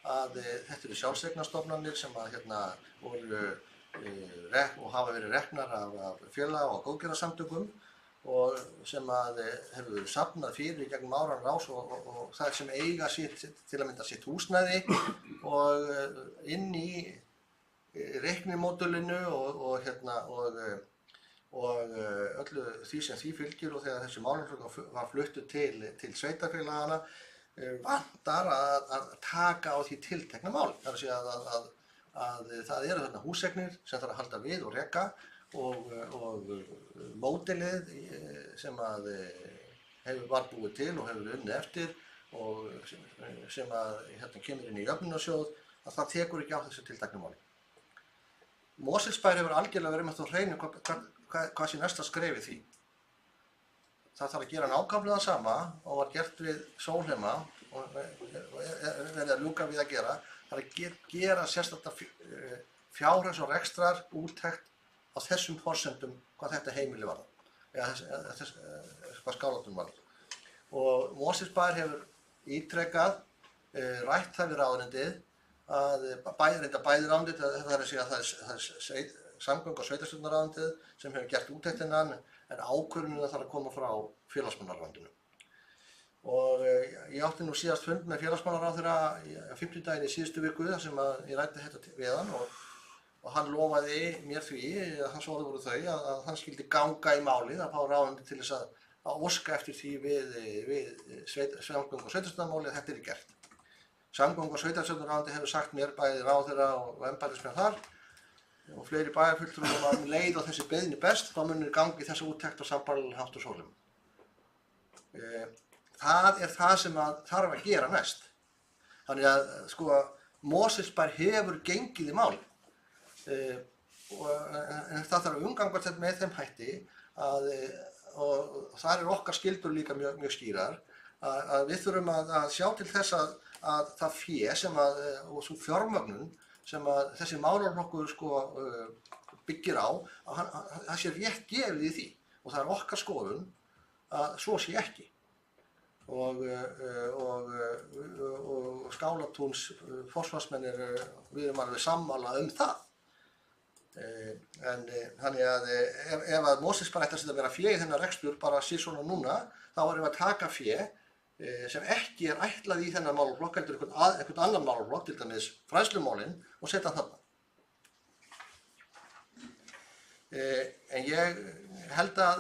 að þetta eru sjálfseignarstofnanir sem að voru og hafa verið reknar af félaga og góðgerðarsamtökum og sem að hefur verið safnað fyrir gegnum áran rás og það sem eiga til að mynda sitt húsnæði og inn í reiknimódulinu og öllu því sem því fylgir og þegar þessi málaflokkur var fluttur til sveitarfélagana vantar að taka á því tiltekna máli. Það er að segja að það eru þarna húseignir sem þarf að halda við og reka og módelið sem að var búið til og hefur unnið eftir og sem að kemur inn í jöfnunarsjóð að það tekur ekki á þessu tiltekna máli. Mosfellsbær hefur algjörlega verið með þá hreinu hvað sé næsta skref í því. Það þarf að gera nákvæmlega það sama og var gert við Sólheima og verið að ljúka við að gera. Það er að gera sérstaklega fjárhags- og rekstrar úttekt á þessum forsendum hvað þetta heimili varðar, eða hvað Skálatún varðar. Og Mosfellsbær hefur ítrekað rætt það við ráðuneytið að bæði ráðuneytið, það er að segja að það er samgöngu- og sveitarstjórnarráðuneytið sem hefur gert úttektina en ákvörðunin þarf að koma frá félagsmálaráðuneytinu. Og ég átti nú síðast fund með félagsmálaráðherra á 50 daginn í síðustu viku þar sem ég ræddi þetta við hann og hann lofaði mér því, hans orð voru þau, að hann skyldi ganga í málið að fá ráðuneytið til þess að óska eftir því við samgöngu- og sveitarstjórnarmáli að þetta gert. Samgöngu- og sveitarstjórnarráðuneytið hefur sagt mér, bæði ráðherra og embættismenn þar og fleiri bæjarfulltrúar að leið á þessi beiðni best, þá munir gangi þessa úttekt á sambærilegan hátt og Sólheima. Það er það sem þarf að gera næst. Þannig að Mosfellsbær hefur gengið í málið. En það þarf að umgangast þetta með þeim hætti og þar er okkar skyldur líka mjög skýrar að við þurfum að sjá til þess að það fé sem og svo fjármögnun sem þessi málaflokkur byggir á að það sé rétt gefið í því og það er okkar skoðun að svo sé ekki. Og Skálatúns forsvarsmenn við erum alveg sammála það. En þannig að ef að Mosfellsbær ætti að vera fé í þennan rekstur bara sér svona núna, þá erum við að taka fé sem ekki er ætlað í þennan málaflokk heldur einhvern annan málaflokk, til dæmis fræðslumálin, og setja hann þarna. En ég held að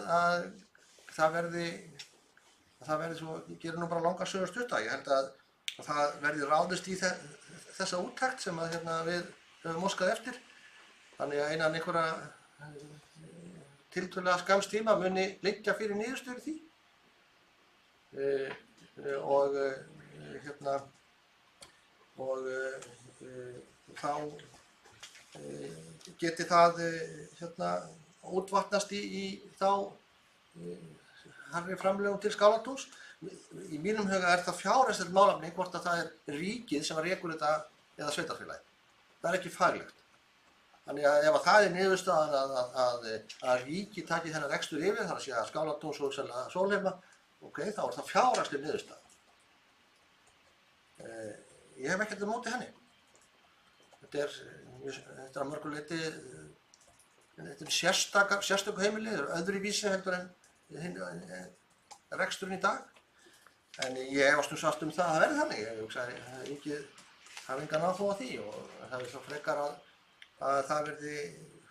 það verði svo, ég gerir nú bara langa sögur stutta, ég held að það verði ráðist í þessa úttekt sem við höfum óskað eftir. Þannig að innan einhverja tiltölulega skamms tíma muni liggja fyrir niðurstöður í því. Þá geti það útvatnast í þá harri framlögum til Skálatúns. Í mínum huga er það fjárhagslegt málefni hvort að það er ríkið sem rekur þetta eða sveitarfélagið. Það er ekki faglegt. Þannig að ef það er niðurstaðan að ríkið taki þennan rekstur yfir, þar að segja Skálatúns og Sólheima, þá er það fjárhagsleg niðurstaða. Ég hef ekkert á móti henni. Þetta er að mörgu leyti, þetta er sérstöku heimili, þetta er öðruvísi heldur en reksturinn í dag. En ég efast samt það að það verði þannig. Ég hugsa að ríkið hafi engan áhuga á því og það er svo frekar að það verði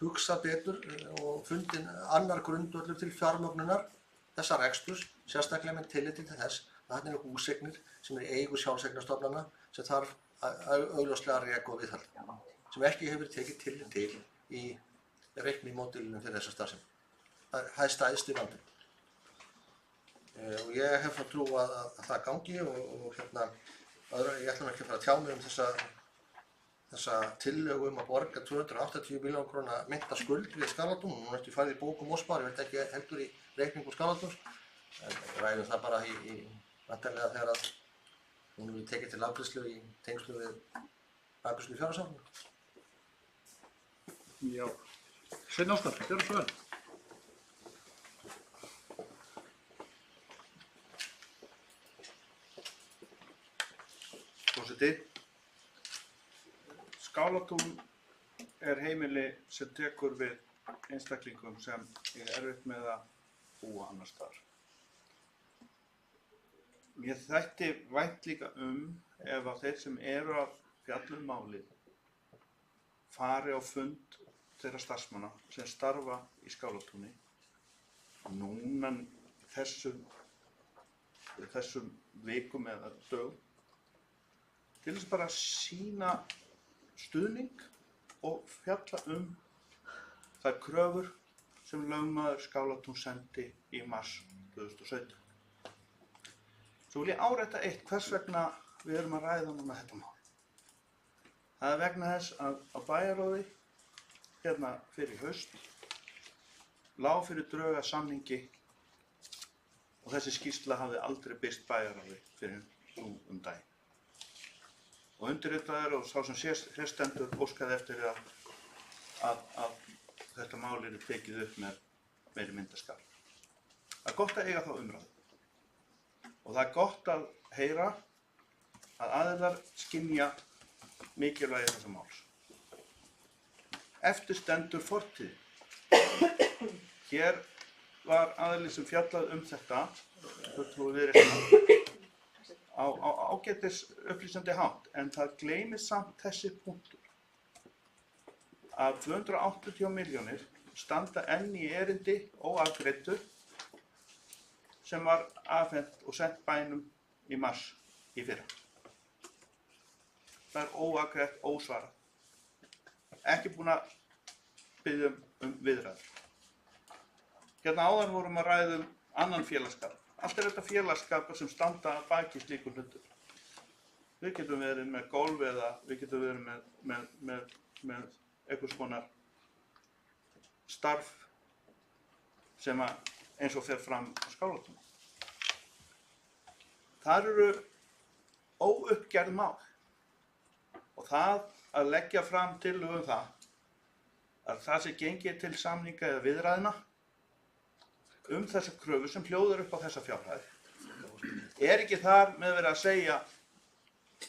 hugsað betur og fundin annar grundvöllur til fjármögnunar þessa reksturs, sérstaklega með tilliti til þess að þarna eru húseignir sem eru í eigu sjálfseignarstofnana sem þarf augljóslega að reka og viðhalda, sem ekki hefur tekið tillit til í reiknimódelinu fyrir þessa starfsemi. Það er stærst í landinu. Og ég hef þá trú að það gangi og ég ætla ekki að fara að tjá mig um þessa tillögu að borga 280 milljóna króna mynta skuld við Skálatún. Nú ertu farið í bókum Mosfellsbær, ég veit ekki heldur í reikningum Skálatúns. En ræðum það bara væntanlega þegar að hún er tekið til afgreiðslu í tengslu við afgreiðslu í fjárhagsáætlun. Já. Sveinn Óskar, gjörðu svo vel. Forseti, Skálatún er heimili sem tekur við einstaklingum sem er erfitt með að búa annars staðar. Mér þætti vænt líka ef að þeir sem eru að fjalla málið fari á fund þeirra starfsmanna sem starfa í Skálatúni núna þessum vikum eða dögum til þess bara að sýna stuðning og fjalla þær kröfur sem lögmaður Skálatún sendi í mars 2017. Svo vil ég árétta eitt, hvers vegna við erum að ræða núna þetta mál. Það er vegna þess að á bæjarráði hérna fyrir haust lá fyrir drög að samningi og þessi skýrsla hafði aldrei birst bæjarráði fyrir nú daginn. Og undirritaður og sá sem sérstendur óskaði eftir að þetta mál er tekið upp með meiri myndarskap. Það er gott að eiga þá umræðu og það er gott að heyra að aðilar skynja mikilvægi þessa máls. Eftir stendur fortíðin. Hér var aðili sem fjallaði þetta, fulltrúi Viðreisnar, á ágætis upplýsandi hátt, en það gleymist samt þessi punktur. Að 280 milljónir standa enn í erindi óafgreiddur sem var afhent og sent bænum í mars í fyrra. Það er óafgreitt, ósvarað. Ekki búin að biðja viðræður. Hérna áðan vorum að ræða annan félagsskap. Allt er þetta félagsskapar sem standa að baki slíkum hlutum. Við getum verið með golf eða við getum verið með einhvers konar starf sem eins og fer fram á Skálatúni. Það eru óuppgerð mál og það að leggja fram tillögu það að það sé gengið til samninga eða viðræðna þessa kröfu sem hljóðar upp á þessa fjárhæð ekki þar með verið að segja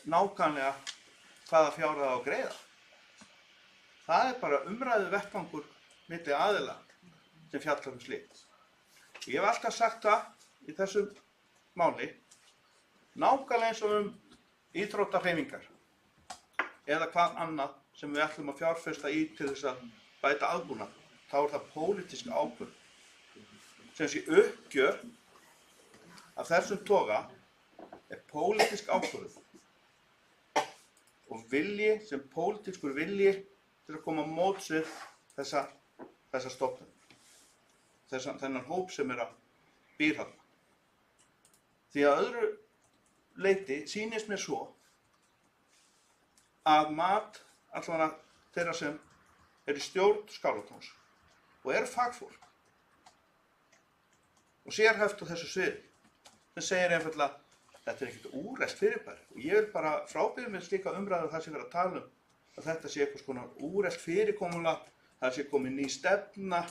nákvæmlega hvaða fjárhæð á að greiða. Það er bara umræðu vettvangur milli aðila sem fjallar slíkt. Ég hef alltaf sagt það í þessu máli nákvæmlega eins og íþróttahreyfingar eða hvað annað sem við ætlum að fjárfesta í til þess að bæta aðbúnað. Þá er það pólitísk ákvörðun sem sé uppgjör af þessum toga er pólitísk ákvörðun og vilji sem pólitískur vilji til að koma á móts við þessa stofnun, þennan hóp sem er að býr þarna. Því að öðru leyti sýnist mér svo að mat allavega þeirra sem er í stjórn Skálatúns og er fagfólk og sérhæft á þessu sviði sem segir einfaldlega þetta er ekkert úrelt fyrirbæri og ég vil bara frábýða mér slíka umræðu það sem við erum að tala að þetta sé eitthvað svona úrelt fyrirkomulag, það sé komin ný stefna,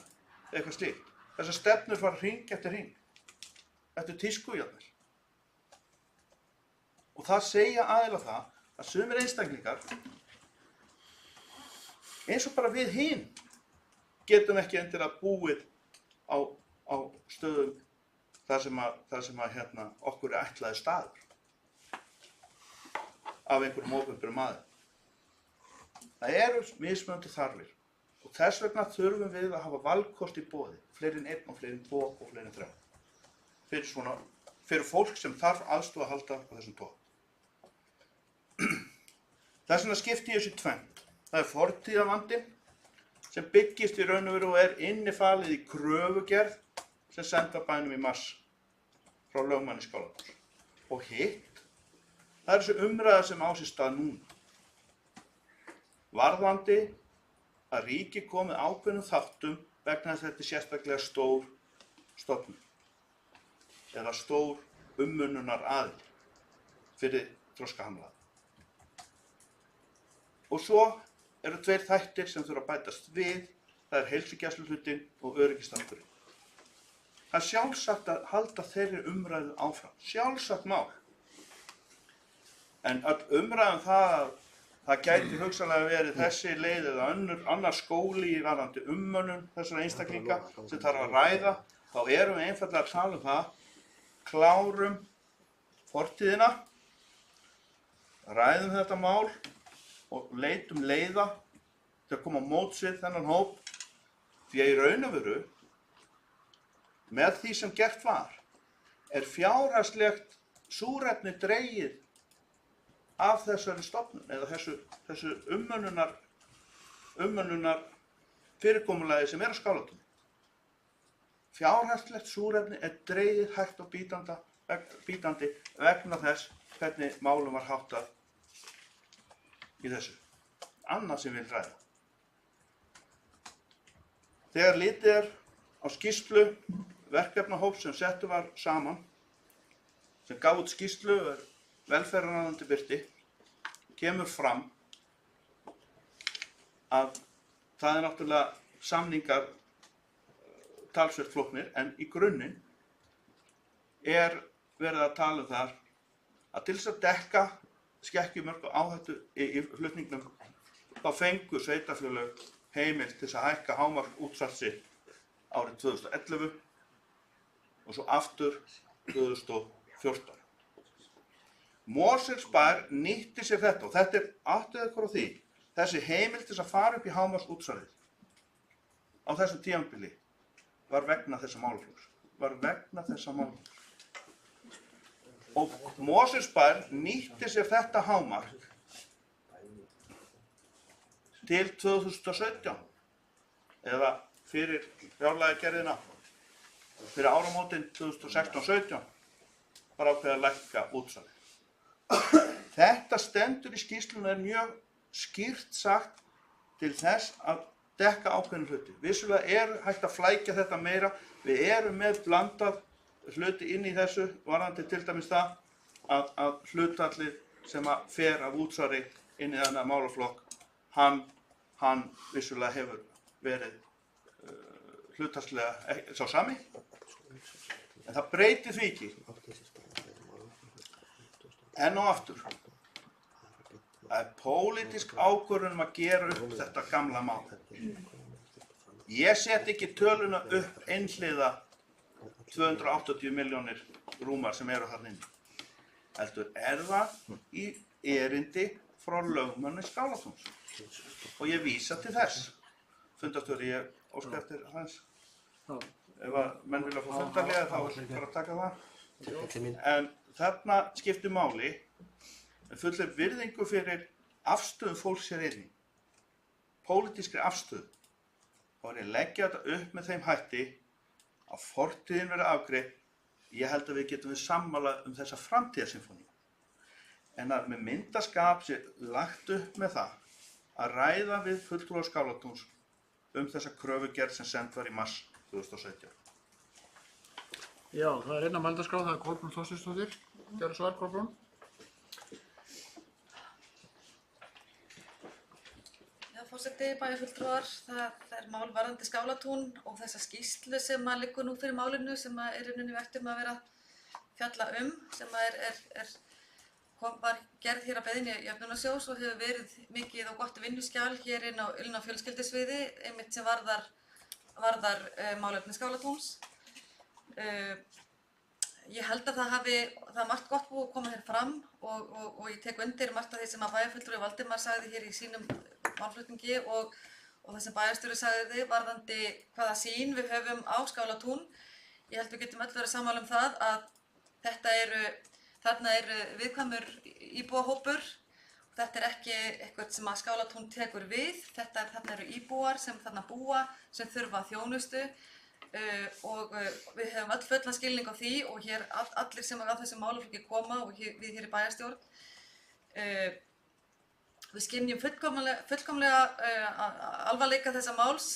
eitthvað slíkt. Þessar stefnur fara hring eftir hring, eftir tísku jafnvel. Og það segja aðilega það að sumir einstaklingar, eins og bara við hin, getum ekki endilega búið á stöðum þar sem okkur er ætlaði staður af einhverjum opinberum aðilum. Það eru mismunandi þarfir og þess vegna þurfum við að hafa valkost í boði, fleiri en einn og fleiri en tvo og fleiri en þrjá. Fyrir fólk sem þarf aðstoð að halda á þessum toga. Þess vegna skipti ég þessu tvennt. Það er fortíðarvandinn sem byggist í raun og veru og er innifalið í kröfugerð sem senda bænum í mars frá lögmanni Skálatúns. Og hitt, það er þessi umræða sem á sér stað núna. Varðandi að ríki komið ákveðnum þáttum vegna þess að þetta er sérstaklega stór stofnun eða stór umönnunar aðill fyrir þroskahamlaða. Og svo eru tveir þættir sem þurfa að bætast við, það er heilsugæsluhlutinn og öryggisþátturinn. Það er sjálfsagt að halda þeirri umræðu áfram, sjálfsagt mál. En öll umræðan það það gæti hugsanlega verið þessi leið eða annar skóli í varðandi ummönnun þessara einstaklinga sem þarf að ræða. Þá erum við einfaldlega að tala um það, klárum fortíðina, ræðum þetta mál og leitum leiða til að koma á móts við þennan hóp. Því að í raun og veru, með því sem gert var, er fjárhagslegt súrefni dregið af þessari stofnun eða þessu ummönnunar fyrirkomulagi sem er á Skálatúni. Fjárhagslegt súrefni er dregið hægt og bítandi vegna þess hvernig málum var háttað í þessu. Annað sem við ræða. Þegar litið er á skýrslu verkefnahóps sem settur var saman, sem gaf út skýrslu velferðarráðuneyti birti, kemur fram að það er náttúrulega samningar talsvert flóknir, en í grunninn er verið að tala um þar að til þess að dekka skekkjumörk og áhættu í flutningnum, þá fengu sveitarfélög heimild til þess að hækka hámark útsvar sitt árið 2011 og svo aftur 2014. Mosfellsbær nýtti sér þetta og þetta er áttið ykkur á því. Þessi heimild til þess að fara upp í hámarks útsvarið á þessum tímabili var vegna þessa málaflokks. Og Mosfellsbær nýtti sér þetta hámark til 2017 eða fyrir fjárlagagerðina fyrir áramótin 2016-17 var ákveðið að lækka útsvarið. Þetta stendur í skýrslunni er mjög skýrt sagt til þess að dekka ákveðin hluti. Vissulega er hægt að flækja þetta meira. Við erum með blandað hluti inn í þessu, varðandi til dæmis það að hlutfallið sem að fer af útsvari inn í þennan málaflokk, hann vissulega hefur verið hlutfallslega sá sami, en það breytir því ekki. Enn og aftur, það er pólitísk ákvörðun að gera upp þetta gamla mál. Ég set ekki töluna upp einhliða 280 milljónir rúmar sem eru þarna inni. Heldur það í erindi frá lögmanni Skálatúns. Og ég vísa til þess. Fundarstjóri, ég óska eftir hans. Ef að menn vilja fá fundarlega þá er bara að taka það. En þarna skiptir máli fullir virðingu fyrir afstöðum fólks hér inni. Pólitískri afstöðu. Og ég leggja þetta upp með þeim hætti að fortíðin verði afgreidd. Ég held að við getum við sammála þessa framtíðarsinfóníu. En að með myndaskap sé lagt upp með það að ræða við fulltrúa Skálatúns þessa kröfugerð sem send var í mars 2017. Já, það er einn á mælendaskrá, það er Kolbrún Þorsteinsdóttir. Gerðu svar, Kolbrún. Forseti, bæjarfulltrúar, það er mál varðandi Skálatún og þessa skýrslu sem liggur nú fyrir málinu sem er í rauninni ættum að vera fjalla sem var gerð hér að beiðni Jöfnunarsjóðs og hefur verið mikið og gott vinnuskjal hér inn á fjölskyldusviði, einmitt sem varðar málefni Skálatúns. Ég held að það margt gott búið að koma hér fram og ég tek undir margt af því sem að bæjarfulltrúi Valdimar sagði hér í sínum málflutningi og það sem bæjarstjóri sagði varðandi hvaða sýn við höfum á Skálatún. Ég held við getum öll verið sammála það að þarna er viðkvæmur íbúahópur. Þetta er ekki eitthvað sem að Skálatún tekur við. Þarna eru íbúar sem þarna búa, sem þurfa þjónustu og við hefum öll fullan skilning á því og hér allir sem á þessum málaflokki koma og við hér í bæjarstjórn. Við skynjum fullkomlega alvarleika þessa máls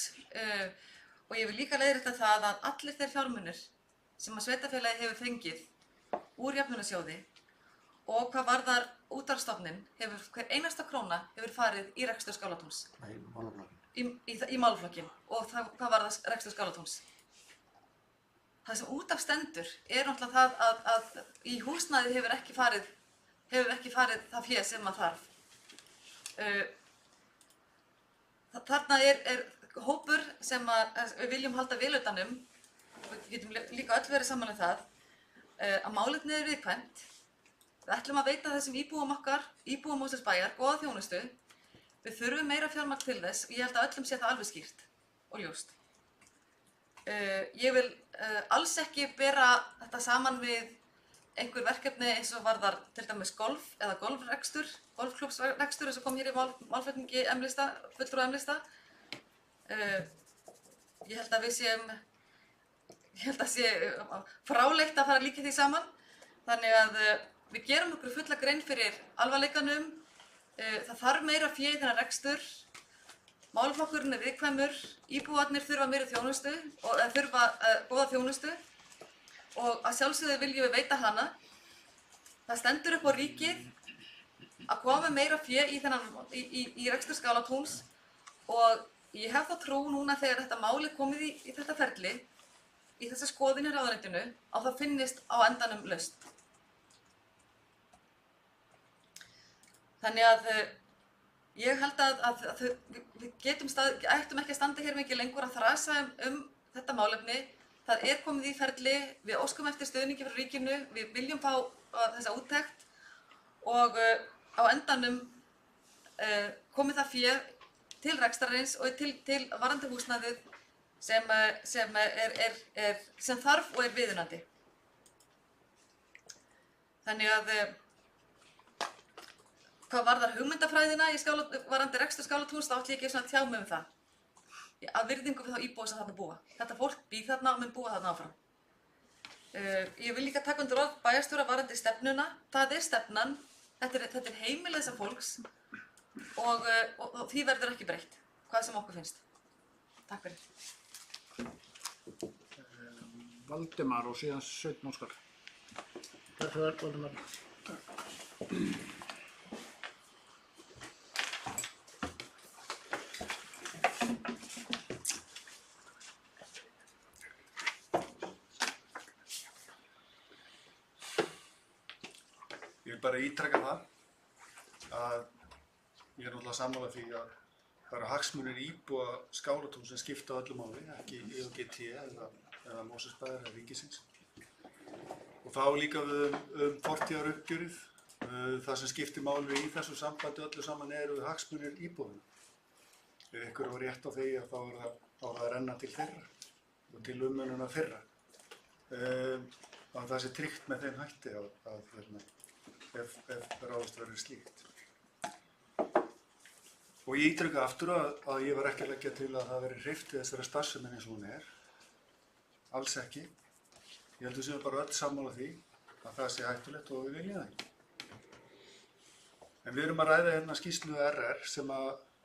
og ég vil líka leiðrétta það að allir þeir fjármunir sem að sveitarfélagið hefur fengið úr Jöfnunarsjóði og hvað varðar útvarpsstofnun hver einasta króna hefur farið í rekstur Skálatúns. Í málaflokkin og hvað varðar rekstur Skálatúns. Það sem út af stendur er náttúrulega það að í húsnæðið hefur ekki farið það fé sem að þarf. Þarna er hópur sem við viljum halda vel utan um, við getum líka öll verið saman um það, að málefnið er viðkvæmt. Við ætlum að veita þessum íbúum Mosfellsbæjar, góða þjónustu. Við þurfum meira fjármagn til þess og ég held að öllum sé það alveg skýrt og ljóst. Ég vil alls ekki bera þetta saman við einhver verkefni eins og varðar til dæmis golf eða golfklúbbsrekstur eins og kom hér í málflutningi fulltrúa M-lista. Ég held að sé fráleitt að fara að líka því saman. Þannig að við gerum okkur fulla grein fyrir alvarleikanum. Það þarf meira fé í þennan rekstur. Málaflokkurinn er viðkvæmur, íbúarnir þurfa meiri þjónustu og þurfa góða þjónustu og að sjálfsögðu viljum við veita hana. Það stendur upp á ríkið að koma meira fé í rekstur Skálatúns og ég hef þá trú núna þegar þetta mál er komið í þetta ferli, í þessa skoðun í ráðuneytinu, að það finnist á endanum lausn. Þannig að ég held að við ættum ekki að standa hér mikið lengur að þrasa um þetta málefni. Það er komið í ferli, við óskum eftir stuðningi frá ríkinu, við viljum fá þessa úttekt og á endanum komið það fé til rekstrarins og til varðandi húsnæðið sem þarf og er viðunandi. Þannig að hvað varðar hugmyndafræðina varðandi rekstur Skálatúns, þá ætla ég ekki að tjá mig um það. Að virðingu við þá íbúa sem þarna búa. Þetta fólk býr þarna og mun búa þarna áfram. Ég vil líka taka undir orð bæjarstjóra varðandi stefnuna. Það er stefnan, þetta er heimilið þessa fólks og því verður ekki breytt, hvað sem okkur finnst. Takk fyrir. Valdimar og síðan Sveinn Óskar. Takk fyrir, Valdimar. Ég vil bara ítreka það að ég er náttúrulega sammála því að það eru hagsmunir íbúa Skálatúns sem skipta öllu máli, ekki IOGT eða Mosfellsbæjar eða ríkisins. Og þá líka við fortíðaruppgjörið, það sem skiptir máli í þessu sambandi öllu saman eru hagsmunir íbúanna. Ef ykkur á rétt á því að þá er það að renna til þeirra og til umönnunar þeirra. Að það sé tryggt með þeim hætti ef ráðast verður slíkt. Og ég ítreka aftur að ég var ekki að leggja til að það veri hreyft við þessari starfsemi eins og hún er. Alls ekki. Ég held að við séum bara öll sammála því að það sé hættulegt og við viljum það ekki. En við erum að ræða hérna skýrslu RR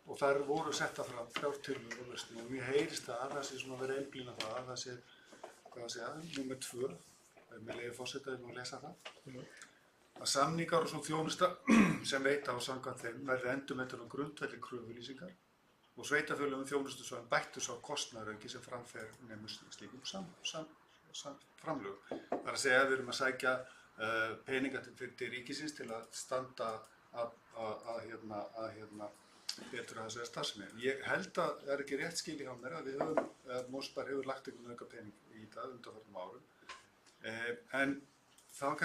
og þær voru setta fram 3 tillögur og lausnir og mér heyrist það sé svona verið einblína það sé, númer 2, með leyfi forseta, ég má lesa það. Að samningar og svo þjónusta sem veita á samkvæmt þeim verði endurmetin á grundvelli kröfulýsingar og sveitarfélögum þjónustusvæðum bættu sá kostnaðarauki sem framfer nemur slíkum framlögum. Það er að segja að við erum að sækja peninga til ríkisins til að standa betur að þessari starfsemi. Ég held að það er ekki rétt skil í hjá mér að Mosfellsbær hefur lagt einhvern auka pening í það undanfarnum árum. En það var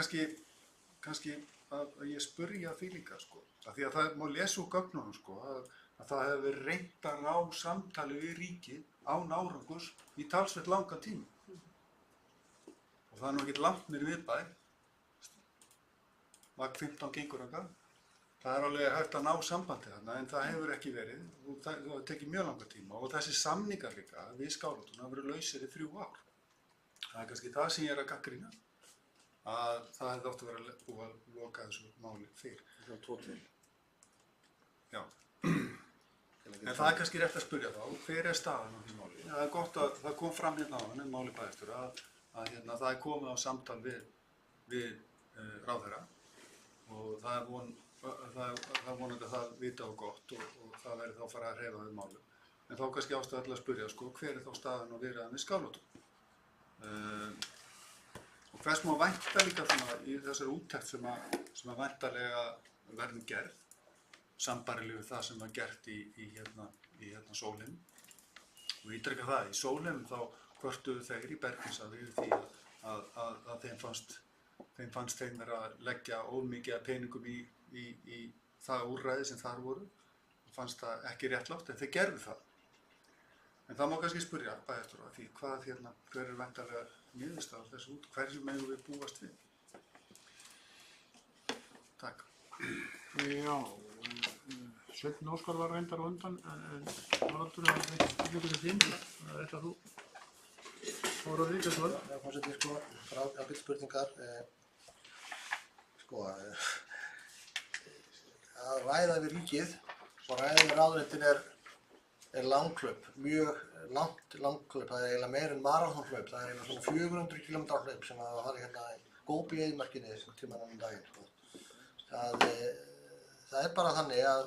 kannski að ég spurja því líka, af því að það má lesa úr gögnunum, að það hefur verið reynt að ná samtali við ríkið án árangurs í talsvert langan tíma. Og það er nú ekkert langt niður í miðbæ, vakt 15 gengur þangað. Það er alveg hægt að ná sambandi þarna, en það hefur ekki verið og það tekið mjög langan tíma. Og þessi samningar líka við Skálatún hafa verið lausir í 3 ár. Það er kannski það sem ég er að gagnrýna, að það hefði átt að vera búið að loka þessu máli fyrr. Það er 2 til. Já. En það er kannski rétt að spyrja þá, hver er staðan á því máli? Það er gott að það kom fram hérna áðan, máli bæjarstjóra, að það er komið á samtal við ráðherra og það er vonandi að það vita á gott og það verði þá að fara að hreyfa við málum. En þá kannski ástæða að spyrja, hver er þá staðan á viðræðum við Skálatún? Og hvers má vænta líka í þessari úttekt sem að væntanlega verður gerð sambarlegu það sem var gert í Sólheim. Og ítreka það, í Sólheim þá kvörtuðu þeir í Bergvinnshafi yfir því að þeim fannst þeim vera að leggja ómikið af peningum í það úrræði sem þar voru. Fannst það ekki réttlátt, en þeir gerðu það. En það má kannski spyrja bæjarstjóra því hver er væntanlega niðurstaða þessu út, hverju megum við búast við? Takk. Já, Sveinn Óskar var reyndar á undan, en Haraldur var fyrir þín, það er eitthvað þú voru að ríkja svo. Já, forseti, ágætt spurningar. Að ræða við ríkið og ræða við ráðuneytin er langhlaup, mjög langhlaup. Það er eiginlega meira en maraþonhlaup. Það er eiginlega svona 400 km hlaup sem að fara hérna í Gópi eyðimerkinni einhvern tímann daginn. Það er bara þannig að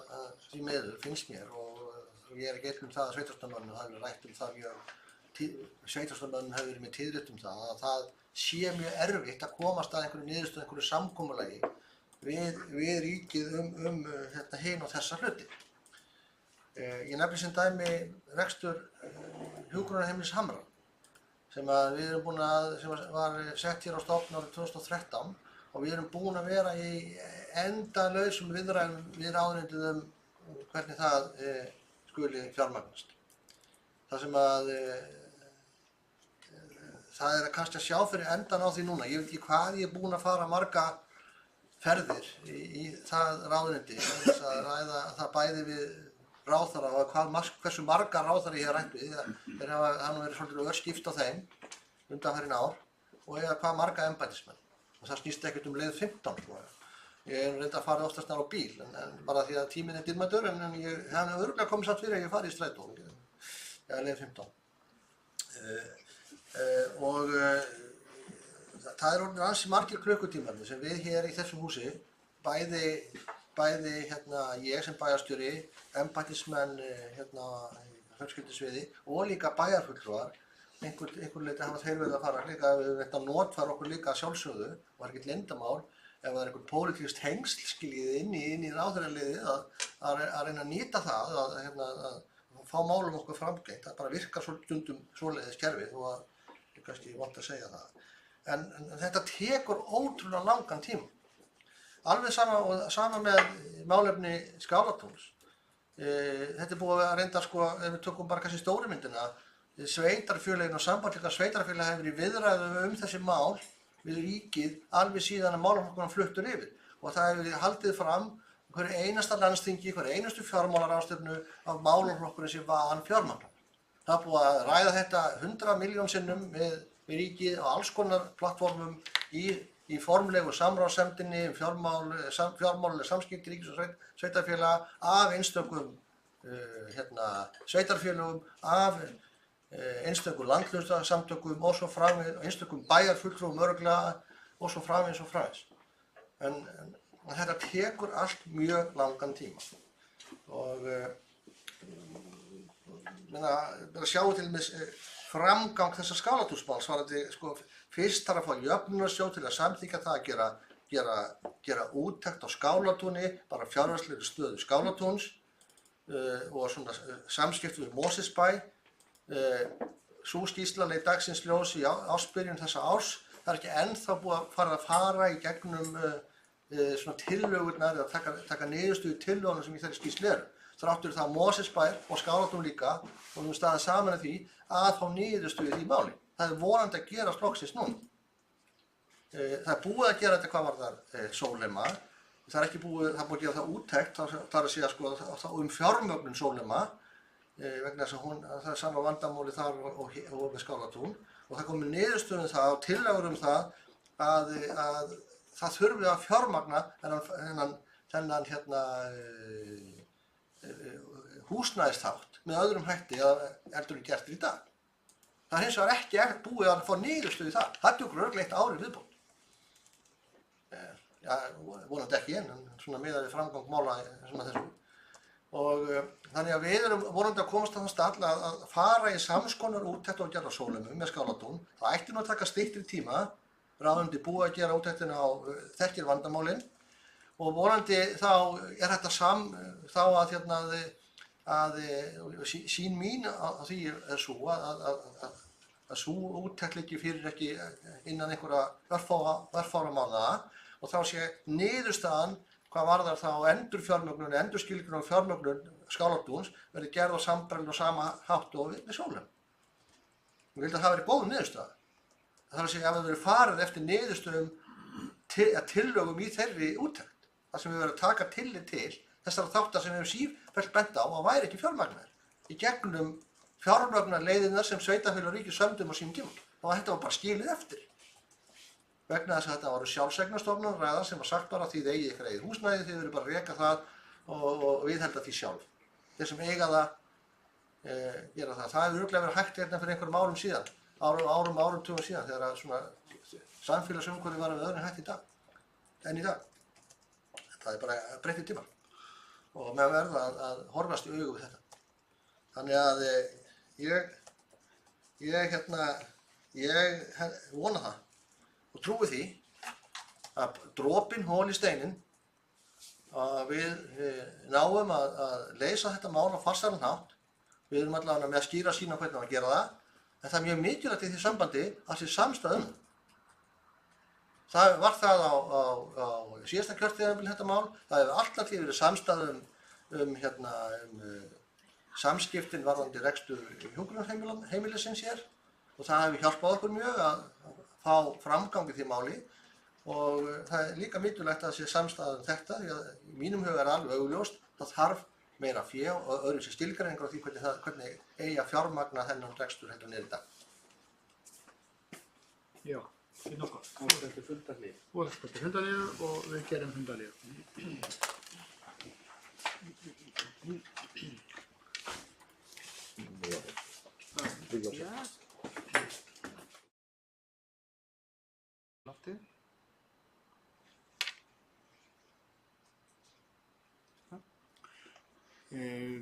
því miður finnst mér, og ég er ekki einn það að sveitarstjórnarmönnum hafi verið rætt það mjög, sveitarstjórnarmönnum hefur verið með tíðrætt það, að það sé mjög erfitt að komast að einhverju niðurstöðu, einhverju samkomulagi við ríkið hin og þessa hluti. Ég nefni sem dæmi rekstur hjúkrunarheimilis Hamra sem var sett hér á stofn árið 2013 og við erum búin að vera í endalausum viðræðum við ráðuneytið hvernig það skuli fjármagnast. Það sem að það er kannski að sjá fyrir endan á því núna. Ég veit ekki hvað ég er búin að fara marga ferðir í það ráðuneyti þess að ræða það bæði við ráðherra og hversu marga ráðherra ég hef rætt við. Þeir hafa nú verið svolítið örskipt á þeim undanfarin ár og hvað marga embættismenn. Og það snýst ekkert leið 15 sko. Ég er reynda að fara oftast á bíl en bara því að tíminn er dýrmætur en ég hef örugglega komið samt fyrir að ég fari í strætó. Leið 15. Það er orðið ansi margir klukkutímar sem við hér í þessum húsi, bæði ég sem bæjarstjóri, embættismenn fjölskyldusviði og líka bæjarfulltrúar, einhver leyti hafa þeir verið að fara líka, þetta notfæra okkur líka sjálfsögðu, var ekkert leyndarmál, ef það er einhver pólitískt hengsl skiljið inn í ráðherraliðið að reyna að nýta það, að fá málum okkur framgengt, það bara virkar stundum svoleiðis kerfið og ég kannski vant að segja það. En þetta tekur ótrúlega langan tíma. Alveg sama með málefni Skálatúns. Þetta er búið að reynda sko, ef við tökum bara kannski stóru myndina, sveitarfélögin og sambandslíka sveitarfélag hefur í viðræðum þessi mál við ríkið alveg síðan að málaflokkurinn fluttur yfir. Og það hefur verið haldið fram hverju einasta landsþingi, hverju einustu fjármálaráðstefnu af málaflokkurinn sem var fjármagnar. Það er búið að ræða þetta 100 milljón sinnum við ríkið á alls konar plattformum í formlegu samráðsnefndinni fjármál samskipti ríkis og sveitarfélaga af einstökum sveitarfélögum, af einstökum landhlustasamtökum og svo framvegis, einstökum bæjarfulltrúum örugglega og svo framvegis og framvegis. En þetta tekur allt mjög langan tíma og bara sjáu til dæmis framgang þessa Skálatúnsmáls varðandi sko fyrst þarf að fá jöfnunarsjóð til að samþykkja það að gera úttekt á Skálatúni, bara fjárhagslegri stöðu Skálatúns og svona samskipti við Mosfellsbæ. Sú skýrsla leit dagsins ljós í ársbyrjun þessa árs. Það er ekki ennþá búið að fara í gegnum svona tillögurnar eða taka niðurstöðu tillögunum sem í þeirri skýrslu eru. Þráttur það Mosfellsbær og Skálatún líka og við staðið saman að því að fá niðurstöðu í máli. Það er vonandi að gerast loksins núna. Það er búið að gera þetta hvað var þar Sólheima. Það er ekki búið að gera það úttekt, það er að segja sko fjármögnun Sólheima vegna þess að það er sama vandamáli þar og með Skálatún og það komið niðurstöðu það og tillögur það að það þurfi að fjármagna þennan húsnæðisþátt með öðrum hætti heldur en gert í dag. Það er hins vegar ekki búið að fá niðurstöðu í það. Það tekur örugglega 1 ár viðbót. Vonandi ekki en svona miðað við framgang mála svona þessu. Og þannig að við erum vonandi að komast að þann stall að fara í samskonar úttekt og gera Sólheimum með Skálatún. Það ætti nú að taka styttri tíma. Ráðuneyti búið að gera úttektina á þekkir vandamálin og vonandi þá er þetta þá að hérna sín mín á því er svo að sú úttekt liggi fyrir ekki innan einhverja örfára mánaða og þá sé niðurstaðan hvað varðar þá endurfjármögnun, endurskilgrun og fjármögnun Skálatúns verði gerð á sambærilegum og sama hátt og við Sólheim. Ég vildi að það veri góð niðurstaða. Það er að segja að það verið farið eftir niðurstöðum tillögum í þeirri úttekt. Það sem við verðum að taka tillit til þessara þáttar sem við hefum sífellt bent á að væri ekki fjármagnaðir í gegnum fjármögnunarleiðirnar sem sveitarfélög og ríki sömdum á sínum tíma. Og þetta var bara skilið eftir. Vegna þess að þetta voru sjálfseignarstofnanir ræðar sem var sagt bara því þið eigið ykkar eigið húsnæði, þið verður bara að reka það og viðhalda því sjálf. Þeir sem eiga það, gera það. Það hefur örugglega verið hægt hérna fyrir einhverjum árum síðan, áratugum síðan, þegar að svona samfélagsumhverfi var með öðrum hætti en í dag. Það er bara breyttir tímar og með verða að horfast í augu við þetta. Þannig að ég vona það og trúi því að dropinn hol í steinin að við náum að leysa þetta mál á farsælan hátt. Við erum allavega með að skýra sína hvernig að gera það, en það er mjög mikilvægt í því sambandi að sé samstaða um. Það var það á síðasta kjörtímabili þetta mál. Það hefur alltaf því verið samstaða um samskiptin varðandi rekstur hjúkrunarheimilisins hér og það hefur hjálpað okkur mjög að fá framgang í því máli og það er líka mikilvægt að það sé samstaða um þetta því að í mínum huga er alveg augljóst það þarf meira fé og öðru sér skilgreiningar á því hvernig eigi að fjármagna þennan rekstur heldur niður í dag. Já, í nokkuð. Óskandi fundarlið. Óskandi fundarlið og við gerum fundarlið.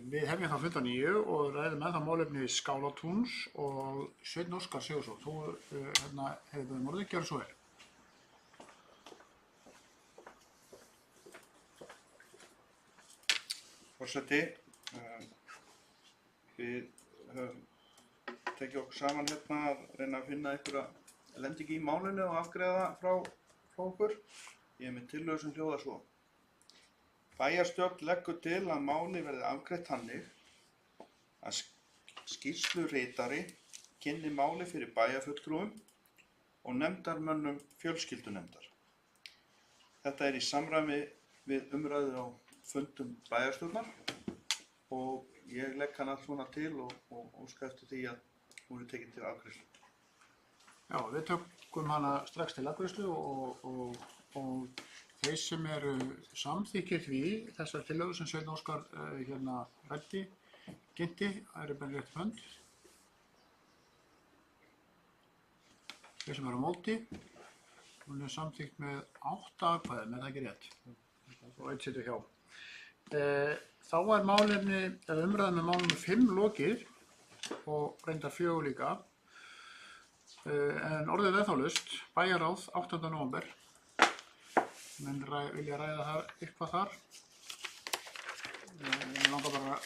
Við hefjum þá fund að nýju og ræðum með það málefni Skálatúns og Sveinn Óskar Sigurðsson. Þú hefur við morðið, gjör svo vel. Forseti, við höfum tekið okkur saman hérna að reyna að finna einhverja lendingu í málinu og afgreiða frá okkur. Ég er með tillögu sem hljóðar svo. Bæjarstjórn leggur til að máli verði afgreitt þannig að skýrsluritari kynni máli fyrir bæjarfulltrúum og nefndarmönnum fjölskyldunefndar. Þetta er í samræmi við umræður á fundum bæjarstjórnar og ég legg hann allt svona til og óska eftir því að hún er tekin til afgreiðslu. Já, við tökum hana strax til afgreiðslu og þeir sem eru samþykkir því þessar tillögur sem Sveinn Óskar kynnti, eru bara rétt hönd. Þeir sem eru á móti, hún er samþykkt með 8 atkvæðum, er það ekki rétt? Og 1 situr hjá. Þá er málefni, eða umræðan með málefni 5 lokið og reyndar 4 líka. En orðið er þá laust, bæjarráð 8. nóvember. Menn vilja ræða það eitthvað þar. Ég langar bara að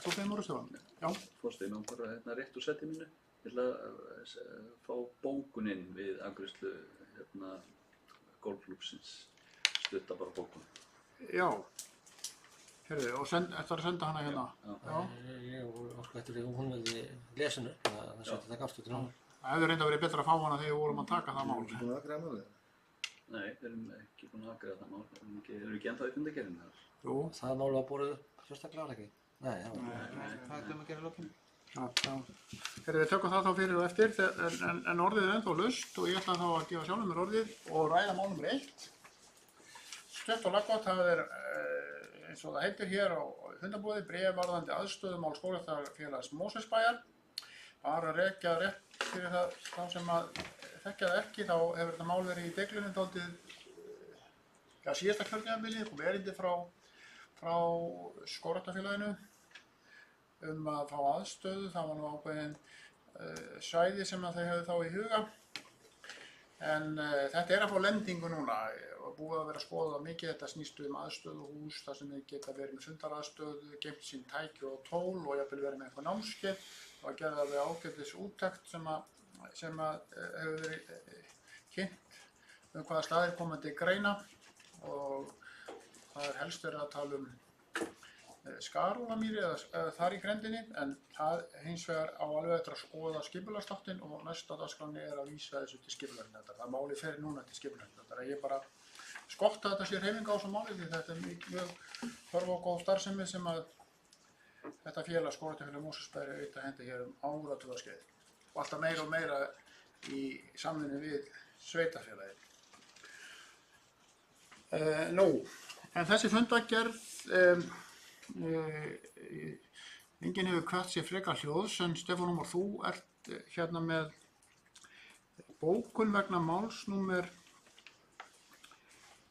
þú þeim voru stjórn. Já. Forseti, ég bara rétt úr seti mínu. Ég ætla að fá bókuninn við afgreiðslu golfklúbbsins. Stutta bara bókun. Já. Heyrðu, og ætlar að senda hana hérna? Já. Ég óska eftir því hún verði lesinu, það setja það aftur til hana. Það hefði reynda verið betra að fá hana þegar við vorum að taka það mál. Búin að afgreiða málið? Nei, við erum ekki búin að afgreiða það mál. Erum við ekki ennþá í fundargerðinni þar? Jú. Það mál var borið sérstaklega ekki? Nei, það er að gera lokinn. Heyrðu, við tökum það þá fyrir og eftir, en orðið er ennþá laust og ég ætla þá að gefa sjálfum mér orðið og ræða mál nr. 1. Stutt og laggott, það er eins og það heitir hér á fundarbúði, bréf varðandi aðstöðumál Skógræktarfélags Mosfellsbæjar. Bara að rekja rétt fyrir þá sem að þekkja það ekki, þá hefur þetta mál verið í deglunum dálítið síðasta kjörtímabili, komið erindi frá Skógræktarfélaginu að fá aðstöðu. Það var nú ákveðin svæði sem að þau hefðu þá í huga. En þetta að fá lendingu núna og búið að vera að skoða mikið. Þetta snýst aðstöðuhús þar sem þið geta verið með fundaraðstöðu, geymt sín tæki og tól og jafnvel verið með eitthvað námskeið og að gera það við ágætis úttekt sem hefur verið kynnt hvaða staðir koma til greina og það helst verið að tala Skarhólamýri eða þar í grendinni, en það hins vegar á alveg eftir að skoða skipulagsþáttinn og næsta dagskráni að vísa þessu til skipulagsnefndar. Það máli fer núna til skipulagsnefndar. Ég bara skotta þetta sé hreyfing á þessu máli því þetta mjög þörf og góð starfsemi sem að þetta félag Skógræktarfélag Mosfellsbæjar er að henda hér áratugaskeið og alltaf meira og meira í samvinnu við sveitarfélagið. En þessi fundargerð enginn hefur hvatt sér frekar hljóðs en Stefán Ómar, þú ert hérna með bókun vegna máls númer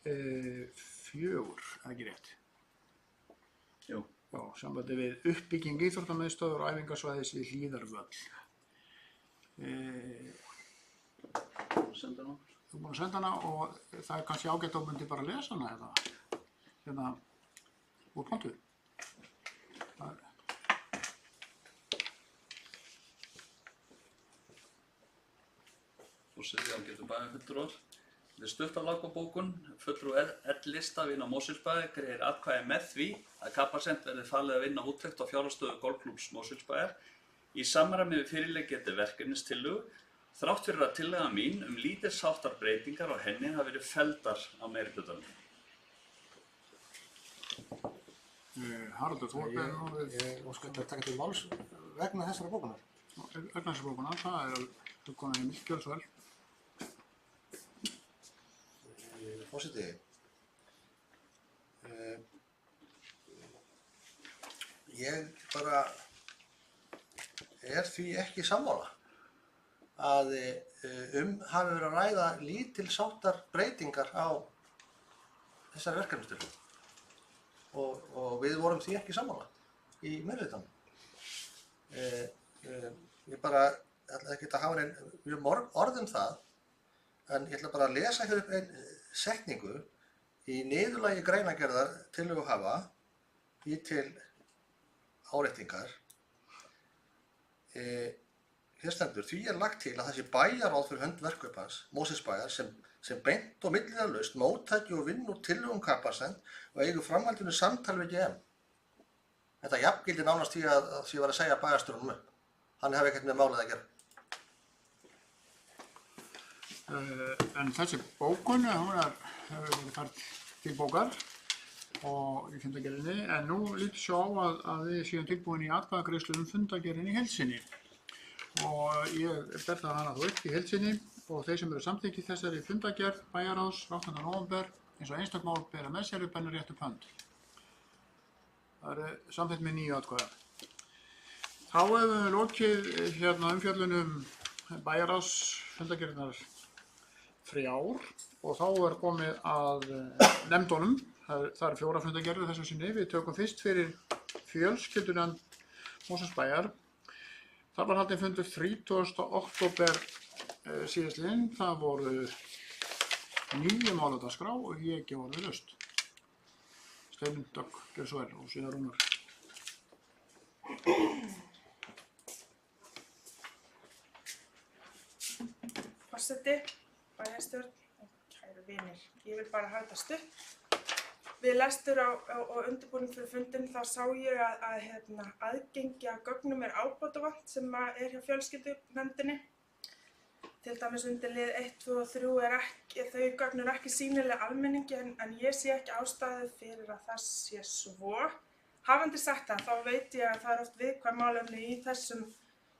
4, ekki rétt? Jú. Já, sambandi við uppbygging íþróttamiðstöðvar og æfingasvæðis við Hlíðarvöll. Senda hana. Þú búinn að senda hana og það kannski ágætt að myndi bara lesa hana hérna úr pontu. Forseti ágætu bæjarfulltrúar. Við stuttarlagbókun fulltrúi L-lista vinna Mosfellsbæjar greiðir atkvæði með því að Capacent verði falið að vinna úttekt á fjárhagsstöðu golfklúbbs Mosfellsbæjar í samræmi við fyrirliggjandi verkefnistillögu þrátt fyrir að tillaga mín lítils háttar breytingar á henni hafi verið felldar á meirihlutanum. Haraldur, þú ert með núna Ég óska að taka til máls vegna þessara bókunar. vegna þessar bókunar, það er konar heimilt, gjörðu svo vel. Forseti, ég bara er því ekki sammála að hafi verið að ræða lítilsháttar breytingar á þessari verkefnistölu og við vorum því ekki sammála í meirihlutanum. Ég bara ætla ekki að hafa mjög orð það, en ég ætla bara að lesa hér upp einn setningu í niðurlagi greinargerðar tillöguhafa í til áréttingar. Hér stendur, því er lagt til að þessi bæjaráð fyrir hönd verkkaupans, Mosfellsbæjar, sem beint og milliliðalaust móttæki og vinn úr tillögum Capacent og eigu framhaldinu samtal við GM. Þetta jafngildir nánast því að ég var að segja bæjarstjóranum upp. Hann hefði ekkert með málið að gera. En þessi bókun, hún hefur verið fært til bókar og í fundargerðinni, en nú lítur svo á að við séum tilbúin í atkvæðagreiðslu fundargerðinni í heild sinni. Og ég ber það hana þá upp í heild sinni og þeir sem eru samþykkið þessari fundargerð bæjarráðs 8. nóvember eins og einstök mál bera með sér upp ennur rétt upp hönd. Það eru samþykkt með 9 atkvæða. Þá hefur við lokið hérna umfjöllun bæjarráðs fundargerðinar 3 og þá er komið að nefndunum. Það eru 4 fundargerðir þessu sinni. Við tökum fyrst fyrir fjölskyldunefnd Mosfellsbæjar. Það var haldinn fundur 30. október síðastliðinn. Það voru 9 mál á dagskrá og ég ekki orðið laust. Steinunn, Dögg, gjörðu svo vel og síðan Rúnar. Forseti, bæjarstjórn og kæru vinir. Ég vil bara hafa þetta stutt. Við lestur og undirbúning fyrir fundinn þá sá ég að aðgengi að gögnum er ábótavant sem er hjá fjölskyldunefndinni. Til dæmis undir lið 1, 2 og 3 þau gögn eru ekki sýnileg almenningi en ég sé ekki ástæðu fyrir að það sé svo. Hafandi sagt það, þá veit ég að það er oft viðkvæm málefni í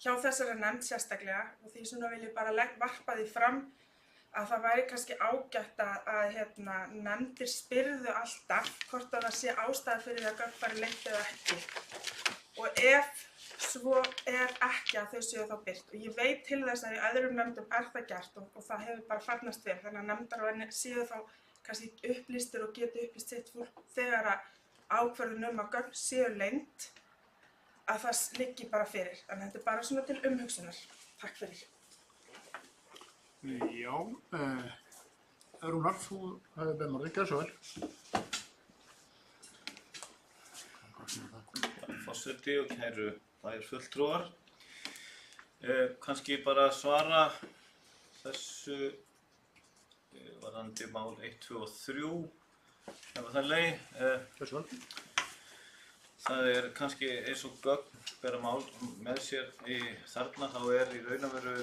hjá þessari nefnd sérstaklega og því svona vil ég bara varpa því fram að það væri kannski ágætt að nefndir spyrðu alltaf hvort að það sé ástæða fyrir að gögn fari leynt eða ekki. Og ef svo er ekki að þau séu þá birt. Og ég veit til þess að í öðrum nefndum er það gert og það hefur bara farnast vel. Þannig að nefndarmenn séu þá kannski upplýstir og geti upplýst sitt fólk þegar að ákvörðun að gögn séu leynt að það liggi bara fyrir. En þetta er bara svona til umhugsunar. Takk fyrir. Já, Rúnar, þú hefur beðið morðið, gjör svo vel. Forseti og kæru bæjarfulltrúar. Kannski bara svara þessu varðandi mál 1, 2 og 3 ef það leið. Gjör svo vel. Það kannski eins og gögn bera mál með sér þarna þá í raun og veru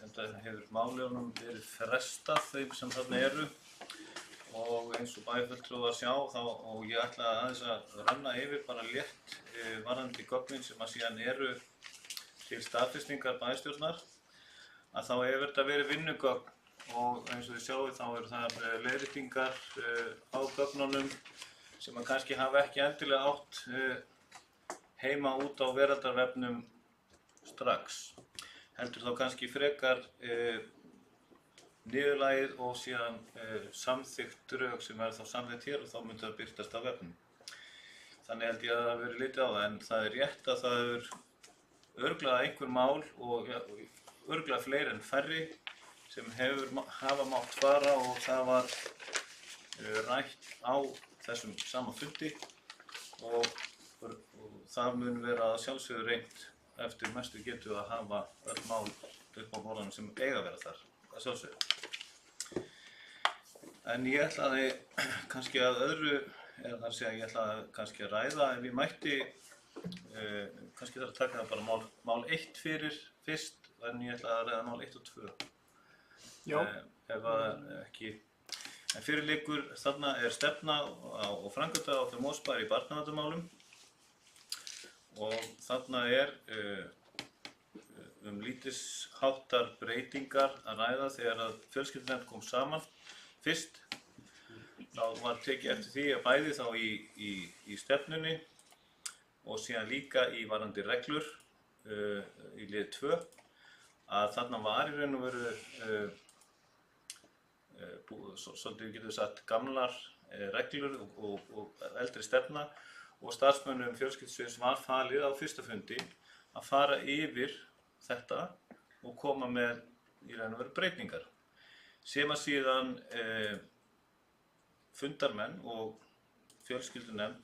enda hefur málunum verið frestað þeim sem þarna eru og eins og bæjarfulltrúar sjá þá og ég ætla aðeins að renna yfir bara létt varðandi gögnin sem að síðan eru til staðfestingar bæjarstjórnar að þá hefur þetta verið vinnugögn og eins og þið sjáu þá eru þar leiðréttingar á gögnunum sem að kannski hafa ekki endilega átt heima út á veraldarvefnum strax. Heldur þá kannski frekar niðurlagið og síðan samþykkt drög sem þá samþykkt hér og þá myndi það birtast á vefnum. Þannig held ég að það verið litið á það en það rétt að það örugglega einhver mál og örugglega fleiri en færri sem hafa mátt fara og það var rætt á þessum sama fundi og það mun vera að sjálfsögðu reynt eftir mestu getu að hafa öll mál upp á borðanum sem eiga að vera þar, að sjálfsögðu. En ég ætlaði kannski að öðru, ég ætlaði kannski að ræða ef ég mætti, kannski þarf að taka það bara mál 1 fyrir fyrst, en ég ætlaði að ræða mál 1 og 2. Já. Ef ekki. En fyrir liggur þarna stefna og framkvæmda á þeim Mosbæjar í barnaverndarmálum og þarna lítisháttar breytingar að ræða þegar að fjölskyldunefnd kom saman fyrst. Þá var tekið eftir því að bæði þá í stefnunni og síðan líka í varðandi reglur í lið 2 að þarna var í raun og veru svolítið getum við sagt gamlar reglur og eldri stefna og starfsmönnum fjölskyldusviðs var falið á fyrsta fundi að fara yfir þetta og koma með í raun og veru breytingar. Sem að síðan fundarmenn og fjölskyldunefnd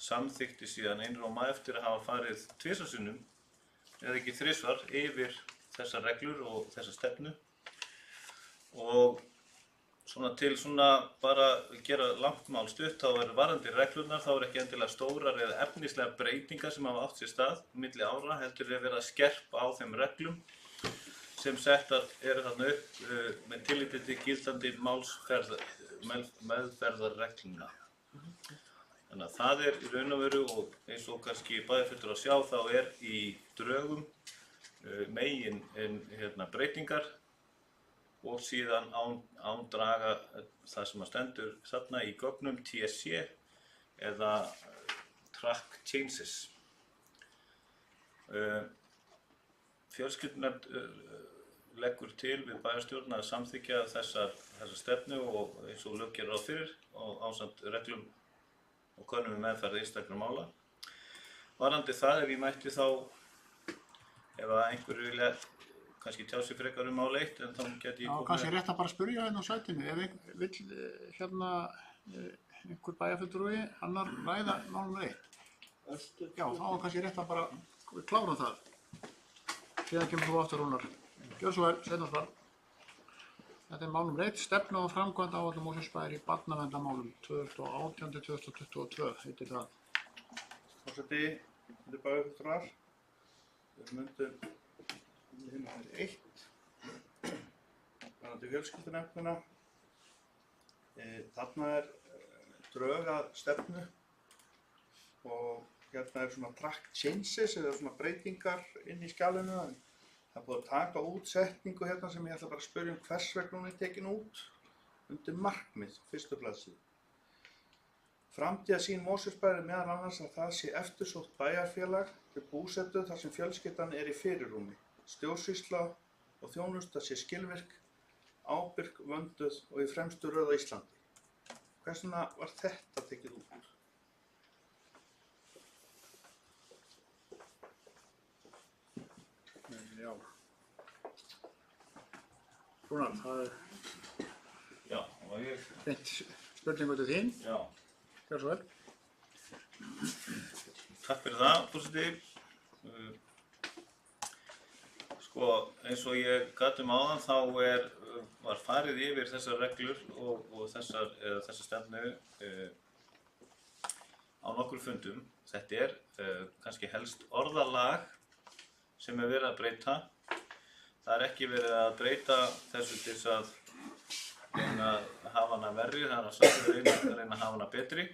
samþykkti síðan einróma eftir að hafa farið 2 sinnum eða ekki 3 yfir þessar reglur og þessa stefnu og svona til bara gera langt mál stutt þá varðandi reglurnar þá ekki endilega stórar eða efnislega breytingar sem hafa átt sér stað milli ára heldur verið að skerpa á þeim reglum sem settar eru þarna upp með tilliti til gildandi meðferðarregluna. Þannig að það í raun og veru og eins og kannski bæjarfulltrúar að sjá þá í drögum megin breytingar og síðan án draga það sem stendur þarna í gögnum TSC eða Track Changes. Fjölskyldunefnd leggur til við bæjarstjórn að samþykkja þessa stefnu og eins og lög gera ráð fyrir og ásamt reglum og könnun við meðferð einstakra mála. Varðandi það ef ég mætti þá ef að einhverju vilja kannski tjá sig frekar mál 1 en þá geti ég komið. Já, kannski rétt að bara spyrja hérna á sætinu, ef vill einhver bæjarfulltrúi annar ræða mál 1. Já, þá kannski rétt að bara klára það. Síðan kemur þú aftur Rúnar. Gjör svo vel, seinna svar. Þetta mál 1, stefna og framkvæmd áætlun Mosfellsbæjar í barnaverndarmálum 2018-2022 heitir það. Forseti, þetta bæjarfulltrúar. Við myndum hérna fyrir 1 varðandi fjölskyldunefndina. Þarna drög að stefnu og hérna svona track changes eða svona breytingar inn í skjalinu. Það búið að taka út setningu hérna sem ég ætla bara að spyrja hvers vegna hún tekin út undir markmið, fyrstu blaðsíðu. Framtíðarsýn Mosfellsbæjar meðal annars að það sé eftirsótt bæjarfélag til búsetu þar sem fjölskyldan í fyrirrúmi. Stjórnsýsla og þjónusta sé skilvirk, ábyrg, vönduð og í fremstu röð á Íslandi. Hvers vegna var þetta tekið út? Já. Rúnar, það er Já, og ég, beint spurningu til þín. já, Gjörðu svo vel. takk fyrir það, forseti. Sko, eins og ég gat áðan þá var farið yfir þessar reglur og þessa stefnu á nokkur fundum. Þetta kannski helst orðalag sem verið að breyta. Það ekki verið að breyta þessu til þess að reyna að hafa hana verri, það að reyna að hafa hana betri.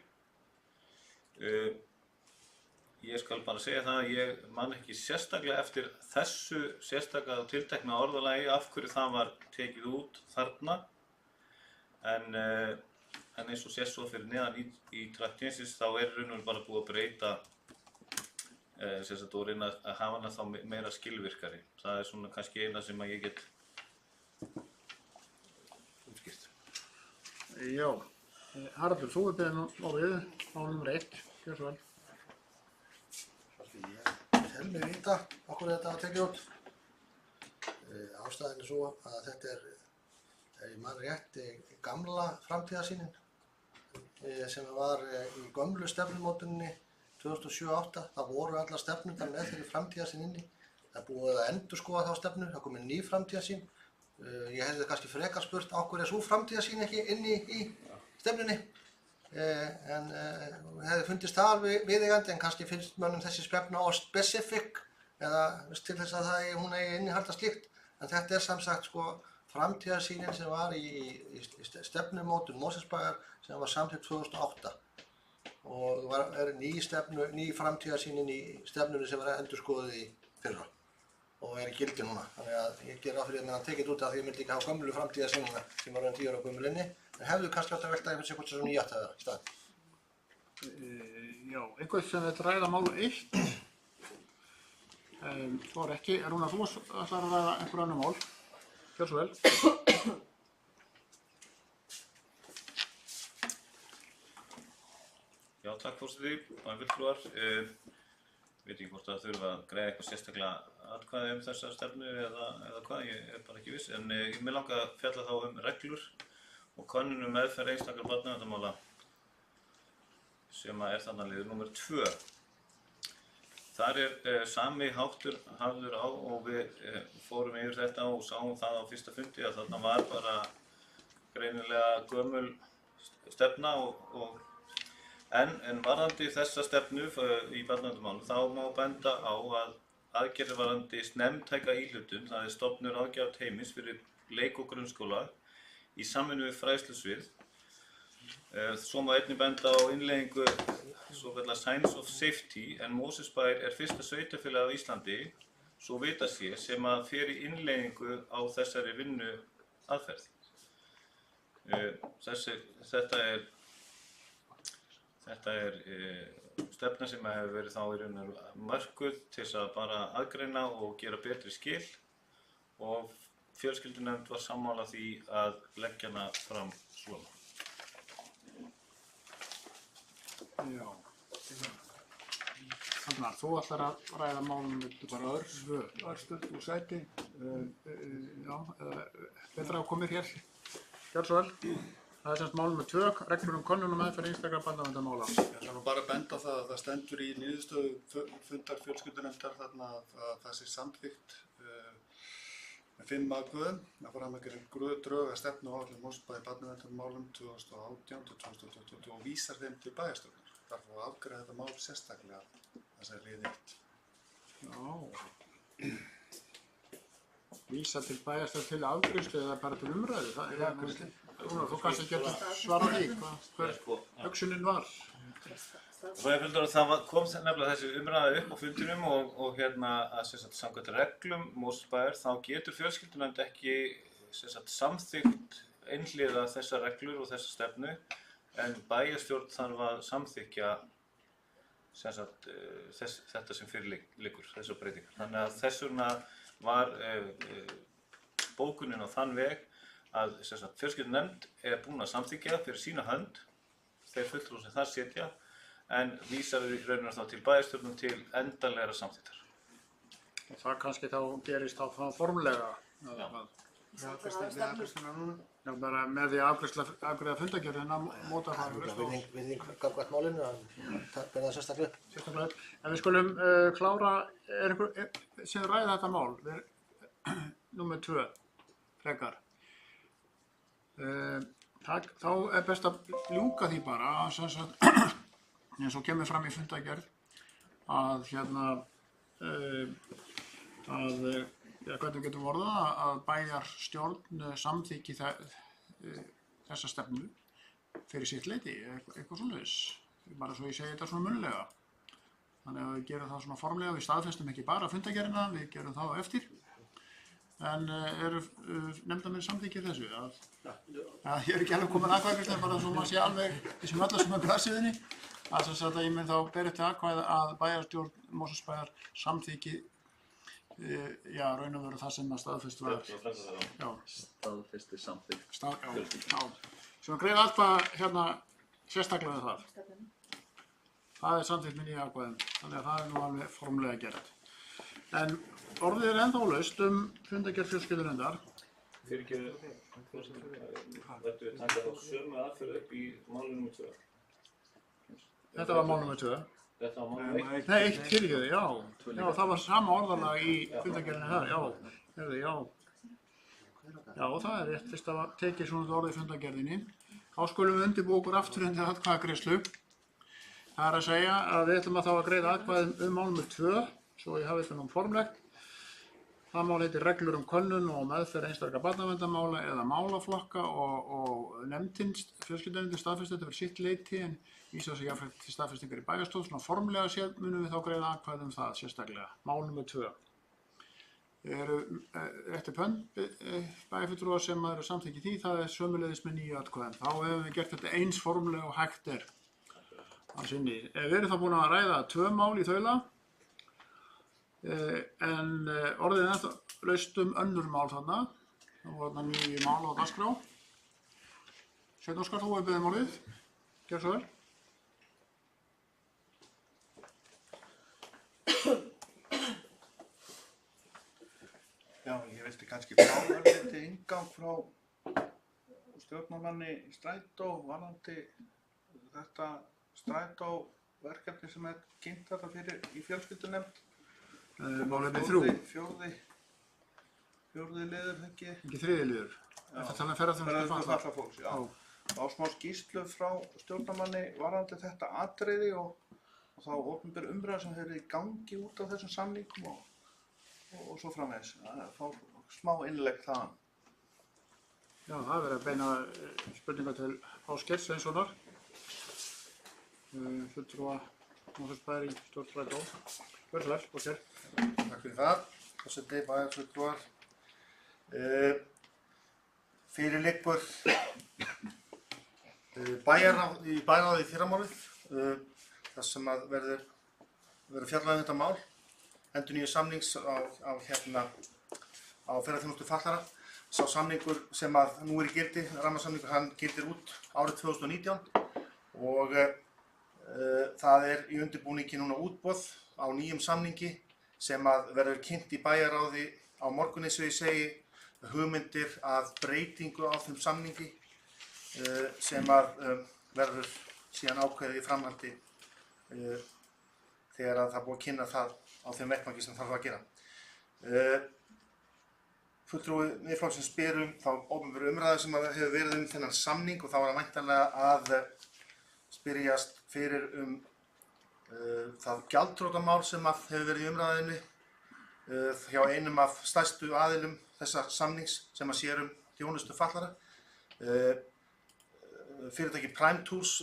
Ég skal bara segja það að ég man ekki sérstaklega eftir þessu sérstaklega tiltekna orðalagi af hverju það var tekið út þarna. En eins og sést svo fyrir neðan í traktinsins þá raun og bara búið að breyta og reyna að hafa hana þá meira skilvirkari. Það svona kannski eina sem að ég get útskýrt. Já, Haraldur, þú beðið nú við mál nr. 1, gjörðu svo vel. Ég tel mig vita okkur þetta var tekið út. Ástæðan svo að þetta ef ég man rétt, gamla framtíðarsýnin sem var í gömlu stefnumótuninni 2007-08. Það voru allar stefnundar með þeirri framtíðarsýn inni. Það búið að endurskoða þá stefnu, það komið ný framtíðarsýn. Ég hefði kannski frekar spurt á hverju sú framtíðarsýn ekki inni í stefnunni. En hefði fundist það viðeigandi, en kannski finnst mönnum þessi stefna á specific eða til þess að hún eigi innihalda slíkt. En þetta sem sagt framtíðarsýnin sem var í stefnumótun Mosfellsbæjar sem var samþykkt 2008 og ný framtíðarsýnin í stefnunni sem var endurskoðuð í fyrra og í gildi núna. Þannig að ég ger ráð fyrir að hann tekið út af því ég myndi ekki hafa gömlu framtíðarsýnina sem var 10 ára gömul inni, en hefðu kannski átt að velta einhvern hvort sem nýjátt að vera í staðinn. Já, einhvern sem við ræða mál 1. Svo ekki, Rúnar, þú ætlar að ræða einhver annar mál. Gjörðu svo vel. Já, takk forseti, fulltrúar. Veit ekki hvort það þurfa að greiða eitthvað sérstaklega atkvæði þessa stefnu eða hvað, ég bara ekki viss. En mér langar að fjalla þá reglur og könnun meðferð einstakra barnaverndarmála sem þarna liður númer 2. Þar sami háttur hafður á og við fórum yfir þetta og sáum það á fyrsta fundi að þarna var bara greinilega gömul stefna en varðandi þessa stefnu í barnaverndarmálum þá má benda á að aðgerðir varðandi snemmtæka íhlutun, það stofnun ráðgjafarteymis fyrir leik- og grunnskóla í samvinnu við fræðslusvið. Svo má einnig benda á innleiðingu svokallað Signs of Safety, en Mosfellsbær fyrsta sveitarfélag á Íslandi, svo vitað sé, sem að fer í innleiðingu á þessari vinnu aðferð. Þetta stefna sem hefur verið þá í raun og mörkuð til þess að bara aðgreina og gera betri skil og fjölskyldunefnd var sammála því að leggja hana fram svona. Já. Þannig að þú ætlar að ræða málum bara örstuð úr sæti. Já, betra að koma hér. Gjörðu svo vel. Það semst mál nr. 2, reglur könnun og meðferð einstakra barnaverndarmála. Ég ætla nú bara að benda á það að það stendur í niðurstöðu fundar fjölskyldunefndar þarna að það sé samþykkt með 5 atkvæðum að fara með drög að stefnu og áætlun Mosfellsbæjar í barnaverndarmálum 2018-2022 og vísar þeim til bæjarstjórnar. Þar fór að afgreiða þetta mál sérstaklega þessari lið 1. Já. Vísa til bæjarstjórnar til afgreiðslu eða bara til umræðu? Rúnar, þú kannski getur svara því hver hugsunin var. Það kom nefnilega þessi umræða upp á fundinum og að samkvæmt reglum Mosfellsbæjar þá getur fjölskyldunefnd ekki samþykkt einhliða þessar reglur og þessa stefnu en bæjarstjórn þarf að samþykkja þetta sem fyrir liggur, þessar breytingar. Þannig að þess vegna var bókunin á þann veg að fjölskyldunefnd búin að samþykkja fyrir sína hönd, þeir fulltrúar sem þar sitja, en vísar í rauninni þá til bæjarstjórnum til endanlegra samþykktar. Og það kannski þá gerist þá formlega? Já, bara með því að afgreiða fundargerðina móta það Virðing gagnvart málinu, það ber það sérstaklega upp. sérstaklega. En við skulum klára, er einhver sem ræða þetta mál, númer 2, frekar. Þá er best að ljúka því bara, eins og kemur fram í fundargerð, að hvernig getum orðað að bæjarstjórn samþykki þessa stefnu fyrir sitt leyti, eitthvað svoleiðis, bara svo ég segi þetta svona munnlega. Þannig að við gerum það svona formlega, við staðfestum ekki bara fundargerðina, við gerum það á eftir. En eru nefndarmenn samþykkir þessu? Ég er ekki alveg komin atkvæðagreiðslu, bara svo maður sé alveg þessum öllu sem er blaðsíðunni, að ég mun þá bera til atkvæða að bæjarstjórn Mosfellsbæjar samþykki raun og veru það sem að staðfest var. Staðfesti samþykkt. Sem að greiða alltaf sérstaklega það. Það er samþykkt með nýja ákvæðum, þannig að það er nú alveg formlega gert. En orðið er ennþá laust fundargerð fjölskyldunefndar. Þetta við taka þá sömu aðferð upp í máli nr. 2. Þetta var mál nr. 2. Þetta var mál nr. 1. Nei, 1 fyrirgefðu, já. Já, það var sama orðalag í fundargerðinni þar, já. Já, það er rétt, fyrst að tekið svona orðið í fundargerðinni. Þá skulum við undirbúa okkur aftur undir atkvæðagreiðslu. Það er að segja að við ætlum að þá að greiða atkvæðum mál nr. 2, svo ég hafi þetta nú formlegt. Það mál heitir reglur könnun og meðferð einstakra barnaverndarmála eða málaflokka og nefndin fjölskyldunefndin staðfesti þetta fyrir sitt leyti en vísar sig jafnframt til staðfestingar í bæjarstjórn. Svona formlega séð munum við þá greiða atkvæði það sérstaklega. Mál nr. 2. Eru eftir bæjarfulltrúar sem eru samþykki því, það er sömuleiðis með 9 atkvæðum. Þá hefum við gert þetta eins formlega og hægt er að sinni. Við erum þá búin að ræða 2 mál í þaula. En orðið er ennþá laust önnur mál þarna. Það voru þarna 9 mál á dagskrá. Sveinn Óskar, þú hefur beðið orðið. Gjör svo vel. Já, ég vildi kannski fá örlítið inngang frá stjórnarmanni Strætó varðandi þetta Strætó-verkefni sem er kynnt þetta fyrir í fjölskyldunefnd. Málefni 3. Fjórði liður, ekki þriðji liður. Þetta tala ferðarþjónustu fatlaðs fólks, já. Á smá skýrslu frá stjórnarmanni varðandi þetta atriði og þá opinber umræða sem hefur verið í gangi út á þessum samningum og svo framvegis. Fá smá innlegg þaðan. Já, það er verið að beina spurningar til Ásgeirs Sveinssonar, fulltrúa Mosfellsbæjar í stjórn Strætó. Gjörðu svo vel, Ásgeir. Takk fyrir það, forseti, bæjarfulltrúar. Fyrir liggur í bæjarráði í fyrramálið, þar sem að verður fjallað þetta mál, endurnýju samnings á ferðarþjónustu fatlaðra. Sá samningur sem að nú er í gildi, rammasamningur, hann gildir út árið 2019 og það er í undirbúningi núna útboð á nýjum samningi sem að verður kynnt í bæjarráði á morgun, eins og ég segi, hugmyndir að breytingu á þeim samningi sem að verður síðan ákveðið í framhaldi þegar að það er búið að kynna það á þeim vettvangi sem þarf að gera. Fulltrúi Miðflokksins spyr þá opinberu umræðu sem hefur verið þennan samning og þá er það væntanlega að spyrjast fyrir það gjaldþrotamál sem hefur verið í umræðinni hjá einum af stærstu aðilum þessa samnings sem að sér þjónustu fatlaðra. Fyrirtæki Prime Tools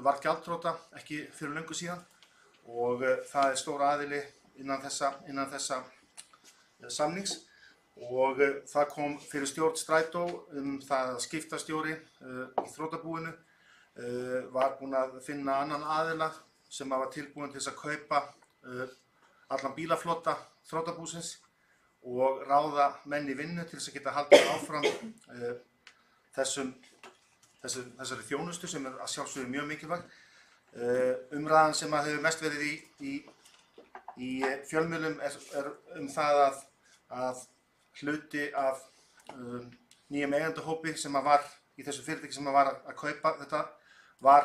var gjaldþrota ekki fyrir löngu síðan og það er stór aðili innan þessa samnings og það kom fyrir stjórn Strætó það að skiptastjóri í þrotabúinu var búinn að finna annan aðila sem var tilbúinn til þess að kaupa allan bílaflota þrotabúsins og ráða menn í vinnu til þess að geta haldið áfram þessari þjónustu sem er að sjálfsögðu mjög mikilvæg. Umræðan sem hefur mest verið í fjölmiðlum er það að hluti af nýjum eigendahópi sem að var í þessu fyrirtæki sem að var að kaupa þetta var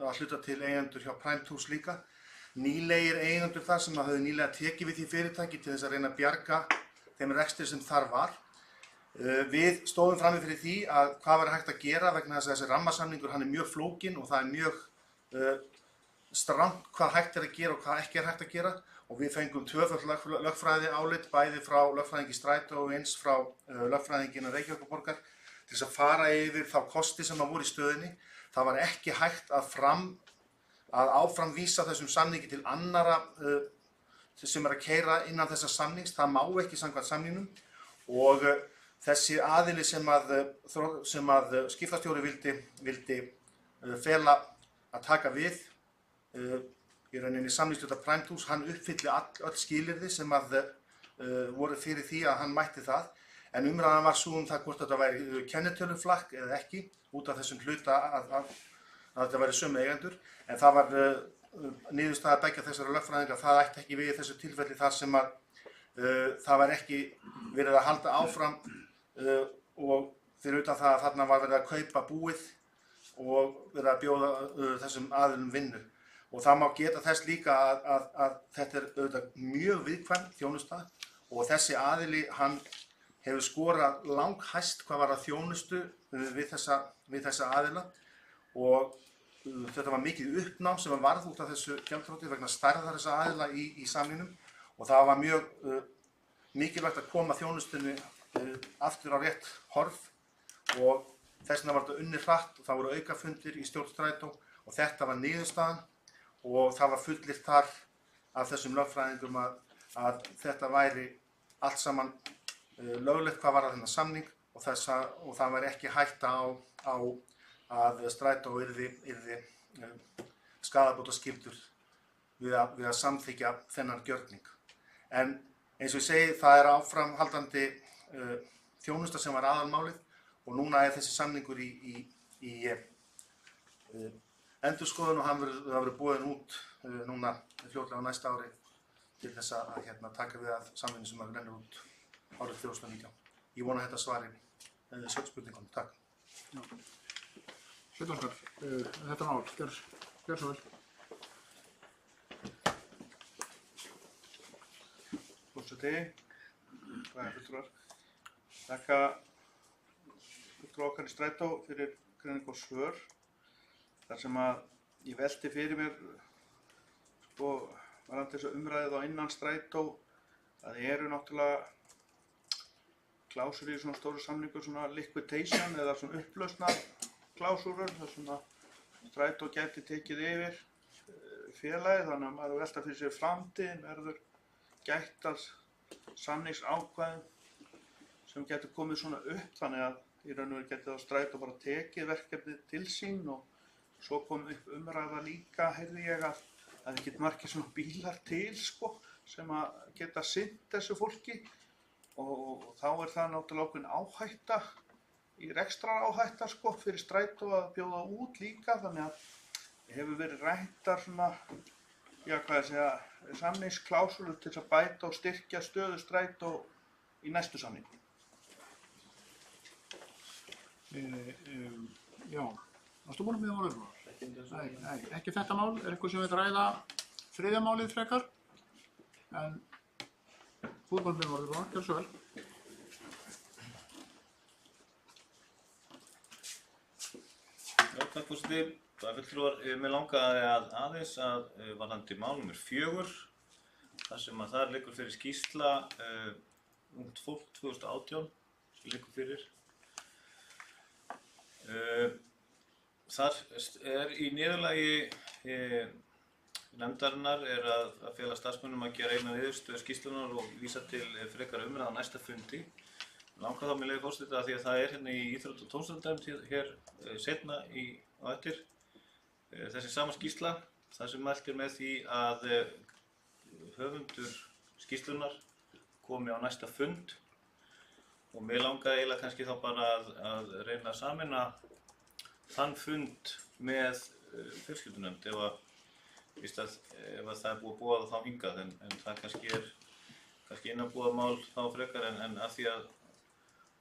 að hluta til eigendur hjá Prime Tours líka. Nýlegir eigendur þar sem að höfðu nýlega tekið við því fyrirtæki til þess að reyna að bjarga þeim rekstri sem þar var. Við stóðum frammi fyrir því að hvað var hægt að gera vegna þess að þessi rammasamningur hann er mjög flókinn og það er mjög strangt hvað hægt er að gera og hvað ekki er hægt að gera og við fengum tvöföld lögfræði álit bæði frá lögfræðingi Strætó og eins frá lögfræðingina Reykjavíkurborgar til þess að fara yfir þá kosti sem voru í stöðinni. Það var ekki hægt að áfram vísa þessum samningi til annara sem er að keyra innan þessa samnings. Það má ekki samkvæmt samningnum og þessi aðili sem að skiptastjóri vildi fela að taka við í rauninni samningsstjórnar Prime Tours, hann uppfylli öll skilyrði sem að voru fyrir því að hann mætti það. En umræðan var svo það hvort þetta væri kennitöluflakk eða ekki út af þessum hluta að þetta væri sömu eigendur. En það var niðurstaða beggja þessara lögfræðinga að það ætti ekki við í þessu tilfelli þar sem að það var ekki verið að halda áfram og fyrir utan það að þarna var verið að kaupa búið og verið að bjóða þessum aðilum vinnu. Og það má geta þess líka að þetta er auðvitað mjög viðkvæm þjónusta og þessi aðili hann hefur skorað langhæst hvað var að þjónustu við þessa aðila og þetta var mikið uppnám sem varð út af þessu gjaldþroti vegna stærðar þessa aðila í samningnum og það var mjög mikilvægt að koma þjónustunni aftur á rétt horf og þess vegna var þetta unnið hratt og það voru aukafundir í stjórn Strætó og þetta var niðurstaðan og það var fullyrt þar af þessum lögfræðingum að þetta væri allt saman löglegt hvað var að þennan samning og það væri ekki hætta á að Strætó yrði skaðabótaskyldur við að samþykkja þennan gjörning. En eins og ég segi, það er áframhaldandi þjónusta sem var aðalmálið og núna er þessi samningur í endurskoðun og hann verður boðinn út núna fljótlega á næsta ári til þess að taka við að samvinnu sem rennur út árið 2019. Ég vona að þetta svari spurningunum. Takk. Sveinn, þetta mál, gjör svo vel. Forseti, bæjarfulltrúar, þakka fulltrúa okkar í Strætó fyrir greiningu og svör. Þar sem að ég velti fyrir mér varðandi þessu umræðu á innan Strætó það eru náttúrulega klásur í svona stóru samningur, svona liquidation eða svona upplausna klásúrur þar sem að Strætó gæti tekið yfir félagið þannig að maður velta fyrir sér framtíðin verður gætt að samningsákvæðum sem getur komið svona upp þannig að í raun og veru geti þá Strætó bara tekið verkefnið til sín og svo kom upp umræða líka, heyrði ég að það er ekki margir svona bílar til sem að geta sinnt þessu fólki og þá er það náttúrulega ákveðin áhætta, í rekstraráhætta fyrir Strætó að bjóða út líka þannig að hefur verið rættar svona, samningsklásúlur til að bæta og styrkja stöðu Strætó í næstu samningu. Já. Varstu búin að miða málið? Nei, ekki þetta mál. Er eitthvað sem við ræða þriðja málið frekar? En fútbolbyrjum voruð búin, gjör svo vel. Já, takk forseti. Bæjarfulltrúar, mig langaði aðeins varðandi mál nr. 4 þar sem að þar liggur fyrir skýrsla Ungt fólk 2018 sem liggur fyrir. Þar er í niðurlagi nefndarinnar að fela starfsmönnum að gera eina niðurstöðu skýrslunar og vísa til frekara umræða á næsta fundi. Langar þá með leyfi forseta því að það er hérna í íþrótta- og tómstundadeild hér seinna á eftir þessi sama skýrsla þar sem mælt er með því að höfundur skýrslunar komi á næsta fund og mig langaði eiginlega kannski þá bara að reyna að sameina þann fund með fjölskyldunefnd ef að það er búið að boða þá hingað en það kannski er innanbúðamál þá frekar en af því að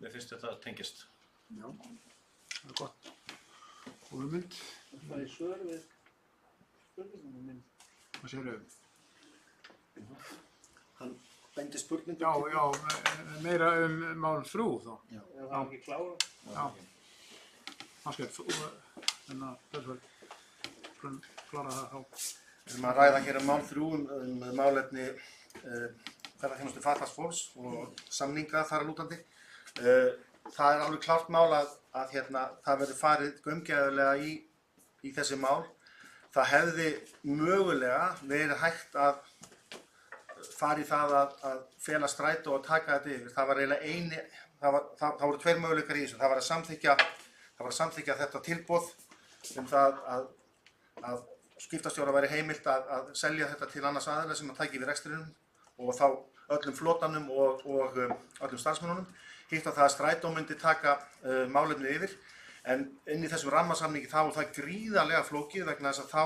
mér finnst þetta tengjast. Já, það gott. Og hugmynd? Það er svör við spurningunum minn. Hvað segirðu? Hann beindi spurningum Já, meira mál 3 þá. Það var ekki klára. Já. Ásgeir, þú, Björnsvöld, klára það þá. Við erum að ræða hér mál 3 málefni ferðaþjónustu fatlaðs fólks og samninga þar að lútandi. Það er alveg klárt mál að það verður farið gaumgæfilega í þessi mál. Það hefði mögulega verið hægt að fara í það að fela Strætó og taka þetta yfir. Það var eiginlega það voru 2 möguleikar í þessu. Það var að samþykkja þetta tilboð það að skiptastjóra væri heimilt að selja þetta til annars aðila sem að tæki við rekstrinum og þá öllum flotanum og öllum starfsmönnunum. Hitt á það að Strætó myndi taka málefnið yfir, en inn í þessum rammasamningi þá er það gríðarlega flókið vegna þess að þá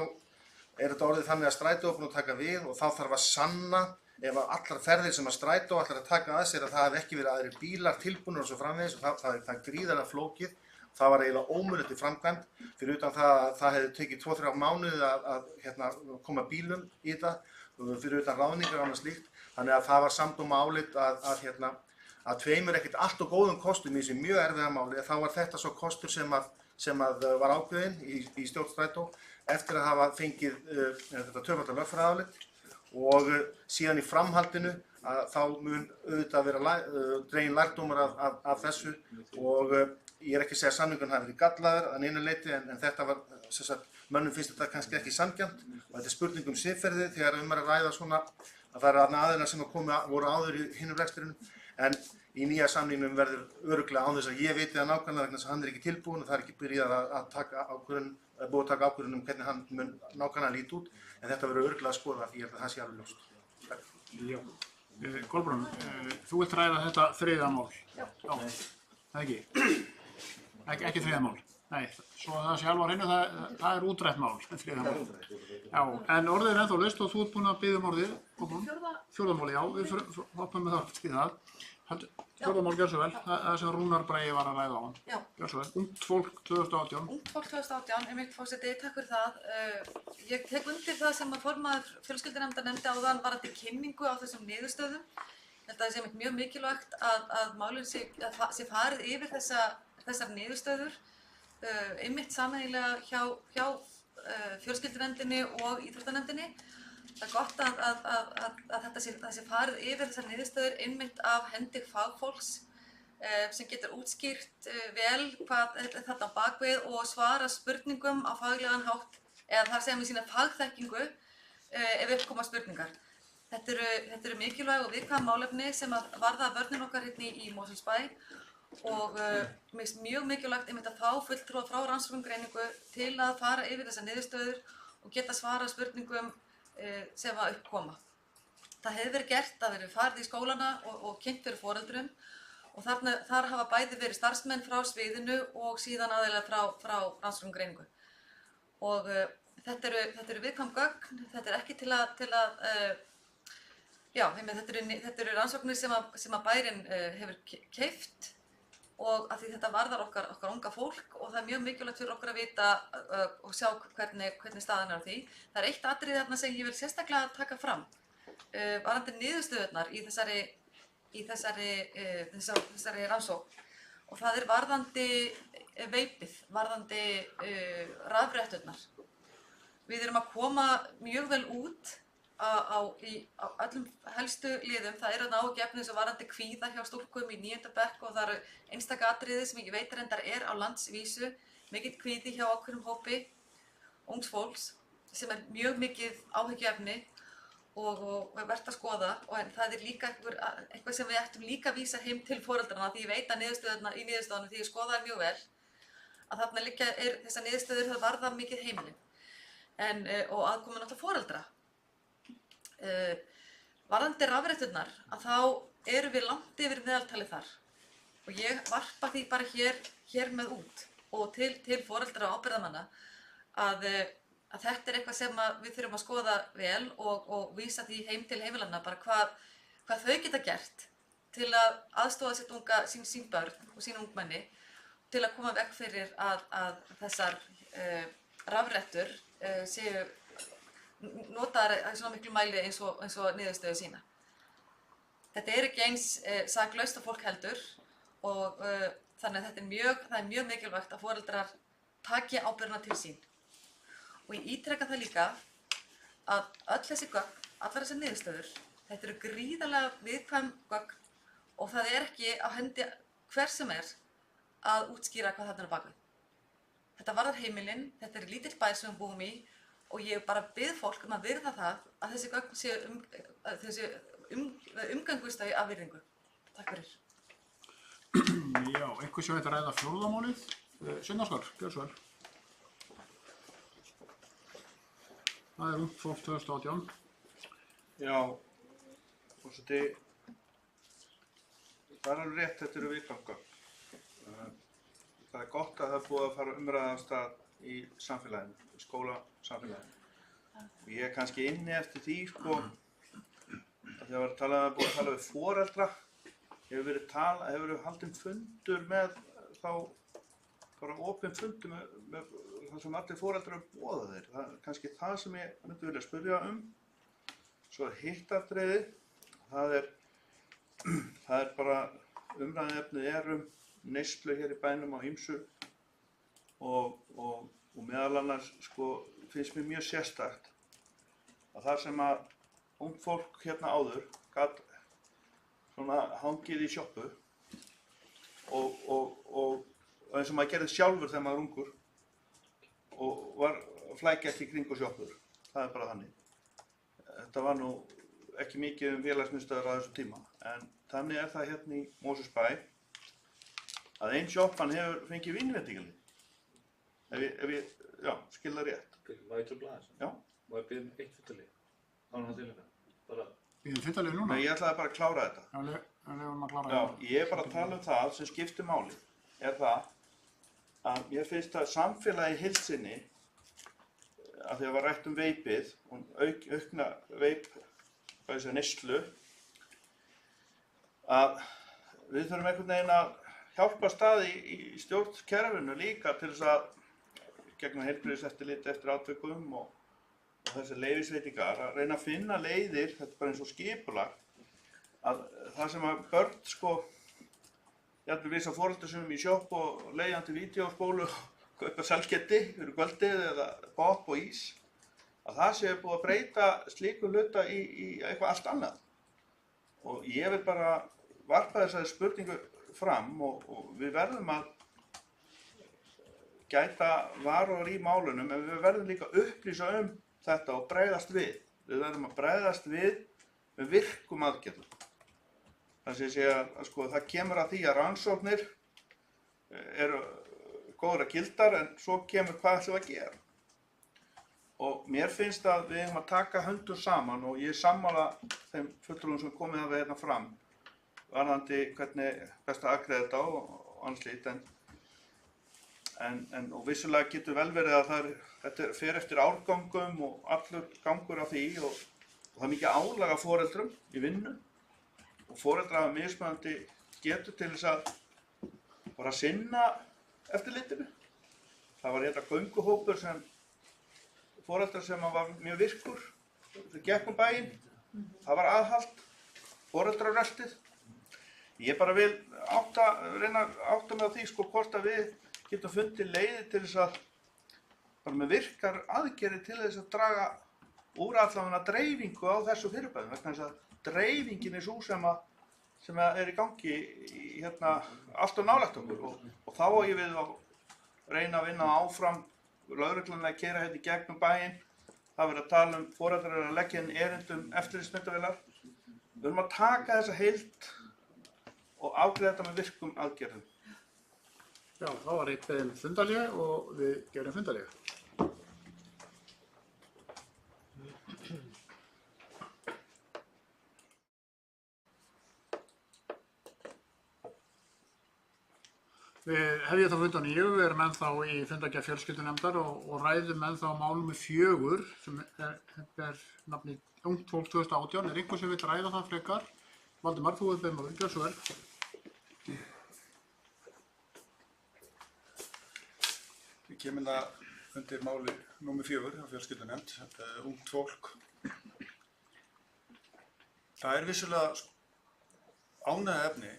er þetta orðið þannig að Strætó er búinn að taka við og þá þarf að sanna ef að allar ferðir sem að Strætó ætlar að taka að sér að það hef ekki verið aðrir bílar tilbúnir og svo framvegis og það er gríðarlega flókið. Það var eiginlega ómögulegt í framkvæmd, fyrir utan það að það hefði tekið 2-3 mánuði að koma bílum í þetta, fyrir utan ráðningar og annað slíkt. Þannig að það var samdóma álit að tveimur ekkert allt og góðum kostum í þessu mjög erfiða máli, þá var þetta svo kostur sem var ákveðinn í stjórn Strætó eftir að hafa fengið þetta tvöfalda lögfræðiálit og síðan í framhaldinu að þá mun auðvitað vera dregin lærdómur af þessu og ég er ekki að segja að samningurinn hafi verið gallaður að neinu leyti en þetta var, mönnum finnst þetta kannski ekki sanngjarnt og þetta er spurning um siðferði þegar er að ræða svona að það eru aðeina sem voru áður í hinum rekstrinum en í nýja samningnum verður örugglega án þess að ég viti það nákvæmlega vegna þess að hann er ekki tilbúinn og það er ekki byrjað að taka ákvörðun hvernig hann mun nákvæmlega líti út en þetta verður örugglega að skoða því ég held að það sé alveg ljóst. Já. Kolbrún, þú vilt ræða þetta 3. mál? Já. Það ekki? Ekki 3. mál? Nei, svo það sé alveg á hreinu, það er útrætt mál, 3. mál. Já, en orðið er ennþá laust og þú ert búinn að biðja orðið, Kolbrún. 4. máli, já, við hoppum með það til það. 4. mál, gjör svo vel, það sem Rúnar Bragi var að ræða á hann. Já. Gjör svo vel, ungt fólk 2018. Ungt fólk 2018, einmitt fórseti, takk fyrir það. Ég tek undir það sem að formaður fjölskyldunefndar nefndi áðan varðandi kynningu á þessum niðurstöðum. Þetta er mjög mikilvægt að málin sé farið yfir þessar niðurstöður, einmitt sameiginlega hjá fjölskyldunefndinni og íþróttanefndinni. Það er gott að þetta sé farið yfir þessar niðurstöður einmitt af hendi fagfólks sem getur útskýrt vel hvað þetta á bakvið og svara spurningum á faglegan hátt eða þar segja með sína fagþekkingu ef upp koma spurningar. Þetta eru mikilvæg og viðkvæm málefni sem að varða börnin okkar hérna í Mosfellsbæ og mér finnst mjög mikilvægt einmitt að fá fulltrúa frá rannsóknargreiningu til að fara yfir þessar niðurstöður og geta svara spurningum sem að uppkoma. Það hefur verið gert, það hefur farið í skólana og kynnt fyrir foreldrum og þar hafa bæði verið starfsmenn frá sviðinu og síðan aðeinslega frá rannsóknargreiningu. Og þetta eru viðkvæm gögn, þetta er ekki til að þetta eru rannsóknir sem að bærinn hefur keypt og af því þetta varðar okkar unga fólk og það er mjög mikilvægt fyrir okkur að vita og sjá hvernig staðan er á því. Það er eitt atriði þarna sem ég vil sérstaklega taka fram varðandi niðurstöðurnar í þessari rannsókn og það er varðandi veipið, varðandi rafretturnar. Við erum að koma mjög vel út á öllum helstu liðum. Það eru ágefni eins og varðandi kvíða hjá stúlkum í 9. bekk og það eru einstaka atriði sem ég veit reyndar er á landsvísu, mikill kvíði hjá ákveðnum hópi ungs fólks sem er mjög mikið áhyggjuefni og verðt að skoða og það er líka eitthvað sem við ættum líka að vísa heim til foreldrana því ég veit að í niðurstöðunum því ég skoða það mjög vel að þarna liggja þessar niðurstöður það varða mikið heimilin og aðkomin átt að foreldra. Varðandi rafretturnar að þá eru við langt yfir meðaltalið þar og ég varpa því bara hér með út og til foreldra og ábyrgðarmanna að þetta er eitthvað sem við þurfum að skoða vel og vísa því heim til heimilanna bara hvað þau geta gert til að aðstofa sín börn og sín ungmenni til að koma vekk fyrir að þessar rafrettur séu notaðar í svona miklu mæli eins og niðurstöður sína. Þetta er ekki eins saklaust og fólk heldur og þannig að það er mjög mikilvægt að foreldrar taki ábyrgðina til sín. Og ég ítreka það líka að öll þessi gögn, allar þessar niðurstöður, þetta eru gríðarlega viðkvæm gögn og það er ekki á hendi hver sem er að útskýra hvað þarna er á bakvið. Þetta varðar heimilin, þetta er lítill bær sem við búum í og ég bara bið fólk að virða það að þessi gögn séu umgangist þau af virðingu. Takk fyrir. Já, einhver sem veit að ræða fjórðamálið. Sunna Óskar, gjörðu svo vel. Það er ungt fólk 2018. Já, forseti, það er alveg rétt, þetta eru viðkvæm. Það er gott að það er búið að fara umræða af stað í samfélaginu, í skólasamfélaginu. Ég er kannski inni eftir því, sko, að þegar búið að tala við foreldra, hefur verið haldinn fundur með þá, bara opinn fundur með það sem allir foreldrar boða þeir. Það er kannski það sem ég myndi vilja spyrja um. Svo hitt atriði, það er bara umræðuefnið neyslu hér í bænum á ýmsu og meðal annars sko, finnst mér mjög sérstakt að þar sem að ungt fólk hérna áður gat svona hangið í sjoppu og eins og maður gerði sjálfur þegar maður var ungur og var flækjast í kringu sjoppur. Það er bara þannig. Þetta var nú ekki mikið félagsmiðstöðvar á þessum tíma, en þannig er það hérna í Mosfellsbæ að ein sjoppan hefur fengið vínveitingaleyfi. Ef ég skil það rétt. Má ég trufla aðeins? Já. Má ég biðja um eitt fundaleyfi? Ánum það til þetta? Bara... Biðjum fundaleyfi núna? Nei, ég ætlaði bara að klára þetta. Já, lefum að klára þetta. Já, ég er bara að tala um það sem skiptir máli. Er það að mér finnst að samfélagi í heild sinni, að því að var rætt um veipið og aukna veip, neyslu, að við þurfum einhvern veginn að hjálpa staði í stjórnkerfinu líka til þess að gegnum heilbrigðiseftirlit eftir atvikum og þessi leyfisveitingar að reyna að finna leiðir, þetta er bara eins og skipulag, að það sem að börn sko, jafnvel vísa foreldrar sem í sjopp og leiðandi vídeóspólu og kaupa selketti fyrir kvöldið eða bopp og ís, að það sé búið að breyta slíku hluta í eitthvað allt annað. Og ég vil bara varpa þessari spurningu fram og við verðum að gæta varúðar í málunum, en við verðum líka að upplýsa þetta og bregðast við. Við verðum að bregðast við með virkum aðgerðum. Þannig að sko, það kemur að því að rannsóknir eru góðra gildar, en svo kemur hvað ætlum við að gera. Og mér finnst að við eigum að taka höndum saman og ég er sammála þeim fulltrúum sem komið hafa hérna fram varðandi hvernig best að afgreiða þetta og annars slíkt, og vissulega getur vel verið að þetta fer eftir árgangum og allur gangur af því og það er mikið álag af foreldrum í vinnu og foreldrar hafa mismunandi getur til þess að bara sinna eftirlitinu. Það var hérna gönguhópur foreldrar sem var mjög virkur, þau gekk bæinn, það var aðhald, foreldraröltið. Ég bara vil reyna að átta mig á því sko hvort að við getum fundið leiði til þess að bara með virkar aðgerðir til þess að draga úr allavega dreifingu á þessu fyrirbæðum, vegna þess að dreifingin er sú sem er í gangi hérna allt og nálægt okkur og þá á ég við að reyna að vinna áfram lögreglan að keyra hérna í gegnum bæinn. Það verður að tala um foreldrar að leggja inn erindum eftirlitsmyndavélar. Við verðum að taka þessa heild og afgreiða þetta með virkum aðgerðum. Já, þá var eitt beðin fundarlega og við gerum fundarlega. Við hefjum þá fundan við erum ennþá í fundargerð fjölskyldunefndar og ræðum ennþá mál númer 4 sem er nafnið Ungt fólk 2018. Er einhver sem vill ræða það frekar Valdimar, þú hefur beðið maður, gjör svo vel. Við kemur það undir máli númer 4 á fjölskyldunefnd, ungt fólk. Það er vissulega ánægjuefni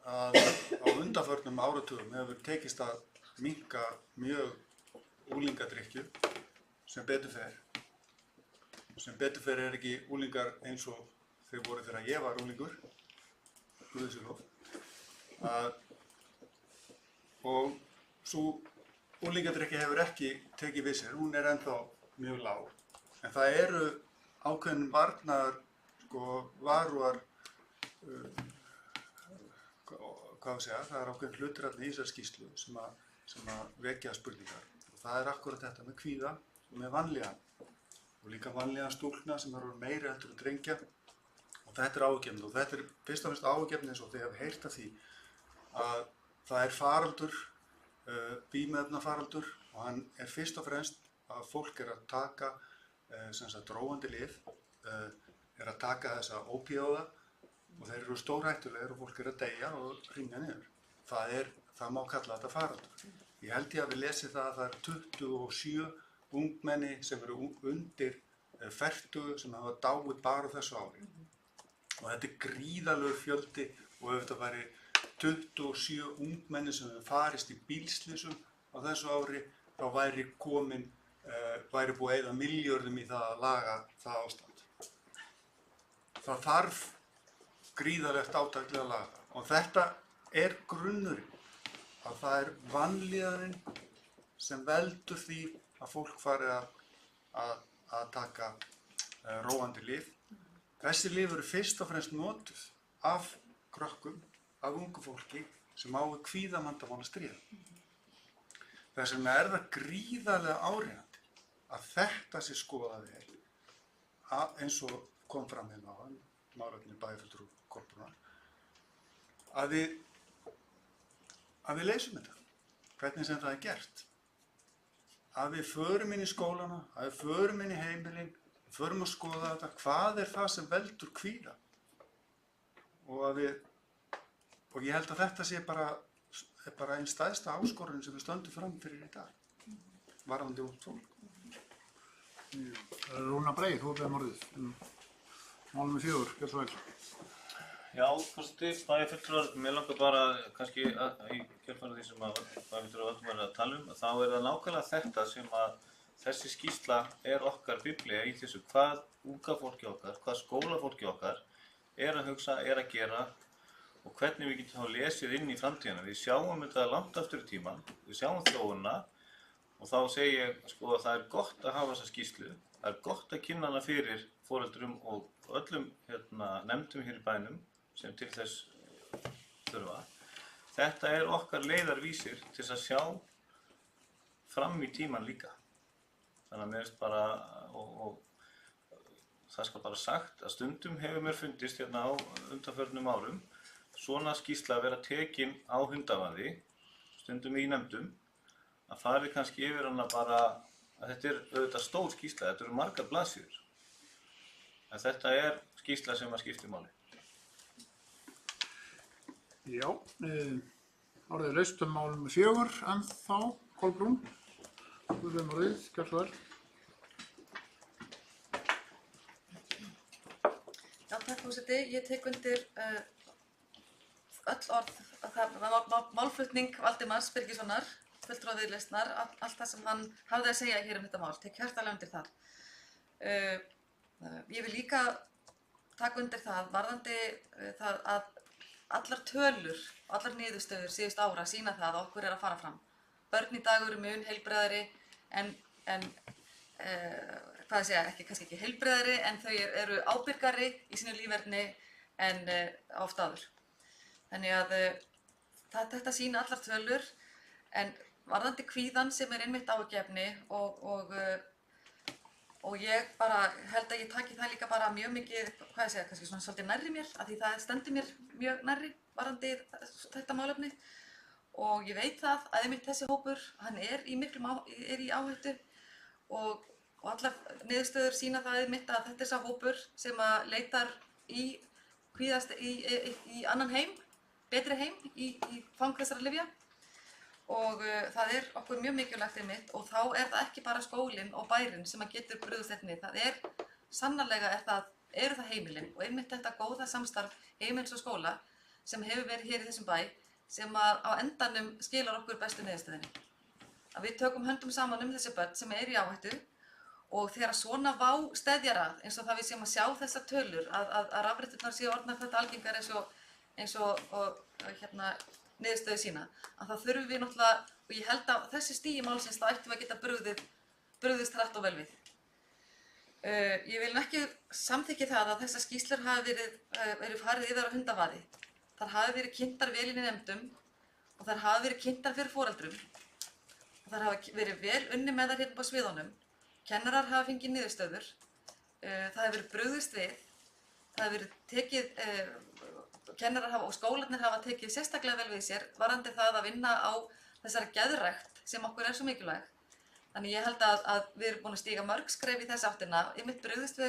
að á undanförnum áratugum hefur tekist að minnka mjög unglingadrykkju sem betur fer. Sem betur fer er ekki unglingar eins og þeir voru þegar ég var unglingur, guðsílof. Og svo unglingadrykkja hefur ekki tekið við sér, hún er ennþá mjög lág. En það eru ákveðin varúar, hvað segja, það er ákveðin hlutir í þessari skýrslu sem að vekja spurningar. Og það er akkurat þetta með kvíða og með vanlíðan. Og líka vanlíðan stúlkna sem eru meiri heldur en drengja. Og þetta er áhyggjuefni. Og þetta er fyrst og fremst áhyggjuefni eins og þið hafið heyrt af því að það er faraldur, vímuefnafaraldur, og hann er fyrst og fremst að fólk er að taka róandi lyf, er að taka þessa ópíóða og þeir eru stórhættulegir og fólk er að deyja og hrynja niður. Það má kalla þetta faraldur. Ég held ég að við lesið það að það er 27 ungmenni sem eru undir 40 sem hafa dáið bara þessu ári. Og þetta er gríðarlegur fjöldi og ef þetta væri 27 ungmenni sem hefur farist í bílslysum á þessu ári, þá væri búið að eyða milljörðum í það að laga það ástand. Það þarf gríðarlegt átak til að laga það. Og þetta er grunnurinn, að það er vanlíðanin sem veldur því að fólk fari að taka róandi lyf. Þessi lyf eru fyrst og fremst notuð af krökkum, af ungu fólki sem á við kvíðavandamál að stríða. Þess vegna er það gríðarlega áríðandi að þetta sé skoðað vel, eins og kom fram hérna á málefni bæjarfulltrúa Kolbrúnar, að við leysum þetta, hvernig sem það er gert. Að við förum inn í skólana, að við förum inn í heimilin, förum að skoða þetta, hvað er það sem veldur kvíða. Og ég held að þetta sé bara einn stærsta áskorun sem við stöndum fram fyrir í dag, varðandi ungt fólk. Rúnar Bragi, þú hefur beðið maður, mál númer 4, gjör svo vel. Já, forseti, bæjarfulltrúar, mér langar bara kannski í kjölfarið því sem bæjarfulltrúar Valdimar er að tala um, þá er það nákvæmlega þetta sem að þessi skýrsla er okkar biblía í þessu hvað unga fólki okkar, hvað skólafólki okkar er að hugsa, er að gera og hvernig við getum þá lesið inn í framtíðina. Við sjáum þetta langt aftur í tímann, við sjáum þróunina og þá segi ég sko að það er gott að hafa þessa skýrslu, það er gott að kynna hana fyrir foreldrum og öllum nefndum hér í bænum sem til þess þurfa. Þetta er okkar leiðarvísir til að sjá fram í tíman líka. Þannig að mér finnst bara, og það skal bara sagt, að stundum hefur mér fundist hérna á undanförnum árum svona skýrsla að vera tekin á hundavaði, stundum í nefndum, að fari kannski yfir hana bara, að þetta er auðvitað stór skýrsla, þetta eru margar blaðsíður. En þetta er skýrsla sem að skipti máli. Já, orðið laust mál númer 4 ennþá, Kolbrún. Þú hefur beðið maður, gjör svo vel. Já, takk forseti. Ég tek undir öll orð, málflutning Valdimars Birgissonar, fulltrúa Viðreisnar, allt það sem hann hafði að segja hér þetta mál. Tek hjartanlega undir það. Ég vil líka taka undir það varðandi það að allar tölur og allar niðurstöður síðust ára sýna það að okkur er að fara fram. Börn í dag eru mun heilbrigðari en kannski ekki heilbrigðari en þau eru ábyrgari í sínu líferni en oft áður. Þannig að þetta sýna allar tölur en varðandi kvíðan sem er einmitt áhyggjuefni og ég bara held að ég taki það líka bara mjög mikið, kannski svona svolítið nærri mér, af því það stendur mér mjög nærri varðandi þetta málefni. Og ég veit það að einmitt þessi hópur, hann er í áhættu og allar niðurstöður sýna það einmitt að þetta er sá hópur sem að leitar í kvíðast í annan heim, betri heim í fang þessara lyfja. Og það okkur mjög mikilvægt einmitt og þá það ekki bara skólinn og bærinn sem getur brugðist þetta við. Það sannarlega eru það heimilin og einmitt þetta góða samstarf heimils og skóla sem hefur verið hér í þessum bæ sem á endanum skilar okkur bestu niðurstöðunni. Að við tökum höndum saman þessi börn sem í áhættu og þegar svona vá steðjar að eins og það við séum að sjá þessar tölur að rafretturnar séu orðnar þetta algengar eins og niðurstöðu sína, að það þurfum við náttúrulega, og ég held að þessi stigi málsins þá ættum við að geta brugðist hratt og vel við. Ég vil ekki samþykja það að þessar skýrslur hafi verið farið yfir á hundavaði. Þar hafi verið kynntar vel inn í nefndum og þar hafi verið kynntar fyrir foreldrum og þar hafi verið vel unni með þær hérna á sviðunum. Kennarar hafa fengið niðurstöður, það hefur verið brugðist við, það hefur verið tekið kennarar og skólarnir hafa tekið sérstaklega vel við sér varðandi það að vinna á þessari geðrækt sem okkur svo mikilvæg. Þannig ég held að við erum búin að stíga mörg skref í þessa áttina, einmitt brugðist við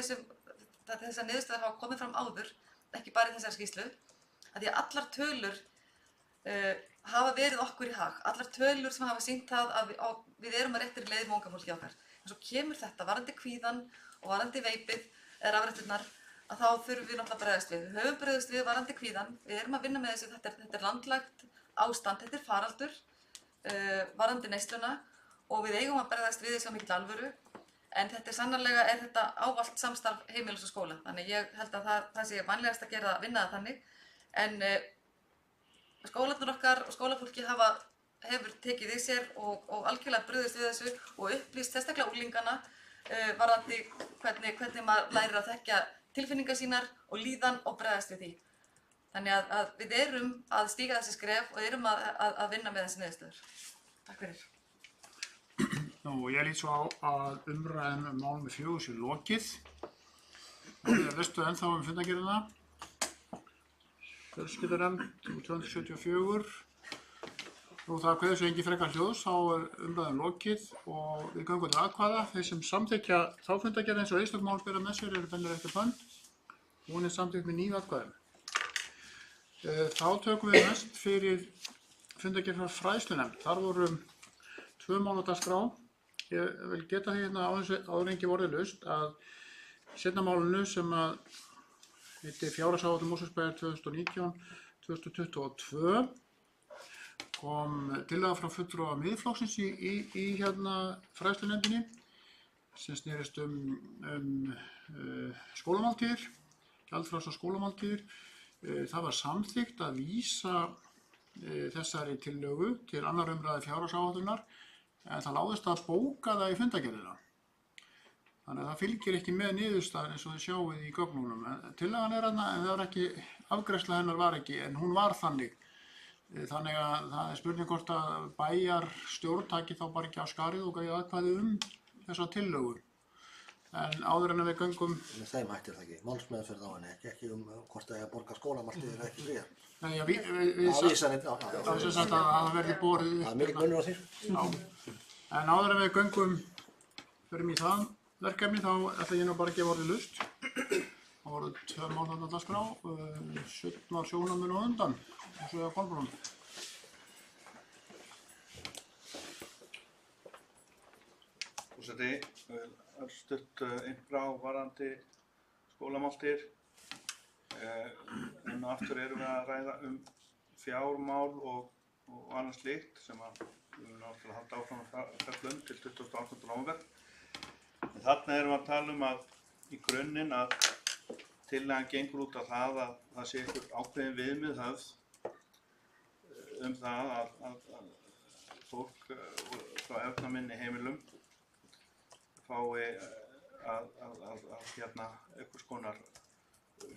þessar niðurstöður hafa komið fram áður, ekki bara í þessari skýrslu, að því að allar tölur hafa verið okkur í hag, allar tölur sem hafa sýnt það að við erum að réttri leið með unga fólki okkar. En svo kemur þetta varðandi kvíðan og varðandi veipið eða rafretturnar að þá þurfum við náttúrulega að bregðast við. Við höfum bregðast við varðandi kvíðan, við erum að vinna með þessu, þetta landlægt ástand, þetta faraldur varðandi neysluna og við eigum að bregðast við þessu á mikil alvöru en þetta sannarlega þetta ávallt samstarf heimilis og skóla. Þannig ég held að það sé vanlegast að gera að vinna það þannig en skólarnir okkar og skólafólki hefur tekið í sér og algjörlega brugðist við þessu og upplýst sérstaklega unglingana varðandi hvernig maður lærir að þekkja tilfinningar sínar og líðan og bregðast við því. Þannig að við erum að stíga þessi skref og erum að vinna með þessi niðurstöður. Takk fyrir. Ég lít svo á að umræðum mál með 4 sé lokið. Veistu ennþá fundargerðina? Fjölskyldunefnd 274. Það kveður svo engin frekar hljóðs, þá umræðum lokið og við göngum til atkvæða. Þeir sem samþykkja þá fundargerð eins og einstök mál bera með sér bennir eftir hönd. Hún samþykkt með 9 atkvæðum. Þá tökum við næst fyrir fundargerð frá fræðslunefnd. Þar voru 2 mál á dagskrá. Ég vil geta því hérna áður en ekki orðið laust að seinna málinu sem heitir Fjárhagsáætlun Mosfellsbæjar 2019-2022 kom tillaga frá fulltrúa Miðflokksins í fræðslunefndinni sem snerist skólamáltíðir, gjaldfrjálsar skólamáltíðir. Það var samþykkt að vísa þessari tillögu til 2. umræðu fjárhagsáætlunar en það láðist að bóka það í fundargerðina. Þannig að það fylgir ekki með niðurstaðan eins og þið sjáið í gögnunum. Tillagan þarna en það var ekki, afgreiðsla hennar var ekki, en hún var þannig. Þannig að það spurning hvort að bæjarstjórn taki þá bara ekki á skarið og gæði atkvæði þessa tillögu. En áður en við göngum... Með þeim hættir það ekki, málsmeðferð á henni, ekki hvort það borga skólamaltíðir eða ekki fríðar. Nei, það er sagt að það verði borið upp. Það er mikil munur á því. Já, en áður en við göngum förum í það verkefni þá ætla ég nú bara að gefa orðið laust. Það voru 2 mál þarna á dagskrá, 17 var sjónarminn á undan, eins og ég á Kolbrún. Forseti, stutt innbrá varðandi skólamáltíðir. En aftur erum við að ræða fjármál og annað slíkt sem við erum náttúrulega halda áfram að fjalla til 28. nóvember. En þarna erum við að tala að í grunninn að tillagan gengur út á það að það sé einhver ákveðin viðmið höfð það að fólk frá efnaminni heimilum fái einhvers konar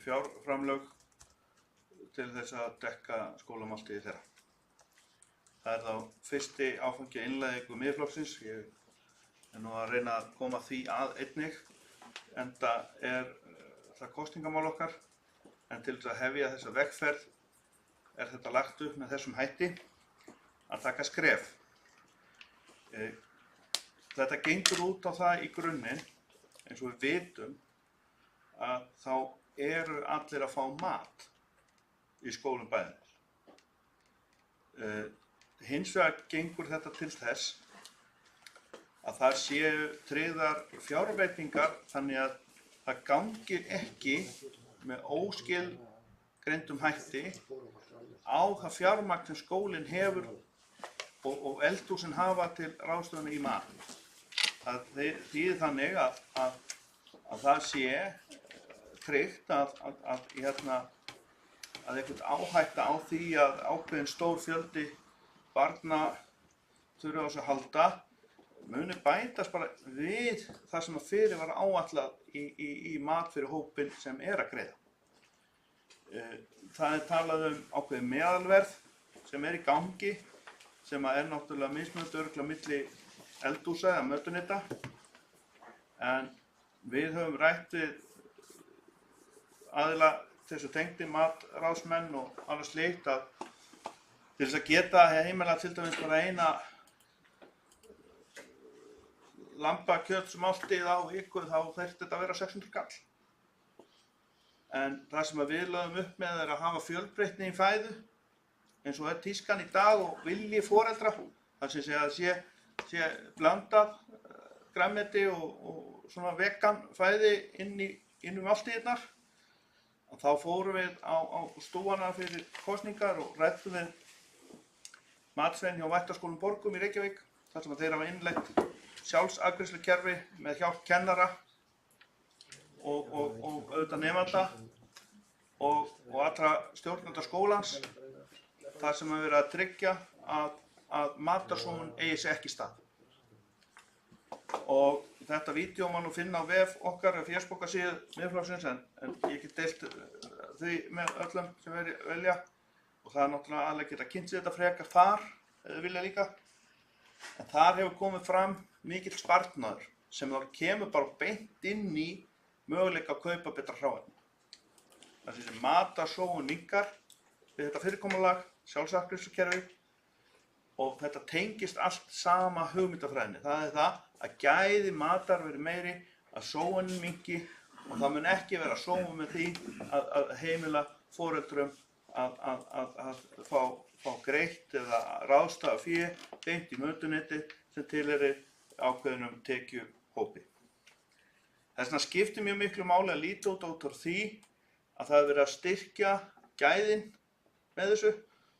fjárframlög til þess að dekka skólamáltíðir þeirra. Það er þá fyrsti áfangi innleiðingu Miðflokksins. Ég er nú að reyna að koma því að einnig, enda það kosningamál okkar, en til þess að hefja þessa vegferð er þetta lagt upp með þessum hætti að taka skref. Þetta gengur út á það í grunninn, eins og við vitum, að þá eru allir að fá mat í skólum bæjarins. Hins vegar gengur þetta til þess að það séu tryggðar fjárveitingar þannig að það gangi ekki með óskilgreindum hætti á það fjármagn sem skólinn hefur og eldhúsin hafa til ráðstöfunar í mat. Það þýðir þannig að það sé tryggt að einhvern áhætta á því að ákveðin stór fjöldi barna þurfa á þessu að halda muni bætast bara við það sem að fyrir var áætlað í mat fyrir hópinn sem er að greiða. Það talað ákveðið meðalverð sem í gangi sem er náttúrulega mismunandi örugglega milli eldhúsa eða mötuneyta en við höfum rætt við aðila þessu tengdi matráðsmenn og annað slíkt að til þess að geta heimila til dæmis bara eina lambakjötsmáltíð á viku þá þyrfti þetta að vera 600 kall. En það sem við lögum upp með að hafa fjölbreytni í fæðu eins og tískan í dag og vilji foreldra þar sem sé blandað grænmeti og svona vegan fæði inn í máltíðirnar. Þá fórum við á stúana fyrir kosningar og ræddum við matsvein hjá Vættaskólum Borgum í Reykjavík þar sem þeir hafa innleitt sjálfsafgreiðslukerfi með hjálp kennara og auðvitað nemenda og allra stjórnenda skólans þar sem er verið að tryggja að matarsóun eigi sér ekki stað. Og þetta vídeó má nú finna á vef okkar Facebook-síðu Miðflokksins en ég get deilt því með öllum sem velja og það er náttúrulega alveg geta kynnt sér þetta frekar þar ef þið vilja líka. En þar hefur komið fram mikill sparnaður sem þá kemur bara beint inn í möguleika að kaupa betra hráefni. Þessi matarsóun minnkar við þetta fyrirkomulag, sjálfsafgreiðslukerfi og þetta tengist allt sama hugmyndafræðinni. Það er það að gæði matar verið meiri, að sóunin minnki og það mun ekki vera sóun með því að heimila foreldrum að fá greitt eða ráðstafa fé beint í mötuneyti sem tilheyrir ákveðnum tekjuhópi. Þess vegna skiptir mjög miklu máli að líta út úr því að það er verið að styrkja gæðin með þessu,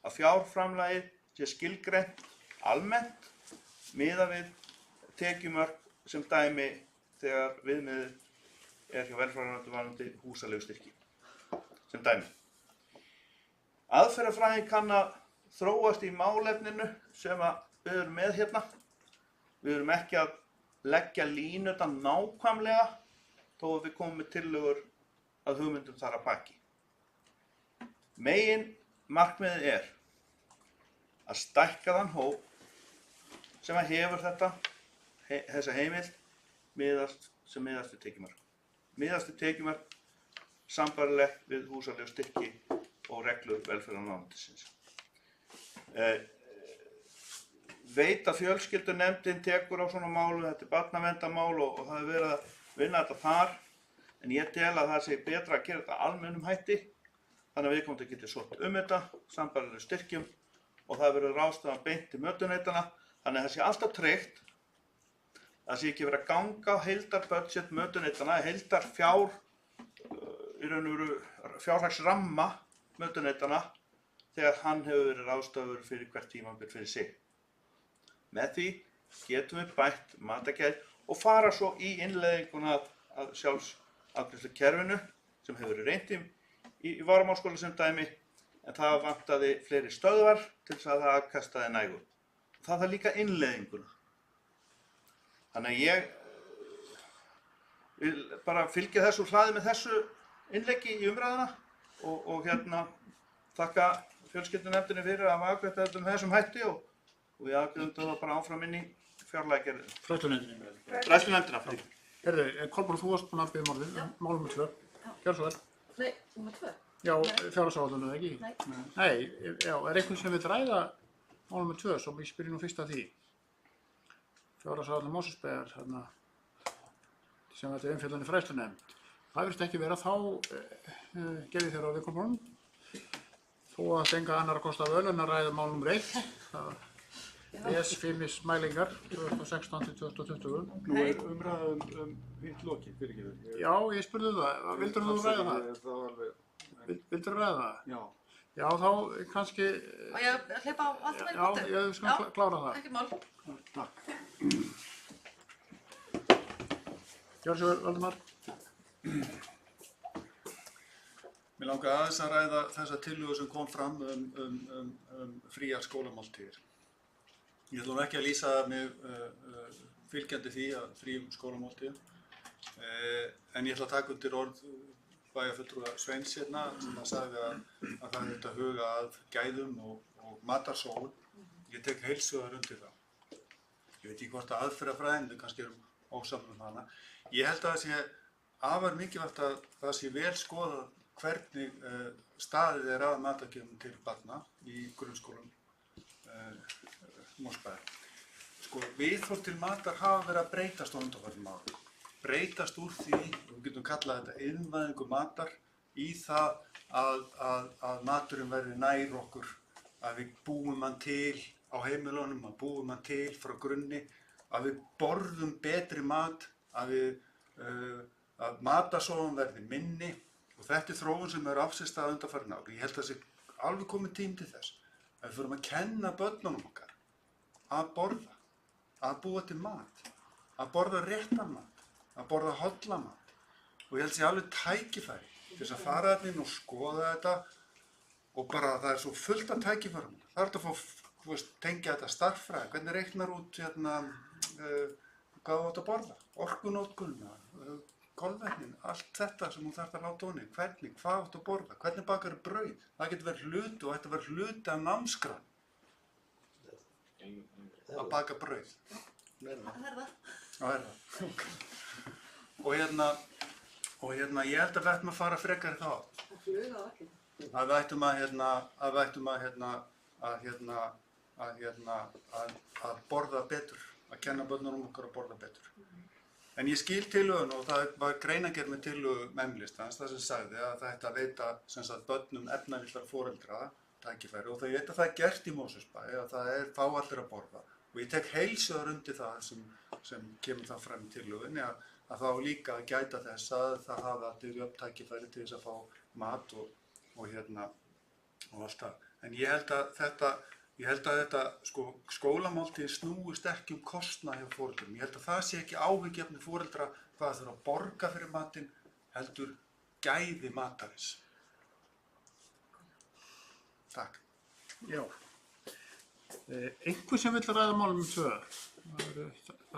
að fjárframlagið sé skilgreint almennt miðað við tekjumörk sem dæmi þegar viðmiðið hjá velferðarráðuneytinu varðandi húsaleigustyrki sem dæmi. Aðferðafræðin kann að þróast í málefninu sem við erum með hérna. Við erum ekki að leggja línurnar nákvæmlega þó að við komum með tillögur að hugmyndum þar að baki. Megin markmiðið er að stækka þann hóp sem hefur þessa heimild sem miðast við tekjumörk. Miðast við tekjumörk sambærilegt við húsaleigustyrki og reglur velferðarráðuneytisins. Veit að fjölskyldunefndin tekur á svona málu, þetta er barnaverndarmál og það er verið að vinna þetta þar en ég tel að það sé betra að gera þetta almennum hætti þannig að viðkomandi getur sótt þetta, sambærilegum styrkjum og það verður ráðstafað beint til mötuneytana þannig að það sé alltaf tryggt það sé ekki verið að ganga á heildarbudget mötuneytana, heildarfjár í raun og veru fjárhagsramma mötuneytana þegar hann hefur verið ráðstafur fyrir hvert tímabil fyrir sig. Með því getum við bætt matargæði og fara svo í innleiðinguna að sjálfsafgreiðslukerfinu sem hefur verið reynt í Varmárskóla sem dæmi en það vantaði fleiri stöðvar til þess að það afkastaði nægu. Það þarf líka innleiðinguna. Þannig að ég vil bara fylgja þessu hlaði með þessu innleggi í umræðuna og þakka fjölskyldunefndinni fyrir að hafa afgreitt þetta með þessum hætti og við afgreiðum þetta bara áfram inn í fjárlagagerðina. Fræðslunefndina. Herðu, Kolbrún, þú varst búin að biðja orðið mál nummer 2. Gjörðu svo vel. Nei, nummer 2? Já, fjárhagsáætlun eða ekki? Nei. Nei, já, er einhvern sem vil ræða mál nummer 2 svo ég spyr nú fyrst að því. Fjárhagsáætlun Mosfellsbæjar, sem þetta er umfjöllun í fræðslunefnd. það virðist ekki vera, þá gerði þeirra á viðkommunum. Þó að það enga annar kosta völ en að ræða mál nr. 1. ES-fímismælingar 2016-2020. Nú umræða hitt lokið, fyrirgefðu. Já, ég spurði það. Vildur þú ræða það? Vildur þú ræða það? Já. Já, þá kannski... Og ég hleypa á allt með í Já, bóttu? ég skal klára það. Ekki mál. Takk. Gjörðu svo vel, Valdimar. Mér langar aðeins að ræða þessa tillögu sem kom fram fríar skólamáltíðir. Ég ætlum ekki að lýsa mig fylgjandi því að fríum skólamáltíðum, en ég ætla að taka undir orð bæjarfulltrúa Sveins hérna sem að sagði að það er þetta huga að gæðum og matarsóun. Ég tek heils hugar undir það. Ég veit ekki hvort að aðferðafræðin, við kannski erum ósammála hana. Ég held að það sé afar mikilvægt að það sé vel skoðað hvernig staðið er að matargjöfum til barna í grunnskólum Mosfellsbæjar. Sko, viðhorf til matar hafa verið að breytast á undanfarnum árum. Breytast úr því, við getum kallað þetta innvæðingu matar, í það að maturinn verði nær okkur, að við búum hann til á heimilunum, að búum hann til frá grunni, að við borðum betri mat, að matarsóun verði minni. Og þetta er þróun sem er átt sér stað undanfarin ár. Ég held að það sé alveg komið tím til þess að við förum að kenna börnunum okkar að borða, að búa til mat, að borða réttan mat, að borða hollan mat. Og ég held að það sé alveg tækifæri til þess að fara þarna inn og skoða þetta og bara það er svo fullt af tækifærum. Það er hægt að fá, tengja þetta starffræði, hvernig reiknar út hvað þú átt að borða, orkunótkunna, kolvetnin, allt þetta sem þú þarft að láta honi, hvernig, hvað áttu að borða, hvernig bakar brauð. Það getur verið hluti og ætti að vera hluti af námskrá að baka brauð. Það er það. Það er það. Og ég held að við ættum að fara frekar í þá. Að við ættum að borða betur, að kenna börnunum okkar að borða betur. En ég skil tillögun og það var greinargerð með tillögu memlistans, það sem sagði að það ætti að veita börnum efnavitlar foreldra tækifæri og það ég veit að það er gert í Mosfellsbæ, að það er fá allir að borða. Og ég tek heils hugar undir það sem kemur það fram í tillögunni að þá líka að gæta þess að það hafa allir jöfn tækifæri til þess að fá mat og allt það. En ég held að þetta skólamáltíð snúist ekki kostnað hjá foreldrum. Ég held að það sé ekki áhyggjuefni foreldra hvað þurfa að borga fyrir matinn, heldur gæði matarins. Takk. Já. Einhver sem vill ræða málum 2.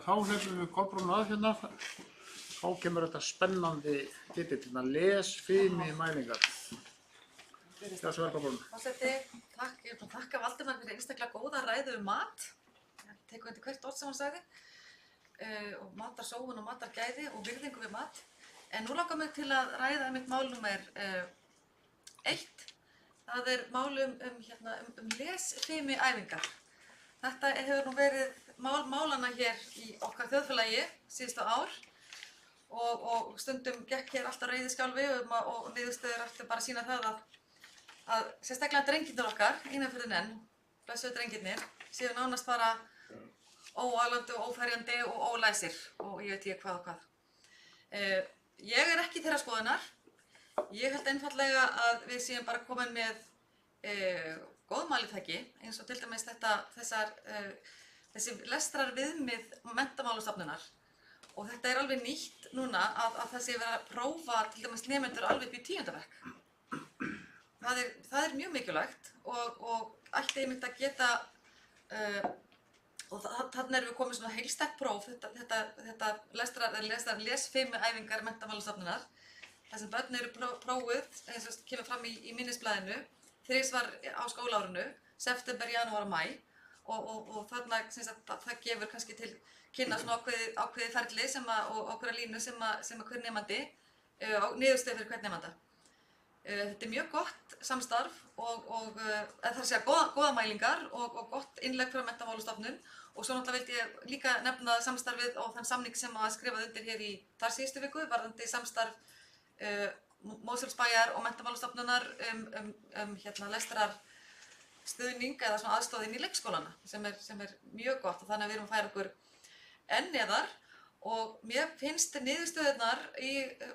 Þá hleypum við Kolbrúnu að hérna. Þá kemur þetta spennandi titill, lesfimimælingar. Já, svo vel Kolbrúnu. Forseti, takk. Ég vil þakka Valdimar fyrir einstaklega góða ræðu mat. Ég tek undir hvert orð sem hann sagði. Og matarsóun og matargæði og virðingu við mat. En nú langar mig til að ræða mitt mál númer 1. Það er mál um lesfimiæfingar. Þetta hefur nú verið málana hér í okkar þjóðfélagi síðustu ár og stundum gekk hér alltaf reiðiskjálfi og niðurstöður ættu bara að sýna það að sérstaklega drengirnir okkar, innanfjörðin enn, blessuðu drengirnir, séu nánast bara óalandi og óferjandi og ólæsir og ég veit ekki hvað og hvað. Ég er ekki þeirra skoðunar. Ég held einfallega að við séum bara komin með góð mælitæki eins og til dæmis þessi lestrar viðmið Menntamálastofnunar og þetta er alveg nýtt núna að það sé verið að prófa til dæmis nemendur alveg upp í 10. bekk. Það er mjög mikilvægt og ætti einmitt að geta og þarna erum við komið svona heilstætt próf þetta lesfimiæfingar Menntamálastofnunar. Það sem börn eru prófuð, eins og kemur fram í minnisblaðinu, 3 á skólaárinu, september, janúar og maí og þarna það gefur kannski til kynna svona ákveðið ferli og ákveða línu sem hver nemandi og niðurstöðu fyrir hvern nemanda. Þetta er mjög gott samstarf og það er að segja góða mælingar og gott innlegg frá Menntamálastofnun og svo náttúrulega vildi ég líka nefna samstarfið og þann samning sem var skrifað undir hér í þar síðustu viku varðandi samstarf Mosfellsbæjar og Menntamálastofnunar lestrar stuðning eða svona aðstoð inn í leikskólana sem er mjög gott og þannig að við erum að færa okkur enn neðar og mér finnst niðurstöðurnar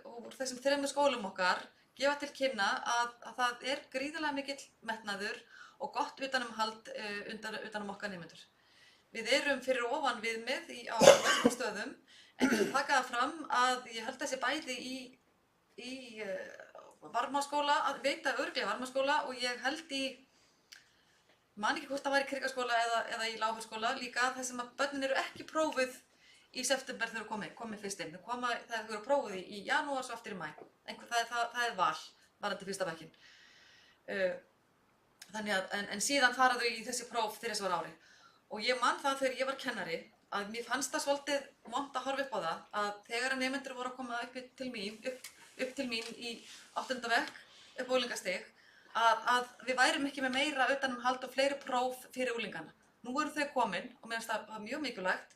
úr þessum 3 skólum okkar gefa til kynna að það er gríðarlega mikill metnaður og gott utanumhald utanum okkar nemendur. Við erum fyrir ofan viðmið á þessum stöðum en ég vil taka það fram að ég held þessi bæði í Varmárskóla, að veita örugglega Varmárskóla og ég held man ekki hvort það var í Krikaskóla eða í Lágholtsskóla líka þar sem að börnin eru ekki prófuð í september þegar komið fyrst inn. Það eru prófuð í janúar svo aftur í maí. Það er val varðandi fyrsta bekkinn. En síðan fara þau í þessi próf þrisvar á ári. Og ég man það þegar ég var kennari að mér fannst það svolítið vont að horfa upp á það að þegar nemendur voru að koma upp til mín í 8. bekk, upp á unglingastig, að við værum ekki með meira utanumhald og fleiri próf fyrir unglingana. Nú eru þau komin og mér finnst það mjög mikilvægt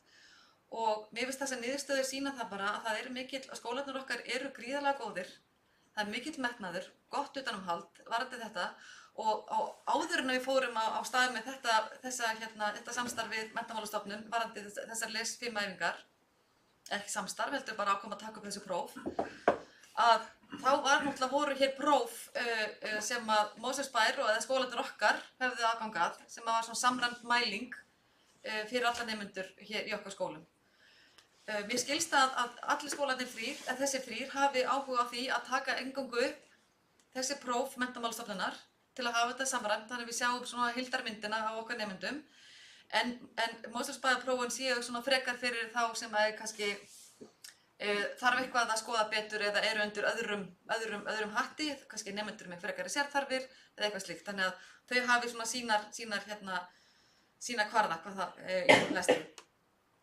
og mér finnst þessar niðurstöður sýna það bara að það eru mikill, að skólarnir okkar eru gríðarlega góðir, það er mikill metnaður, gott utanumhald varðandi þetta og áður en við fórum á stað með þetta samstarf við Menntamálastofnun varðandi þessar les-5-æfingar, ekki samstarf, heldur bara ákoma að taka upp þessi próf, að þá voru hér próf sem að Mosfellsbær eða skólarnir okkar höfðu aðgang að, sem var svona samræmd mæling fyrir alla nemendur hér í okkar skólum. Mér skilst að allir skólarnir þessir 3 hafi áhuga á því að taka eingöngu upp þessi próf Menntamálastofnunar til að hafa þetta samræmt, þannig að við sjáum svona heildarmyndina á okkar nemendum. En Mosfellsbæjarprófin séu svona frekar fyrir þá sem að kannski þarf eitthvað að skoða betur eða eru undir öðrum hatti, kannski nemendur með frekari sérþarfir eða eitthvað slíkt. Þannig að þau hafi svona sína kvarða hvað það í lestri.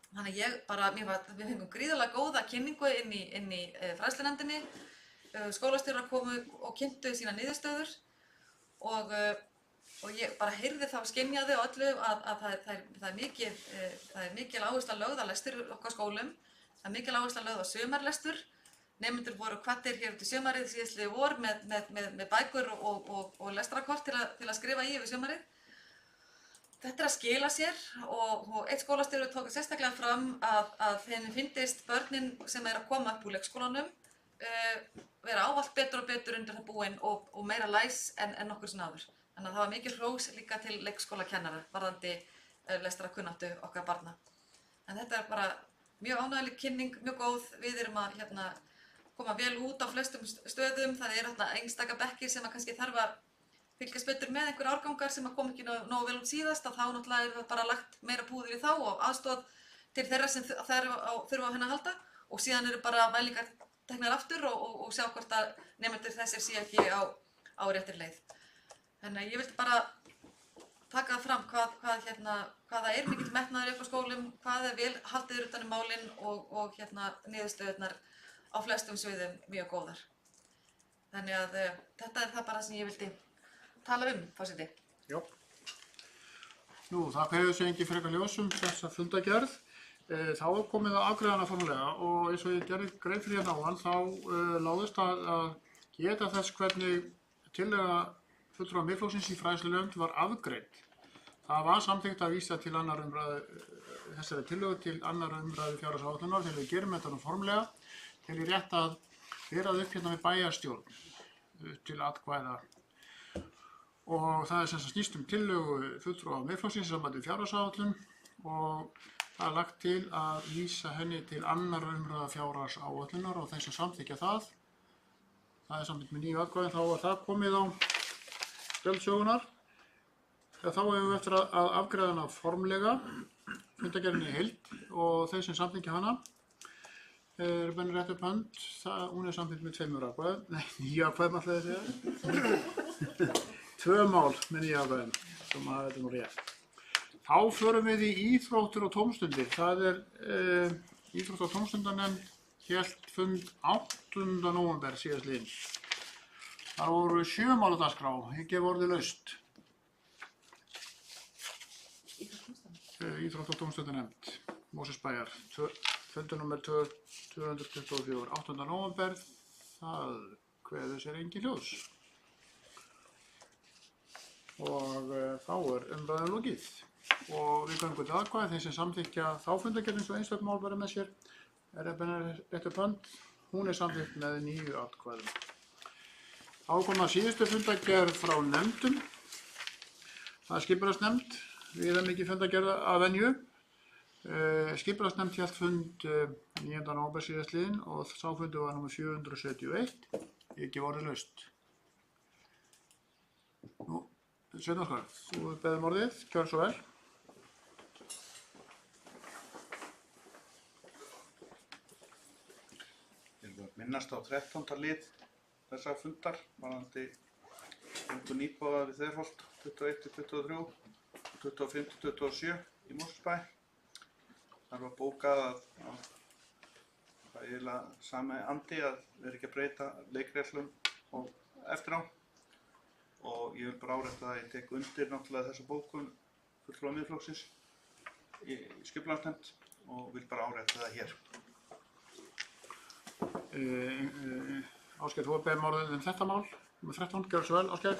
Þannig við fengum gríðarlega góða kynningu inn í fræðslunefndinni, skólastjórar komu og kynntu sína niðurstöður og ég bara heyrði þá skynjaði á öllu að það er mikil áhersla lögð að lestur okkar skólum, það er mikil áhersla lögð á sumarlestur. Nemendur voru hvattir hér út í sumarið síðastliðið vor með bækur og lestrakort til að skrifa í yfir sumarið. Þetta er að skila sér og einn skólastjóri tók sérstaklega fram að þeim finnist börnin sem er að koma upp úr leikskólanum vera ávallt betur og betur undir það búin og meira læs en nokkur sinni áður. Þannig að það var mikil hrós líka til leikskólakennara varðandi lestrarkunnáttu okkar barna. En þetta er bara mjög ánægjuleg kynning, mjög góð. Við erum að koma vel út á flestum stöðum. Það eru einstaka bekkir sem kannski þarf að fylgjast betur með einhver árgangar sem kom ekki nógu vel út síðast og þá náttúrulega er það bara lagt meira púður í þá og aðstoð til þeirra sem þurfa á henni að halda og síðan eru bara mælingar teknar aftur og sjá hvort að nemendur þessir sé ekki á réttir leið. Þannig að ég vildi bara taka það fram hvað það er mikill metnaður í okkar skólum, hvað er vel haldið utan um málin og niðurstöðurnar á flestum sviðum mjög góðar. Þannig að þetta er það bara sem ég vildi tala forseti. Já. Nú, það hefur sér ekki frekar ljósum þessa fundagerð. Þá er komið að afgreiðana formulega og eins og ég gerði grein fyrir hérna áðan þá láðist að geta þess hvernig tillaga fulltrúa Miðflokksins í fræðslunefnd var afgreidd. Það var samþykkt að vísa til þessari tillögu til annar umræðu fjárhagsáætlunar þegar við gerum þetta nú formulega til ég rétt að bera það upp hérna við bæjarstjórn til atkvæða. Og það er sem sagt snýst tillögu fulltrúa Miðflokksins í sambandi við fjárhagsáætlun og það er lagt til að vísa henni til annar umræða fjárhagsáætlunar og þeir sem samþykkja það er samþykkt með 9 atkvæðum, þá var það komið á spjaldsögunar. Þá hefum við eftir að afgreiða hana formlega, fundagerðinni í heild og þeir sem samþykkja hana er bennir rétt upp hönd, hún er samþykkt með 2 atkvæðum, nei 9 atkvæðum ætlaði ég að segja. 2 mál með 9 atkvæðum, sem að þetta nú rétt. Þá förum við í íþróttir og tómstundir. Það er íþrótt- og tómstundanefnd hélt fund 8. nóvember síðastliðinn. Það voru 7 mál á dagskrá, ég gef orðið laust. Íþrótt- og tómstundanefnd, Mosfellsbæjar, fundur númer 224, 8. nóvember. það kveður sér engin hljóðs. Og þá umræðan lokið. Og við göngum til atkvæði. Þeir sem samþykkja þá fundargerð eins og einstök mál verða með sér rétt upp hönd. Hún samþykkt með 9 atkvæðum. Þá kom að síðustu fundargerð frá nefndum. Það skipulagsnefnd. Viðamikil fundargerð að venju. Skipulagsnefnd hélt fund 9. nóvember síðastliðinn og sá fundur var nr. 771. Ég gef orðið laust. Nú, Sveinn Óskar, þú beðum orðið, gjör svo vel. Ég vil minnast á 13. lið þessa fundar, varðandi fundur nýbúða við Þverholt 21-23, 25-27 í Mosfellsbæ. Það var bókað að það er eiginlega sami andi að vera ekki að breyta leikreglum og eftir á. Og ég vil bara árétta að ég tek undir náttúrulega þessa bókun fulltrúa Miðflokksins í skipulagsnefnd og vil bara árétta það hér. Ásgeir, þú beðum orðið þetta mál, nr. 13, gjör svo vel, Ásgeir.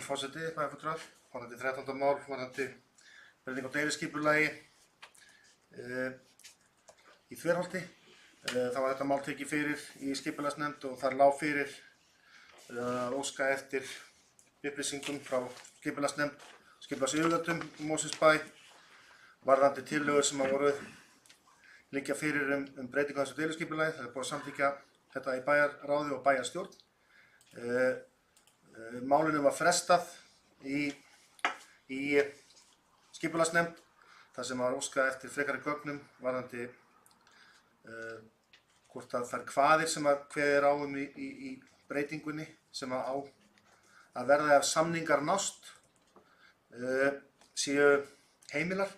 Forseti, bæjarfulltrúar, varðandi 13. mál, varðandi breytingu á deiliskipulagi í Þverholti. Það var þetta mál tekið fyrir í skipulagsnefnd og þar lá fyrir að óska eftir upplýsingum frá skipulagsnefnd, skipulagsyfirvöldum í Mosfellsbæ varðandi tillögur sem voru liggja fyrir breytingu á þessu deiliskipulagi. Það er búið að samþykkja þetta í bæjarráði og bæjarstjórn. Málinu var frestað í skipulagsnefnd þar sem var óskað eftir frekari gögnum varðandi hvort að þær kvaðir sem að kveðið á í breytingunni sem á að verða ef samningar nást séu heimilar.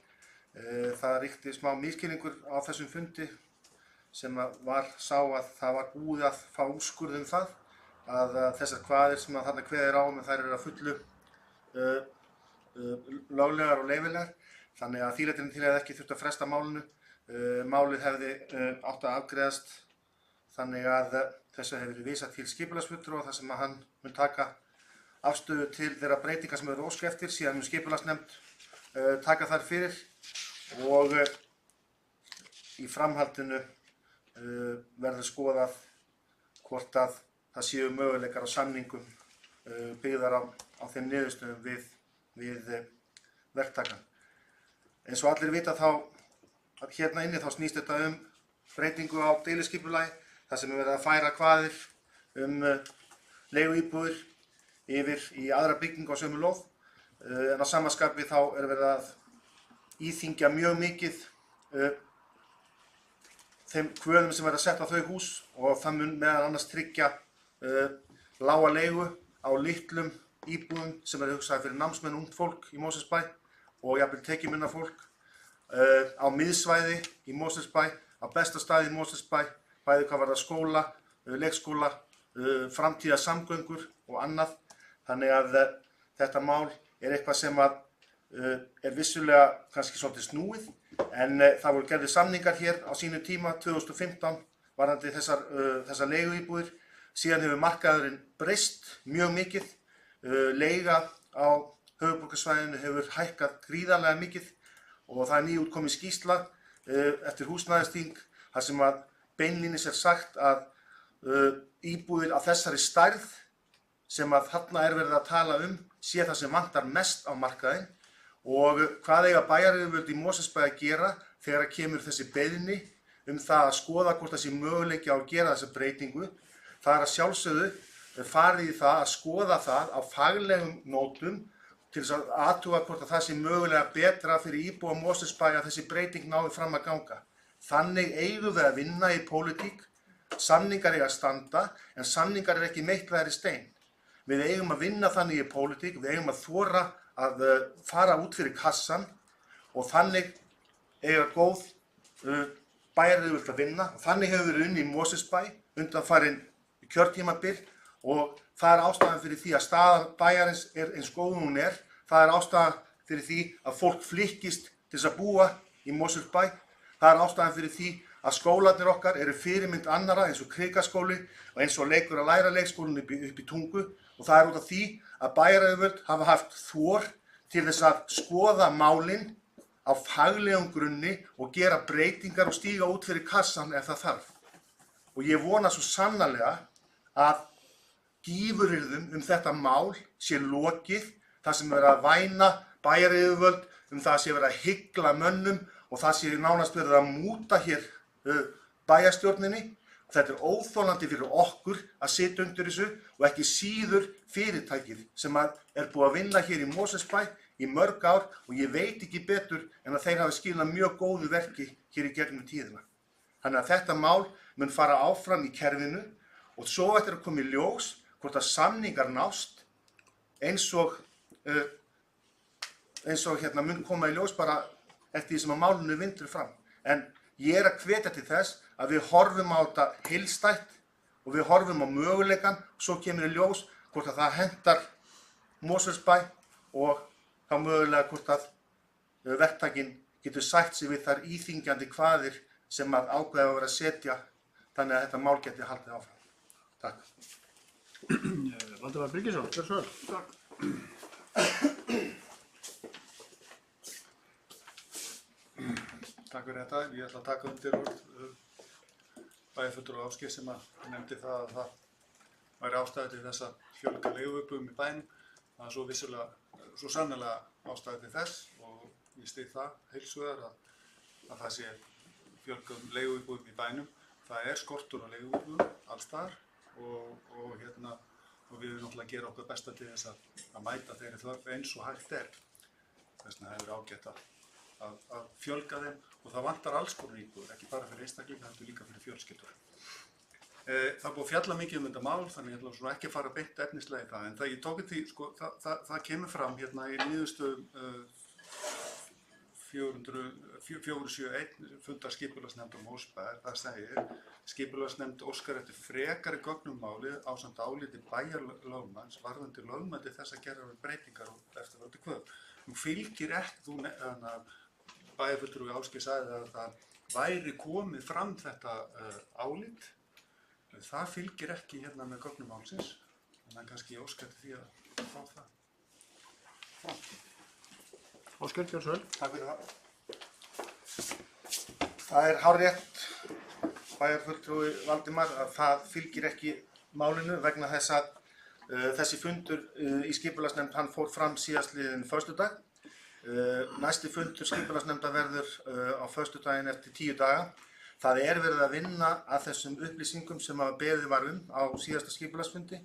Það ríkti smá misskilningur á þessum fundi sem var sá að það var búið að fá úrskurð það að þessar kvaðir sem að þarna kveðið á þær eru að fullu löglegar og leyfilegar. Þannig að því leytinu til hefði ekki þurft að fresta málinu. Málið hefði átt að afgreiðast þannig að þessu hefði verið vísað til skipulagsfulltrúa þar sem að hann mun taka afstöðu til þeirra breytinga sem eru óskað eftir, síðan mun skipulagsnefnd taka þær fyrir og í framhaldinu verður skoðað hvort að það séu möguleikar á samningum byggðar á þeim niðurstöðum við verktakann. Eins og allir vita þá hérna inni þá snýst þetta breytingu á deiliskipulagi þar sem verið að færa kvaðir leiguíbúðir yfir í aðra byggingu á sömu lóð. En á sama skapi þá verið að íþyngja mjög mikið þeim kvöðum sem verða sett á þau hús og það mun meðal annars tryggja lága leigu á litlum íbúðum sem eru hugsaðar fyrir námsmenn og ungt fólk í Mosfellsbæ og jafnvel tekjuminna fólk á miðsvæði í Mosfellsbæ, á besta staði í Mosfellsbæ, bæði hvað varðar skóla, leikskóla, framtíðarsamgöngur og annað. Þannig að þetta mál er eitthvað sem að er vissulega kannski svolítið snúið en það voru gerðir samningar hér á sínu tíma 2015 varðandi þessar leiguíbúðir. Síðan hefur markaðurinn breyst mjög mikið. Leiga á höfuðborgarsvæðinu hefur hækkað gríðarlega mikið og það er nýútkomin skýrsla eftir húsnæðisþing þar sem að beinlínis er sagt að íbúðir af þessari stærð sem að þarna er verið að tala sé það sem vantar mest á markaðinn og hvað eiga bæjaryfirvöld í Mosfellsbæ að gera þegar kemur þessi beiðni það að skoða hvort það sé möguleiki á að gera þessa breytingu. Það er að sjálfsögðu farið í það að skoða það á faglegum nótum til þess að athuga hvort að það sé mögulega betra fyrir íbúa Mosfellsbæ að þessi breyting nái fram að ganga. Þannig eigum við að vinna í pólitík, samningar eiga að standa en samningar er ekki meitlaðir í stein. Við eigum að vinna þannig í pólitík, við eigum að þora að fara út fyrir kassan og þannig eiga góð bæjaryfirvöld að vinna. Þannig hefur verið unnið í Mosfellsbæ undanfarin kjörtímabil og það er ástæðan fyrir því að staðan bæjarins er eins góð hún er. Það er ástæðan fyrir því að fólk flykkist til þess að búa í Mosfellsbæ. Það er ástæðan fyrir því að skólarnir okkar eru fyrirmynd annarra eins og Krikaskóli og eins og Leikur að læra leikskólinn upp í Tungu og það er út af því að bæjaryfirvöld hafa haft þor til þess að skoða málin á faglegum grunni og gera breytingar og stíga út fyrir kassan ef það þarf. Og ég vona svo sannarlega að gífuryrðum þetta mál sé lokið, það sem verið að væna bæjaryfirvöld, það sé verið að hygla mönnum og það sé nánast verið að múta hér bæjarstjórninni. Þetta er óþolandi fyrir okkur að sitja undir þessu og ekki síður fyrirtækið sem er búið að vinna hér í Mosfellsbæ í mörg ár og ég veit ekki betur en að þeir hafi skilað mjög góðu verki hér í gegnum tíðina. Þannig að þetta mál mun fara áfram í kerfinu og svo eftir að koma í ljós hvort að samningar nást eins og mun koma í ljós bara eftir því sem að málinu vindur fram. En ég er að hvetja til þess að við horfum á þetta heildstætt og við horfum á möguleikann og svo kemur í ljós hvort að það hentar Mosfellsbæ og þá mögulega hvort að verktakinn getur sætt sig við þær íþyngjandi kvaðir sem að ákveða að vera að setja þannig að þetta mál geti haldið áfram. Takk. Valdimar Birgisson, gjörðu svo vel. Takk. Takk fyrir þetta. Ég ætla að taka undir bæjarfulltrúa Ásgeir sem nefndi það að það væri ástæða til þess að fjölga leiguíbúðum í bænum. Það er svo sannarlega ástæða til þess og ég styð það heils hugar að það sé fjölgum leiguíbúðum í bænum. Það er skortur á leiguíbúðum alls staðar og við erum náttúrulega að gera okkar besta til þess að mæta þeirri þörf eins og hægt er. Þess vegna hefur ágætt að fjölga þeim og það vantar alls konar íbúðir, ekki bara fyrir einstaklinga, heldur líka fyrir fjölskyldur. Það er búið að fjalla mikið þetta mál, þannig ég ætla ekki að fara beint efnislega í það, en það ég tók því, sko, það kemur fram hérna í niðurstöðum 471 fundar skipulagsnefndar Mosfellsbæjar, það segir skipulagsnefnd óskar eftir frekari gögnum málið ásamt áliti bæjarlögmanns varðandi lögmæti þess að gera breytingar eftirfarandi kvöð. Nú fylgir ekki, bæjarfulltrúi Ásgeir sagði að það væri komið fram þetta álit. Það fylgir ekki hérna með gögnum málsins, en það kannski óskar eftir því að fá það. Ásgeir, gjörðu svo vel. Takk fyrir það. Það er hárrétt, bæjarfulltrúi Valdimar, að það fylgir ekki málinu vegna þess að þessi fundur í skipulagsnefnd hann fór fram síðastliðinn föstudag. Næsti fundur skipulagsnefndar verður á föstudaginn eftir 10 daga. Það er verið að vinna að þessum upplýsingum sem beðið var á síðasta skipulagsfundi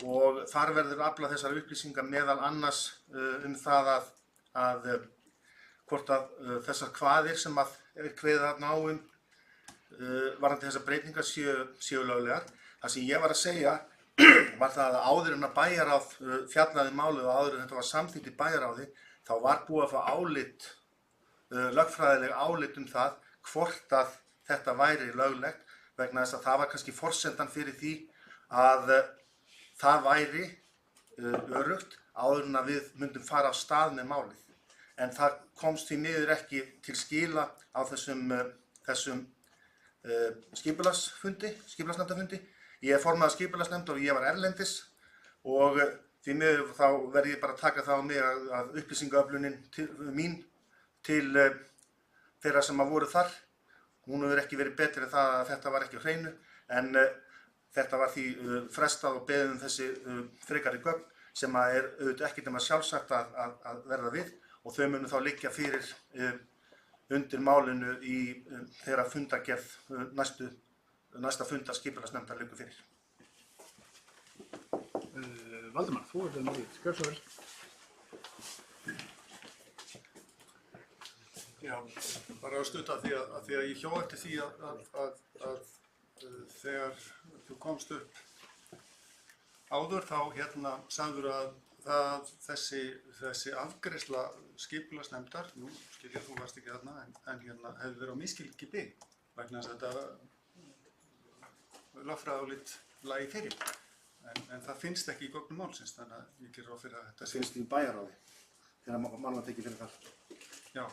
og þar verður aflað þessar upplýsingar meðal annars það að hvort að þessar kvaðir sem er kveðið þarna á varðandi þessar breytingar séu löglegar. Það sem ég var að segja var það að áður en að bæjarráð fjallaði málið og áður en þetta var samþykkt í bæjarráði þá var búið að fá álit, lögfræðileg álit það hvort að þetta væri löglegt vegna þess að það var kannski forsendan fyrir því að það væri öruggt áður en að við myndum fara á stað með málið. En það komst því miður ekki til skila á þessum skipulagsnefndarfundi. Ég er formaður skipulagsnefndar og ég var erlendis og því miður þá verð ég bara að taka það á mig að upplýsingaöflunin mín til þeirra sem voru þar. Hún hefur ekki verið betri en það að þetta var ekki á hreinu en þetta var því frestað og beðið þessi frekari gögn sem er auðvitað ekkert nema sjálfsagt að verða við og þau munu þá liggja fyrir undir málinu í þeirra fundargerð næsta fundar skipulagsnefndar liggur fyrir. Valdimar, þú ert með því, gjörðu svo vel. Já, bara að stutta því að ég hjó eftir því að þegar þú komst upp áður þá hérna sagður að þessi afgreiðsla skipulagsnefndar, nú skil ég þú varst ekki þarna, en hérna hefði verið á misskilningi byggð vegna þess að þetta lögfræðiálit lagi fyrir. En það finnst ekki í gögnum málsins, þannig að ég gerir ráð fyrir að þetta finnst í bæjarráði. þegar mann var tekið fyrir það. Já.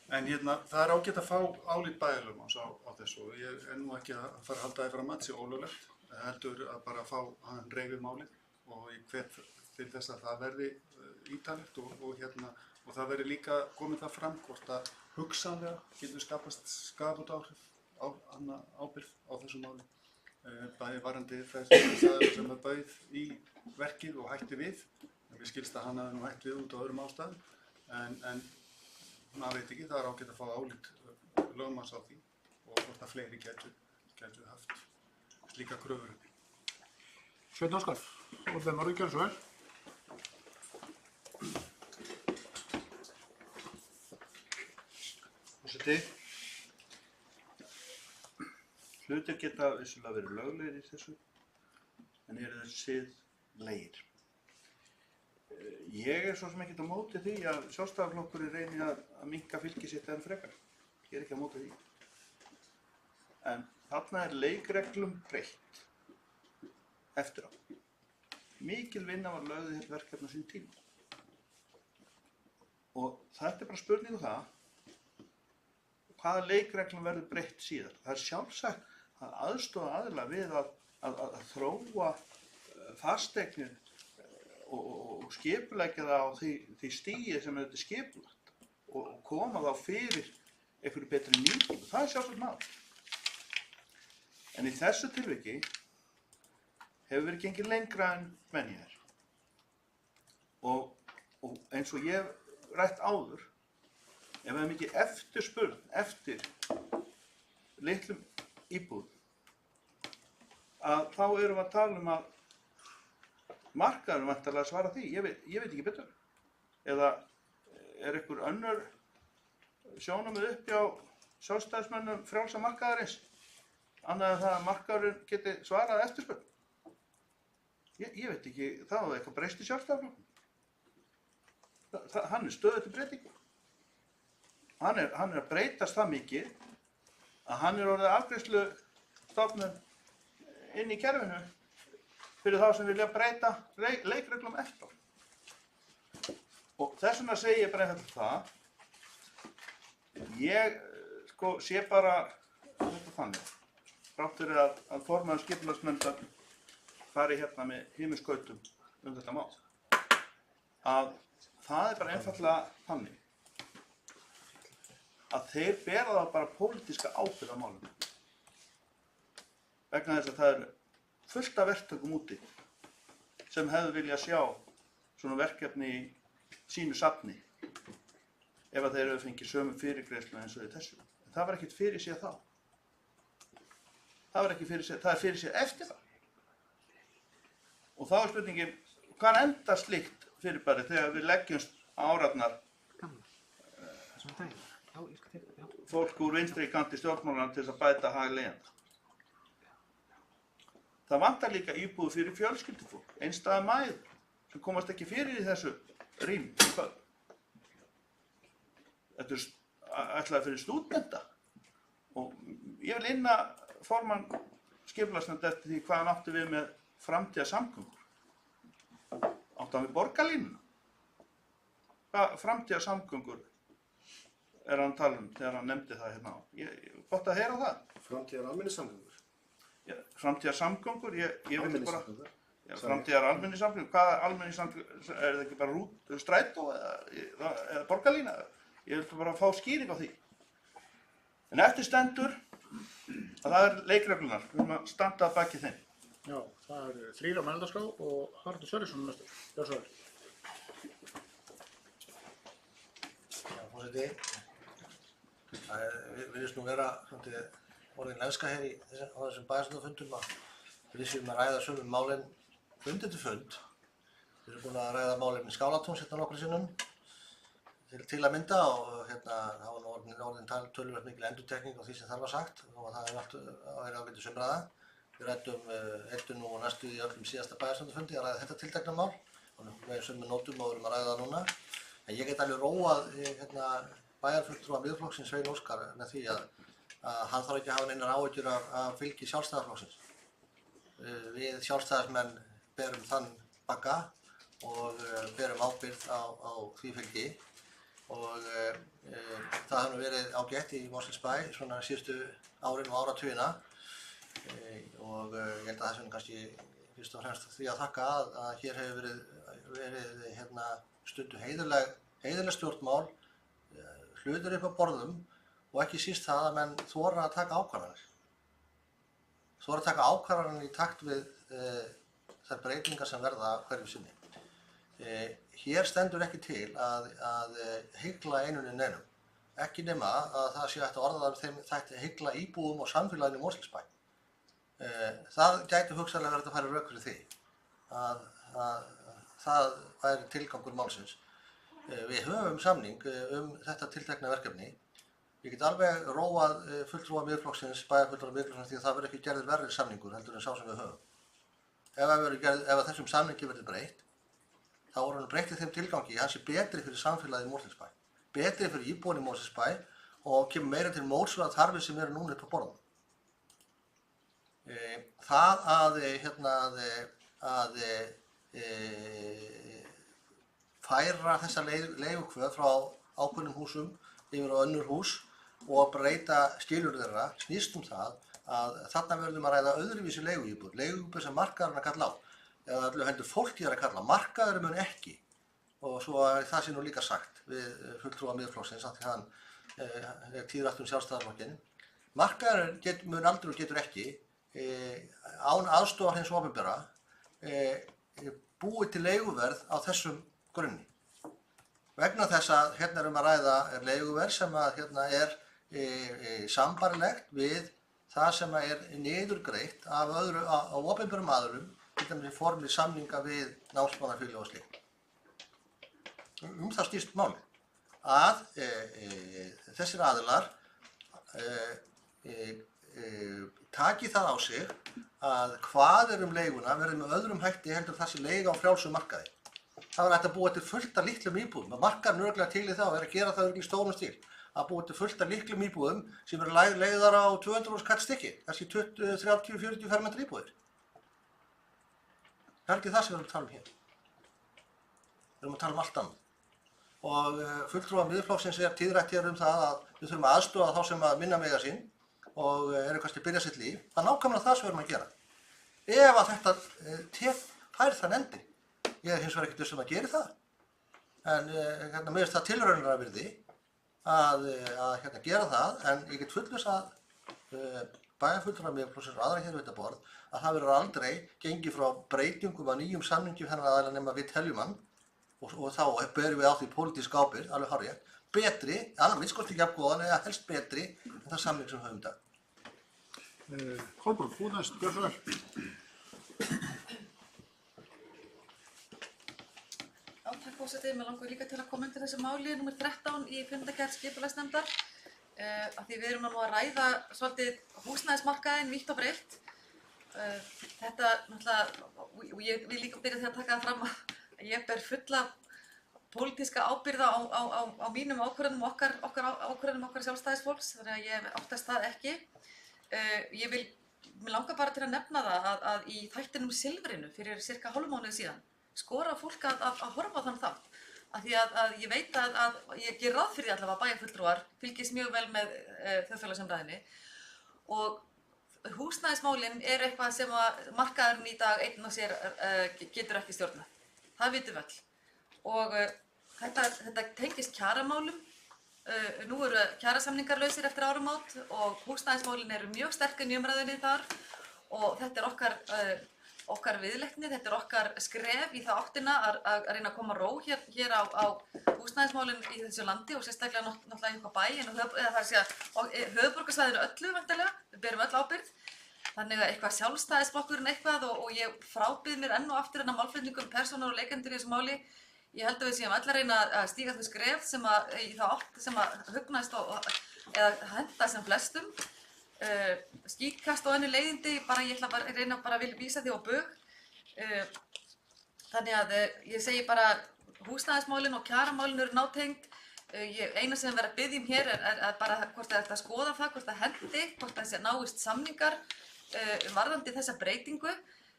En það er ágætt að fá álit bæjarlögmanns á þessu og ég er nú ekki að fara að halda því fram að þetta sé ólöglegt, heldur að bara fá hann reyfið málið og ég hvet til þess að það verði ítarlegt og það verði líka komið það fram hvort að hugsanlega getur skapast skaðabótaáhrif á ábyrgð á þessu máli. Bæði varandi þessi sem er bauð í verkið og hætti við. Mér skilst að hann hafi nú hætt við út á öðrum ástæðum en maður veit ekki, það er ágætt að fá álit lögmanns á því og hvort að fleiri gætu haft slíka kröfur uppi. Sveinn Óskar, og þeim að gjörðu svo vel. Forseti, hlutir geta vissulega verið löglegir í þessu, en eru þessi siðlegir. Ég er svo sem ekkert á móti því að Sjálfstæðisflokkurinn reyni að minnka fylgi sitt enn frekar. Ég er ekki á móti því. En þarna er leikreglum breytt eftir á. Mikil vinna var lögð í þetta verkefni á sín tíma. Og þetta er bara spurning um það, hvaða leikreglum verður breytt síðar. Það er sjálfsagt að aðstoða aðila við að þróa fasteignir og skipuleggja það á því stigi sem þetta er skipulagt og koma þá fyrir einhverju betri nýtingu. Það er sjálfsagt mál. En í þessu tilviki hefur verið gengið lengra en venja er. Og eins og ég hef rætt áður, ef það er mikið eftirspurn eftir litlum íbúðum, að þá erum við að tala um að markaðurinn væntanlega að svara því. Ég veit ekki betur. Eða er einhver önnur sjónarmið uppi á sjálfstæðismönnum frjálsa markaðarins, annað en það að markaðurinn geti svarað eftirspurn? Ég veit ekki, það var eitthvað breyst í Sjálfstæðisflokknum. Hann er stöðugt til breytingu. Hann er að breytast það mikið að hann er orðið afgreiðslustofnun inn í kerfinu fyrir þá sem vilja breyta leikreglum eftir. Og þess vegna segi ég bara einfaldlega það. Ég sé bara þetta þannig. Þrátt fyrir að formaður skipulagsnefndar fari hérna með himinskautum þetta mál. Að það er bara einfaldlega þannig að þeir bera það bara pólitíska ábyrgð á málum. Vegna þess að það eru fullt af verktökum úti sem hefðu viljað sjá svona verkefni í sínu safni ef að þeir hefðu fengið sömu fyrirgreiðslu eins og í þessu. En það var ekkert fyrir séð þá. Það er fyrir séð eftir það. Og þá er spurningin, hvað endar slíkt fyrirbæri þegar við leggjumst árarnar fólk úr vinstri kanti stjórnmálanna til þess að bæta hag leigjenda? Það vantar líka íbúð fyrir fjölskyldufólk, einstæðar mæður sem komast ekki fyrir í þessu rými. Þetta er ætlaði fyrir stúdenta og ég vil inna formann skipulagsnefndar eftir því hvað hann átti við með framtíðarsamgöngur. Átti hann við borgarlínuna? Hvað framtíðarsamgöngur er hann að tala um þegar hann nefndi það hérna á? Gott að heyra það. Framtíðar almenningssamgöngur. Framtíðarsamgöngur, ég veit bara framtíðar almenningssamgöngur, hvaða almenningssamgöngur, er það ekki bara strætó eða borgarlína? Ég vil bara fá skýring á því. En eftir stendur að það er leikreglunar, við erum að standa að baki þeim. Já, það eru 3 á mælendaskrá og Haraldur Sverrisson næstur. Gjörðu svo vel. Já, forseti, það virðist nú vera orðin lenska hér á þessum bæjarstjórnarfundum að við séum að ræða sömu málin fund eftir fund. Við erum búin að ræða málin í Skálatúns hérna nokkrum sinnum til að mynda og það var nú orðin töluvert mikil endurtekning á því sem þar var sagt og það er allt að vera ágætis umræða. Við ræddum nú næstu í öllum síðasta bæjarstjórnarfundi að ræða þetta tiltekna mál og með sömu nótum og við erum að ræða það núna. En ég get alveg róað bæjarfulltrúa Miðflokksins Svein Óskar með því að hann þarf ekki að hafa neinar áhyggjur af fylgi Sjálfstæðisflokksins. Við Sjálfstæðismenn berum þann bagga og berum ábyrgð á því fylgi og það hefur verið ágætt í Mosfellsbæ svona síðustu árin og áratugina og ég held að það sé kannski fyrst og fremst því að þakka að hér hefur verið stundu heiðarleg stjórnmál, hlutur upp á borðum og ekki síst það að menn þora að taka ákvarðanir. Þora að taka ákvarðanir í takt við þær breytingar sem verða hverju sinni. Hér stendur ekki til að hygla einum neinum. Ekki nema að það sé hægt að orða þeim þætti hygla íbúum og samfélaginu í Mosfellsbæ. Það gæti hugsanlega verið að færa rök fyrir því að það væri tilgangur málsins. Við höfum samning þetta tiltekna verkefni. Ég get alveg róað fulltrúa Miðflokksins, bæjarfulltrúa Miðflokksins því að það verður ekki gerður verri samningur heldur en sá sem við höfum. Ef þessum samningi verður breytt, þá er hann breytt í þeim tilgangi, hann sé betri fyrir samfélagið í Mosfellsbæ, betri fyrir íbúana í Mosfellsbæ og kemur meira til móts við þarfir sem eru núna upp á borðum. Það að færa þessa leigukvöð frá ákveðnum húsum yfir á önnur hús og breyta skilyrði þeirra snýst það að þarna verðum að ræða öðruvísi leiguíbúð sem markaðurinn að kalla á. Eða öllu heldur fólkið að kalla, markaðurinn mun ekki. Og svo það sé nú líka sagt við fulltrúa Miðflokksins að því hann er tíðrætt Sjálfstæðisflokkinn. Markaðurinn mun aldrei og getur ekki án aðstofar hins opinbera búið til leiguverð á þessum grunni. Vegna þess að hérna að ræða leiguverð sem er sambarilegt við það sem er niðurgreitt af opinberum aðilum, til dæmis í formi samninga við námsmannafélög og slíkt. Það snýst málið að þessir aðilar taki það á sig að hvað leiguna verði með öðrum hætti heldur það sé leiga á frjálsum markaði. Það var hægt að búa til fullt af litlum íbúðum, að markaðurinn er örugglega til í það og er að gera það örugglega í stórum stíl, að búa til fullt af litlum íbúðum sem eru leigðar á 200.000 kall stykki, kannski 20, 30, 40 fermetra íbúðir. Það er ekki það sem við erum að tala um hér. Við erum að tala um allt annað. Og fulltrúar Miðflokksins er tíðrætt hér það að við þurfum að aðstoða þá sem að minna mega sín og eru kannski að byrja sitt líf. Það er nákvæmlega það sem við erum að gera. Ef að þetta fær þann endi. Ég er hins vegar ekkert viss að gera það. En mér finnst það tilraunir virði að gera það, en ég get fullviss að bæjarfulltrúar Miðflokksins og aðra hér við þetta borð að það verður aldrei gengið frá breytingum að nýjum samningjum þennan aðeila nema við teljum hann og þá berum við á því pólitísk ábyrgð, alveg hárrétt, betri, annað minnst ekki jafngóðan eða helst betri en það samning sem höfum í dag. Kolbrún, þú næst, gjör svo vel. Já, takk forseti. Mér langar líka til að koma undir þessu máli nr. 13 í fundargerð skipulagsnefndar af því við erum nú að ræða svolítið húsnæðismarkaðinn vítt og breitt. Þetta náttúrulega, og ég vil líka byrja því að taka það fram að ég ber fulla pólitíska ábyrgð á mínum ákvörðunum okkar sjálfstæðisfólks, þannig að ég óttast það ekki. Mér langar bara til að nefna það að í þættinum Silfrinu fyrir cirka hálfmánuði síðan skora fólk að horfa á þann þátt. Af því að ég veit að ég ger ráð fyrir allavega að bæjarfulltrúar fylgist mjög vel með þjóðfélagsumræðunni og húsnæðismálin er eitthvað sem að markaðurinn í dag einn og sér getur ekki stjórnað. Það vitum við öll. Og þetta tengist kjaramálum. Nú eru kjarasamningar lausir eftir áramót og húsnæðismálin eru mjög sterk í umræðunni þar og þetta er okkar viðleitni, þetta er okkar skref í það áttina að reyna að koma ró hér á húsnæðismálin í þessu landi og sérstaklega náttúrulega í okkar bæ, eða það er að segja höfuðborgarsvæðinu öllu vantarlega, við berum öll ábyrgð. Þannig að eitthvað sjálfstæðisflokkurinn eitthvað og ég frábið mér enn og aftur en að málflutningum persónur og leikendur í þessu máli. Ég held að við séum allar að reyna að stíga þau skref sem að í það átt sem að hugnast eða henta sem flestum. Skítkast og önnu leiðindi, ég ætla bara að reyna að vilja vísa því á bug. Þannig að ég segi bara húsnæðismálin og kjaramálin eru nátengd. Eina sem verður að biðja hér er bara hvort það er að skoða það, hvort það hendi, hvort það sé náist samningar varðandi þessa breytingu.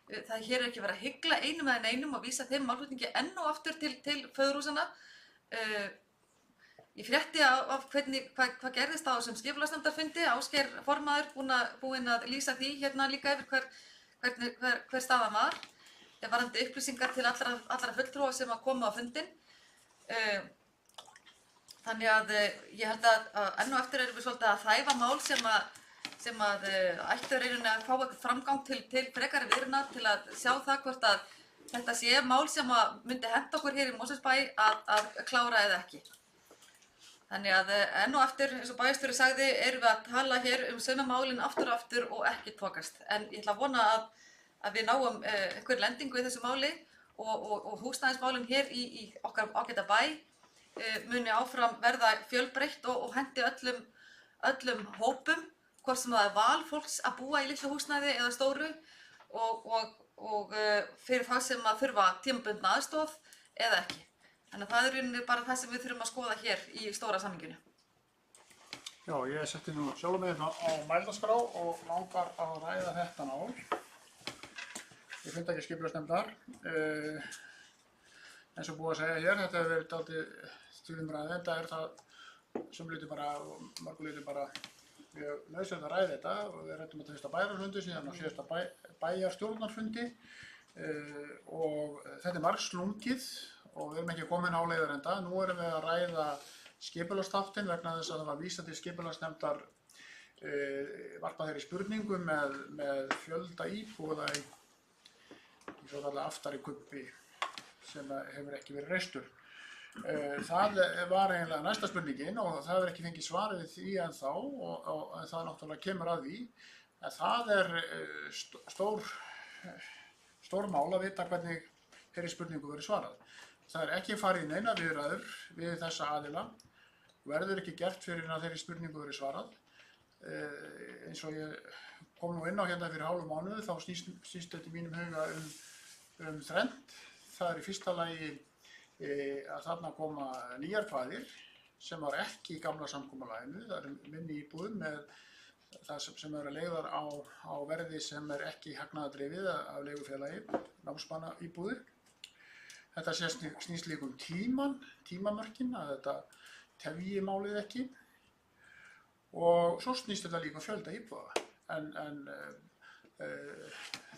Það hér ekki verið að hygla einum eða neinum og vísa þeim málflutningi enn og aftur til föðurhúsanna. Ég frétti af hvað gerðist á þessum skipulagsnefndarfundi. Ásgeir formaður búinn að lýsa því hérna líka yfir hver staðan var. Varðandi upplýsingar til allra fulltrúa sem að koma á fundinn. Þannig að ég held að enn og eftir erum við svolítið að þæfa mál sem að ættu rauninni að fá eitthvað framgang til frekari viðrinnar til að sjá það hvort að þetta sé mál sem að myndi henta okkur hér í Mosfellsbæ að klára eða ekki. Þannig að enn og eftir, eins og bæjarstjóri sagði, erum við að tala hér sömu málin aftur og aftur og ekki tókast. En ég ætla að vona að við náum einhver lendingu í þessu máli og húsnæðismálin hér í okkar ágæta bæ muni áfram verða fjölbreytt og hendi öllum hópum, hvort sem það er val fólks að búa í litlu húsnæði eða stóru og fyrir það sem að þurfa tímabundna aðstoð eða ekki. Þannig að það er rauninni bara það sem við þurfum að skoða hér í stóra samhenginu. Já, ég setti nú sjálfur mig á mælendaskrá og langar að ræða þetta mál. Ég finn ekki skipulagsnefndar. Eins og búið að segja hér, þetta hefur verið dálítið tíðumræði, enda er það sem hluti bara, mörgu hluti bara mjög nauðsynlegt að ræða þetta og við ræddum þetta fyrsta bæjarfundi, síðan á síðasta bæjarstjórnarfundi og þetta er margslungið og við erum ekki komin á leiðarenda. Nú erum við að ræða skipulagsþáttinn vegna þess að það var vísað til skipulagsnefndar varpað þeirri spurningum með fjölda íbúða í svo kallega aftari kubbi sem hefur ekki verið reistur. Það var eiginlega næsta spurningin og það hefur ekki fengið svarið við því ennþá og það náttúrulega kemur að því. En það er stór mál að vita hvernig þeirri spurningu verið svarað. Það er ekki farið í neina viðræður við þessa aðila, verður ekki gert fyrir að þeirri spurningu verið svarað. Eins og ég kom nú inn á hérna fyrir hálfum mánuði þá snýst þetta í mínum huga um þrennt. Það er í fyrsta lagi að þarna koma nýjar kvaðir sem var ekki í gamla samkomulaginu. Það eru minni íbúðum með það sem eru leigðar á verði sem er ekki hagnaðardrifið af leigufélagi, námsmanna íbúðir. Þetta snýst líka um tímamörkin, að þetta tefji málið ekki. Og svo snýst þetta líka um fjölda íbúða. En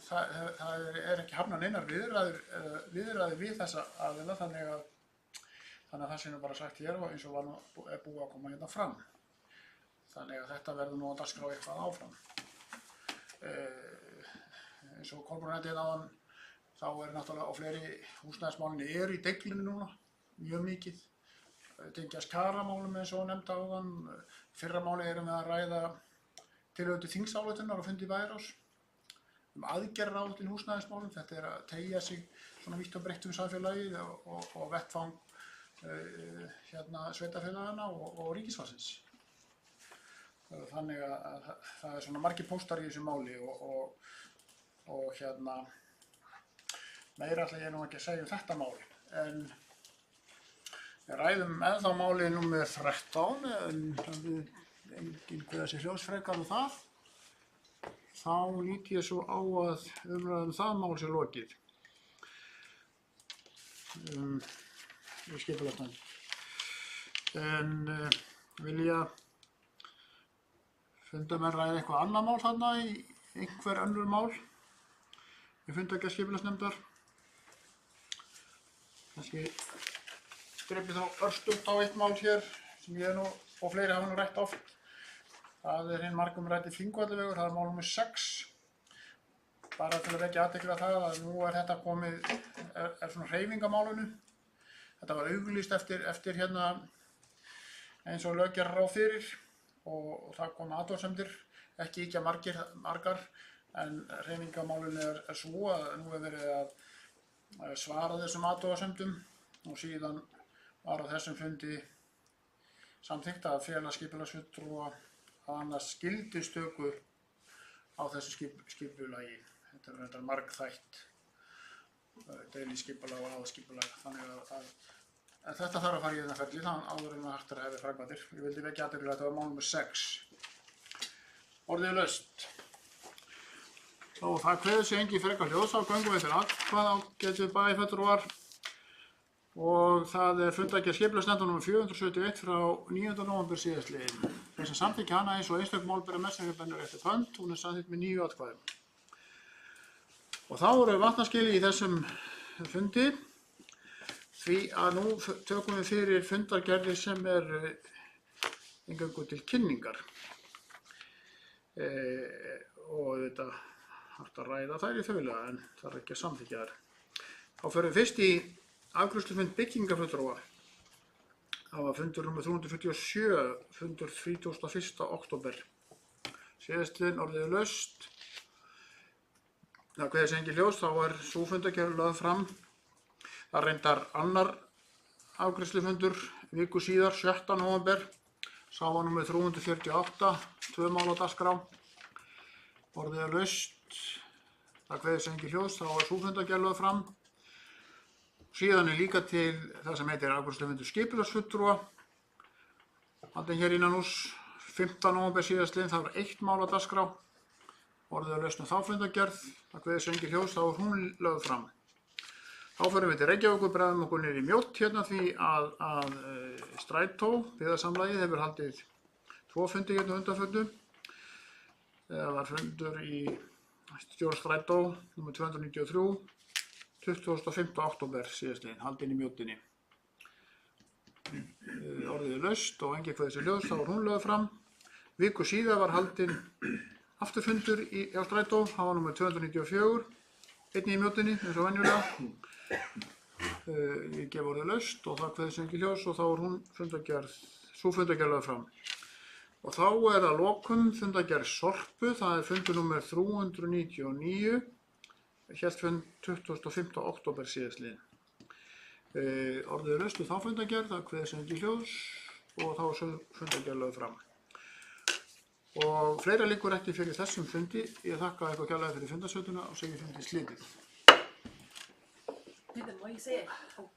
það er ekki hafnað neinar viðræður við þessa aðila, þannig að það sé nú bara sagt hér og eins og er búið að koma hérna fram. Þannig að þetta verður nú að dagskrá eitthvað áfram. Eins og Kolbrún nefndi áðan, þá er náttúrulega á fleiri húsnæðismálin eru í deiglunni núna, mjög mikið. Tengjast kjaramálum eins og nefndi áðan. Fyrra máli erum við að ræða tillögu til þingsályktunar á fundi Bæjarráðs aðgerðaráætlun í húsnæðismálum. Þetta er að teygja sig svona vítt og breitt samfélagið og vettfang sveitarfélagana og ríkisvaldsins. Þannig að það er svona margir póstar í þessu máli og meira ætla ég nú ekki að segja um þetta máli. En við ræðum ennþá máli númer 13, en við enginn hverja sér hljóðsfrekar um það. Þá lít ég svo á að umræðum það mál sé lokið. Við skipulagsnefnd. En vilja fundarmenn ræða eitthvað annað mál þarna í einhver önnur mál? Við fundum ekki að skipulagsnefndar. Kannski drepi þá örstugt á eitt mál hér sem ég nú og fleiri hafa nú rætt oft. Það er hinn margumræddi Þingvallavegur, það er mál nr. 6. Bara til að vekja athygli á það að nú er þetta komið, er svona hreyfingamálinu. Þetta var auglýst eftir hérna eins og lög gera ráð fyrir og það kom athugasemdir, ekki ýkja margar, en hreyfingamálinu er svo að nú er verið að svara þessum athugasemdum og síðan var á þessum fundi samþykkt að fela skipulagsfulltrúa að annast skyldustöku á þessu skipulagi. Þetta er reyndar margþætt deiliskipulag og aðskipulag, þannig að þetta þarf að fara í þetta ferli þannig áður en hægt er að hefði framkvæmdir. Ég vildi vekja athygli að þetta var mál nr. 6. Orðið laust. og það kveður sig engin frekar hljóðs á göngum við til atkvæða ágætu bæjarfulltrúar og það er fundargerð skipulagsnefndar nr. 471 frá 9. nóvember síðastliðinn. Þeir sem samþykkja hana eins og einstök mál bera með sér bennur eftir hönd, hún er samþykkt með 9 atkvæðum. Og þá eru vatnaskili í þessum fundi því að nú tökum við fyrir fundargerðir sem er eingöngu til kynningar og þetta hægt að ræða þær í þauðlega en það er ekki að samþykkja þær. Þá förum við fyrst í afgreiðslufund byggingarfulltrúa. Það var fundur nr. 347, fundur 31. október. Síðastliðinn orðið laust. Það kveður sig engin hljóðs, þá er sú fundargerð lögð fram. Það reyndar annar afgreiðslufundur viku síðar, 7. nóvember. Sá var nr. 348, 2 mál á dagskrá. Orðið laust. Það kveður sig engin hljóðs, þá er sú fundargerð lögð fram. Síðan er líka til það sem heitir afgreiðslufundur skipulagsfulltrúa. Haldinn hér innan hús 15. nóvember síðastliðinn, það var 1 mál á dagskrá. Orðið laust þá fundargerð, það kveður sig engin hljóðs, þá er hún lögð fram. Þá förum við til Reykjavíkur, bregðum okkur niður í Mjódd hérna því að Strætó, byggðarsamlagið, hefur haldið 2 fundi hérna undanföndu. Það var fundur í stjórn Strætó nr. 293. 25. október síðastliðinn, haldinn í Mjóddinni. Orðið laust og engin kveður sig hljóðs, þá var hún lögð fram. Viku síðar var haldinn afturfundur hjá Strætó, það var nr. 294, einnig í Mjóddinni, eins og venjulega. Ég gef orðið laust og það kveður sig engin hljóðs og þá er hún sú fundargerð lögð fram. Og þá er að lokum fundargerð Sorpu, það er fundur nr. 399. Hélt fund 25. október síðastliðinn. Orðið laust þá fundargerð, það kveður sig engin hljóðs og þá er fundargerð lögð fram. Og fleira liggur ekki fyrir þessum fundi. Ég þakka eitthvað kærlega fyrir fundarsötuna og segi fundi slitið. Má ég segja eitthvað?